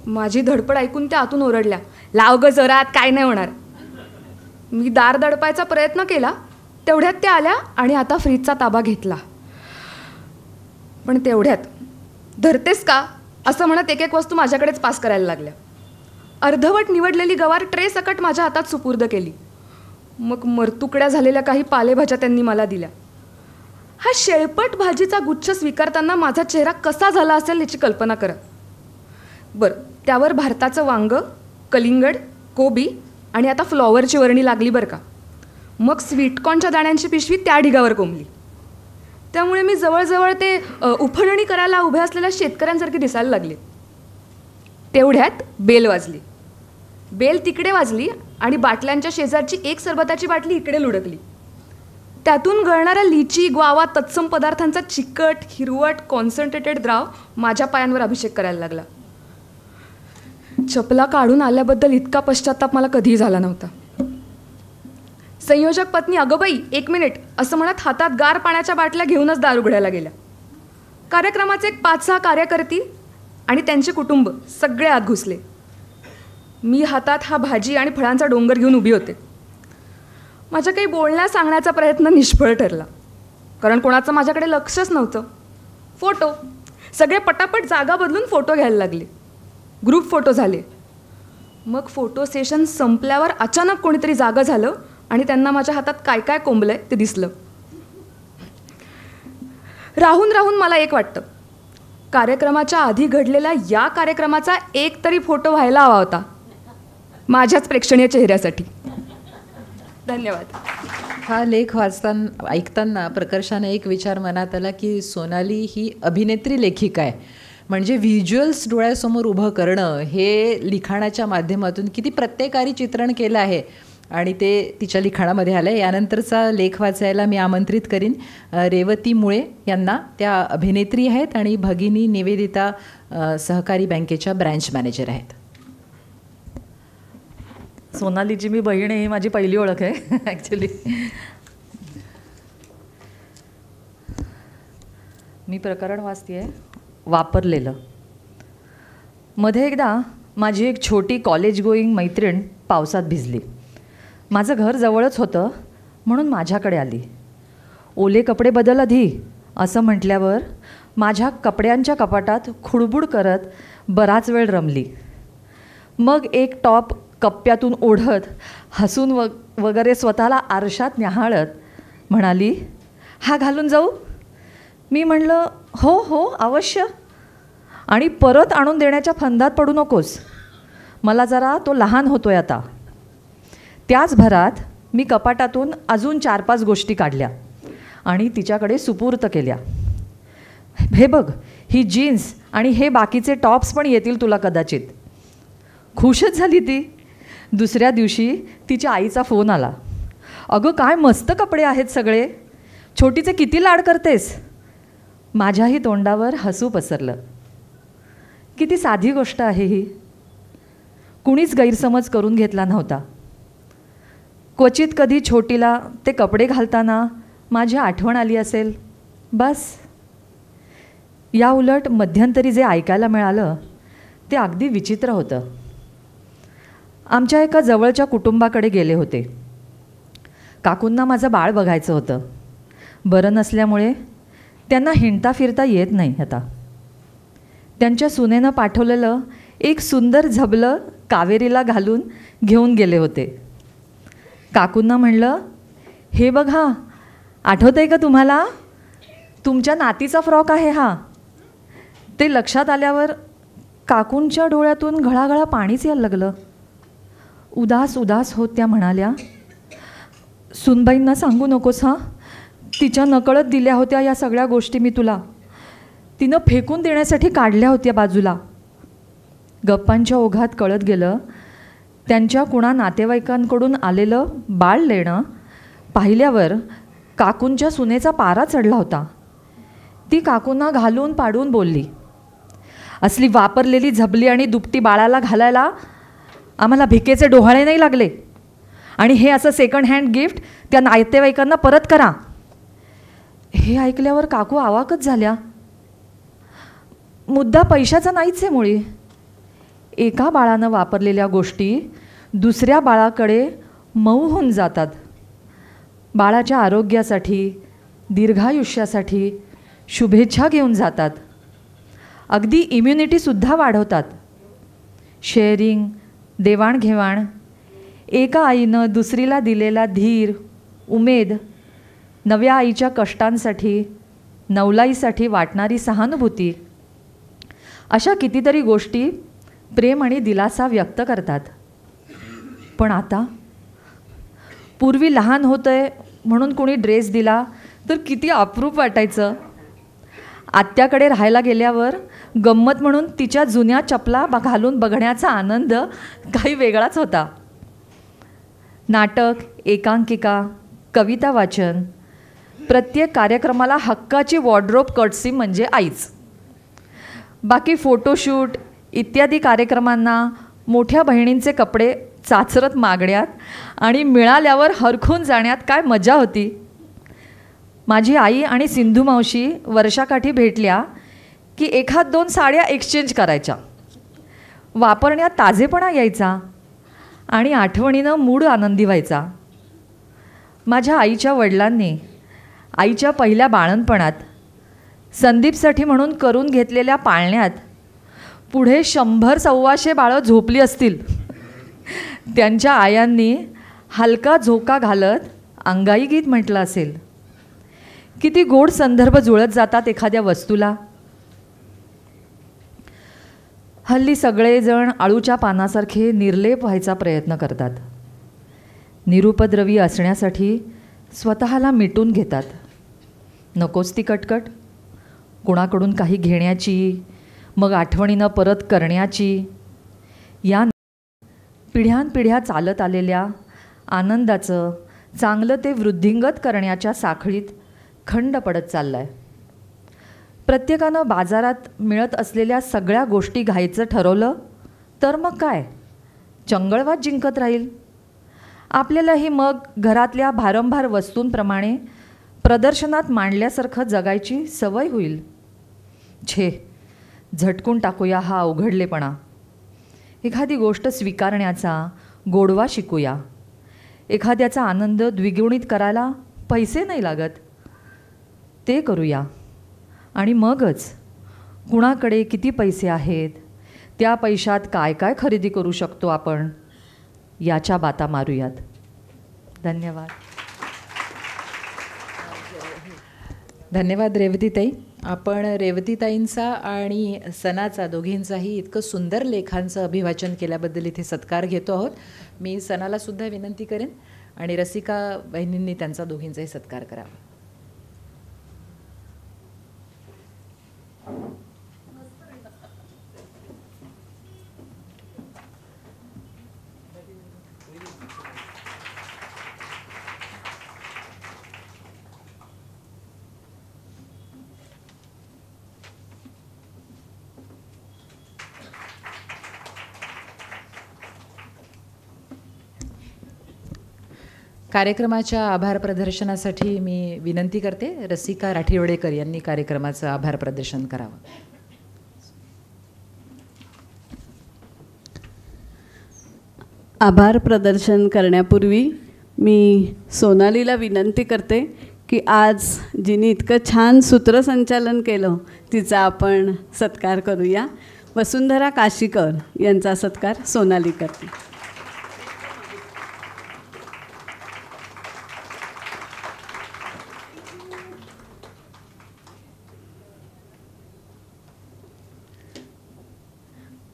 S7: माझी धडपड ऐकून त्या आतून ओरडल्या, लाव ग जरा, काय नाही होणार. मी दार दडपायचा प्रयत्न केला, तेवढ्यात त्या आल्या आणि आता फ्रीजचा ताबा घेतला. पण तेवढ्यात धरतेस का असं म्हणत एक वस्तू माझ्याकडेच पास करायला लागल्या. अर्धवट निवडलेली गवार ट्रे सकट माझ्या हातात सुपूर्द केली. मग मरतुकड्या झालेल्या काही पालेभाज्या त्यांनी मला दिल्या. हा शेळपट भाजीचा गुच्छ स्वीकारताना माझा चेहरा कसा झाला असेल याची कल्पना करा. बरं, त्यावर भारताचं वांग, कलिंगड, कोबी आणि आता फ्लॉवरची वर्णी लागली बरं का. मग स्वीटकॉर्नच्या दाण्यांची पिशवी त्या ढिगावर कोंबली. त्यामुळे मी जवळजवळ ते उफणणी करायला उभ्या असलेल्या शेतकऱ्यांसारखे दिसायला लागले. तेवढ्यात बेल वाजली. बेल तिकडे वाजली आणि बाटल्यांच्या शेजारची एक सरबताची बाटली इकडे लुडकली. त्यातून गळणाऱ्या लिची, ग्वावा तत्सम पदार्थांचा चिकट, हिरवट, कॉन्सन्ट्रेटेड द्राव माझ्या पायांवर अभिषेक करायला लागला. चपला काढून आल्याबद्दल इतका पश्चाताप मला कधीही झाला नव्हता. संयोजक पत्नी अगबाई 1 मिनिट असं म्हणत हातात गार पाण्याच्या बाटल्या घेऊनच दार उघडायला गेल्या. कार्यक्रमाचे एक 5-6 कार्यकर्ती आणि त्यांचे कुटुंब सगळे आत घुसले. मी हातात हा भाजी आणि फळांचा डोंगर घेऊन उभी होते. माझ्या काही बोलण्या सांगण्याचा प्रयत्न निष्फळ ठरला, कारण कोणाचं माझ्याकडे लक्षच नव्हतं. फोटो सगळे पटापट जागा बदलून फोटो घ्यायला लागले. ग्रुप फोटो झाले. मग फोटो सेशन संपल्यावर अचानक कोणीतरी जागा झालं आणि त्यांना माझ्या हातात काय काय कोंबलंय ते दिसलं. राहून राहून मला एक वाटतं, कार्यक्रमाच्या आधी घडलेल्या या कार्यक्रमाचा एक तरी फोटो व्हायला हवा होता माझ्याच प्रेक्षणीय चेहऱ्यासाठी. धन्यवाद.
S1: हा लेख ऐकताना प्रकर्षाने एक विचार मनात आला की सोनाली ही अभिनेत्री लेखिका आहे. म्हणजे व्हिज्युअल्स डोळ्यासमोर उभं करणं हे लिखाणाच्या माध्यमातून किती प्रत्येकारी चित्रण केलं आहे आणि ते तिच्या लिखाणामध्ये आलं आहे. यानंतरचा लेख वाचायला मी आमंत्रित करीन रेवती मुळे यांना. त्या अभिनेत्री आहेत आणि भगिनी निवेदिता सहकारी बँकेच्या ब्रँच मॅनेजर आहेत.
S8: सोनालीची मी बहीण आहे, ही माझी पहिली ओळख आहे ॲक्च्युली. मी प्रकरण वाचते आहे, वापरलेलं. मध्ये एकदा माझी एक छोटी कॉलेज गोईंग मैत्रीण पावसात भिजली. माझं घर जवळच होतं म्हणून माझ्याकडे आली. ओले कपडे बदल आधी असं म्हटल्यावर माझ्या कपड्यांच्या कपाटात खुडबुड करत बराच वेळ रमली. मग एक टॉप कप्प्यातून ओढत हसून वगैरे स्वतःला आरशात न्याहाळत म्हणाली, हा घालून जाऊ? मी म्हणलं, हो हो अवश्य. आणि परत आणून देण्याच्या फंदात पडू नकोस, मला जरा तो लहान होतोय आता. त्याच भरात मी कपाटातून अजून 4-5 गोष्टी काढल्या आणि तिच्याकडे सुपूर्त केल्या. हे बघ, ही जीन्स आणि हे बाकीचे टॉप्स पण येतील तुला कदाचित. खुशच झाली ती. दुसऱ्या दिवशी तिच्या आईचा फोन आला. अगं काय मस्त कपडे आहेत सगळे, छोटीचे किती लाड करतेस. माझ्याही तोंडावर हसू पसरलं. किती साधी गोष्ट आहे ही. कुणीच गैरसमज करून घेतला नव्हता. क्वचित कधी छोटीला ते कपडे घालताना माझी आठवण आली असेल, बस. या उलट मध्यंतरी जे ऐकायला मिळालं ते अगदी विचित्र होतं. आमच्या एका जवळच्या कुटुंबाकडे गेले होते. काकूंना माझं बाळ बघायचं होतं. बरं नसल्यामुळे त्यांना हिंडता फिरता येत नाही आता. त्यांच्या सुनेनं पाठवलेलं एक सुंदर झबलं कावेरीला घालून घेऊन गेले होते. काकूंना म्हणलं, हे बघा, आठवतं आहे का तुम्हाला? तुमच्या नातीचा फ्रॉक आहे हा. ते लक्षात आल्यावर काकूंच्या डोळ्यातून घळाघळा पाणीच यायला लागलं. उदास उदास होत त्या म्हणाल्या, सुनबाईंना सांगू नकोस हां, तिच्या नकळत दिल्या होत्या या सगळ्या गोष्टी मी तुला. तिनं फेकून देण्यासाठी काढल्या होत्या बाजूला. गप्पांच्या ओघात कळत गेलं, त्यांच्या कुणा नातेवाईकांकडून आलेलं बाळ लेणं पाहिल्यावर काकूंच्या सुनेचा पारा चढला होता. ती काकूंना घालून पाडून बोलली, असली वापरलेली झबली आणि दुपटी बाळाला घालायला आम्हाला भिकेचे डोहाळे नाही लागले, आणि हे असं सेकंड हँड गिफ्ट त्या नातेवाईकांना परत करा. हे ऐकल्यावर काकू आवाकच झाल्या. मुद्दा पैशाचा नाहीच आहे मुळी. एका बाळानं वापरलेल्या गोष्टी दुसऱ्या बाळाकडे मऊ होऊन जातात. बाळाच्या आरोग्यासाठी, दीर्घायुष्यासाठी शुभेच्छा घेऊन जातात. अगदी इम्युनिटीसुद्धा वाढवतात. शेअरिंग, देवाणघेवाण, एका आईनं दुसरीला दिलेला धीर, उमेद, नव्या आईच्या कष्टांसाठी, नवलाईसाठी वाटणारी सहानुभूती, अशा कितीतरी गोष्टी प्रेम आणि दिलासा व्यक्त करतात. पण आता, पूर्वी लहान होतंय म्हणून कोणी ड्रेस दिला तर किती अप्रूप वाटायचं. आत्याकडे राहायला गेल्यावर गंमत म्हणून तिच्या जुन्या चपला घालून बघण्याचा आनंद काही वेगळाच होता. नाटक, एकांकिका, कविता वाचन, प्रत्येक कार्यक्रमाला हक्काची वॉर्डरोब कटसी म्हणजे आईच. बाकी फोटोशूट इत्यादी कार्यक्रमांना मोठ्या बहिणींचे कपडे चाचरत मागण्यात आणि मिळाल्यावर हरखून जाण्यात काय मजा होती. माझी आई आणि सिंधू मावशी वर्षाकाठी भेटल्या की एखाद दोन साड्या एक्सचेंज करायच्या. वापरण्यात ताजेपणा यायचा आणि आठवणीनं मूड आनंदी व्हायचा. माझ्या आईच्या वडिलांनी आईच्या पहिल्या बाळंतपणात संदीपसाठी म्हणून करून घेतलेल्या पाळण्यात पुढे 100-125 बाळं झोपली असतील. त्यांच्या आयांनी हलका झोका घालत अंगाई गीत म्हटलं असेल. किती गोड संदर्भ जुळत जातात एखाद्या वस्तूला. हल्ली सगळेजण आळूच्या पानासारखे निर्लेप व्हायचा प्रयत्न करतात. निरुपद्रवी असण्यासाठी स्वतःला मिटून घेतात. नकोच ती कटकट. कुणाकडून काही घेण्याची, मग आठवणीनं परत करण्याची, या पिढ्यानपिढ्या चालत आलेल्या आनंदाचं चांगलं ते वृद्धिंगत करण्याच्या साखळीत खंड पडत चालला आहे. प्रत्येकानं बाजारात मिळत असलेल्या सगळ्या गोष्टी घ्यायचं ठरवलं तर मग काय, चंगळवाद जिंकत राहील. आपल्यालाही मग घरातल्या भारंभार वस्तूंप्रमाणे प्रदर्शनात मांडल्यासारखं जगायची सवय होईल. छे, झटकून टाकूया हा अवघडलेपणा. एखादी गोष्ट स्वीकारण्याचा गोडवा शिकूया. एखाद्याचा आनंद द्विगुणित करायला पैसे नाही लागत, ते करूया. आणि मगच कुणाकडे किती पैसे आहेत, त्या पैशात काय काय खरेदी करू शकतो आपण, याच्या बाता मारूयात. धन्यवाद.
S1: धन्यवाद रेवतीताई. आपण रेवतीताईंचा आणि सनाचा दोघींचाही इतकं सुंदर लेखांचं अभिवाचन केल्याबद्दल इथे सत्कार घेतो आहोत. मी सनाला सुद्धा विनंती करेन आणि रसिका बहिणींनी त्यांचा दोघींचाही सत्कार करावा. कार्यक्रमाच्या आभार प्रदर्शनासाठी मी विनंती करते रसिका राठीवडेकर यांनी कार्यक्रमाचं आभार प्रदर्शन करावं.
S2: आभार प्रदर्शन करण्यापूर्वी मी सोनालीला विनंती करते की आज जिने इतकं छान सूत्रसंचालन केलं तिचा आपण सत्कार करूया. वसुंधरा काशीकर यांचा सत्कार सोनाली करते.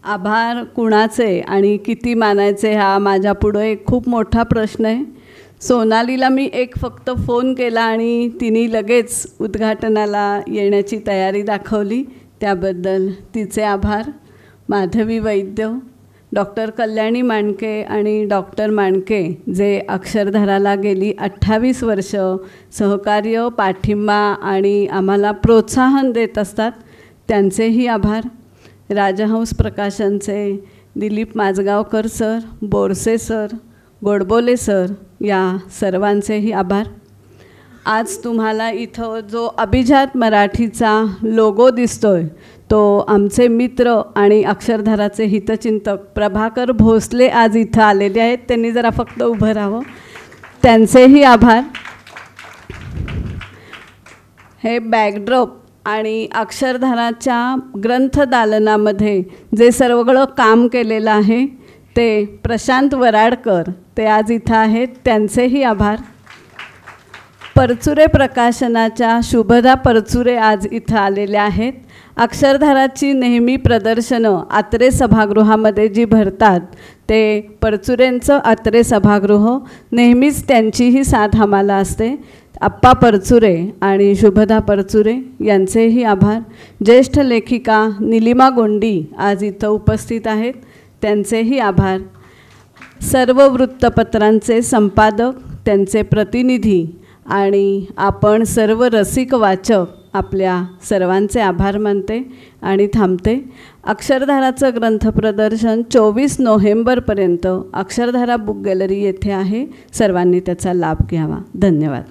S2: आभार कुणाचे आणि किती मानायचे हा माझ्यापुढं एक खूप मोठा प्रश्न आहे. सोनालीला मी एक फक्त फोन केला आणि तिने लगेच उद्घाटनाला येण्याची तयारी दाखवली, त्याबद्दल तिचे आभार. माधवी वैद्य, डॉक्टर कल्याणी मांडके आणि डॉक्टर मांडके जे अक्षरधाराला गेली 28 वर्ष सहकार्य, पाठिंबा आणि आम्हाला प्रोत्साहन देत असतात, त्यांचेही आभार. राजहंस प्रकाशनचे Dilip Majgaonkar sir, Borse sir, Godbole sir या सर्वांचेही आभार. आज तुम्हाला इथं जो अभिजात मराठीचा लोगो दिसतोय तो आमचे मित्र आणि अक्षरधाराचे हितचिंतक प्रभाकर भोसले आज इथं आलेले आहेत. त्यांनी जरा फक्त उभं राहावं. त्यांचेही आभार. हे बॅकड्रॉप आणि अक्षरधाराच्या ग्रंथदालनामध्ये जे सगळं काम केलेलं आहे ते प्रशांत वराडकर, ते आज इथं आहेत, त्यांचेही आभार. परचुरे प्रकाशनाच्या शुभदा परचुरे आज इथं आलेल्या आहेत. अक्षरधाराची नेहमी प्रदर्शनं आत्रे सभागृहामध्ये जी भरतात ते परचुरेंचं आत्रे सभागृह, नेहमीच त्यांचीही साथ आम्हाला असते. आप्पा परचुरे आणि शुभदा परचुरे यांचेही आभार. ज्येष्ठ लेखिका निलिमा गोंडी आज इथं उपस्थित आहेत, त्यांचेही आभार. सर्व वृत्तपत्रांचे संपादक, त्यांचे प्रतिनिधी आणि आपण सर्व रसिक वाचक आपल्या सर्वांचे आभार मानते आणि थांबते. अक्षरधाराचं ग्रंथप्रदर्शन 24 नोव्हेंबरपर्यंत अक्षरधारा बुक गॅलरी येथे आहे. सर्वांनी त्याचा लाभ घ्यावा. धन्यवाद.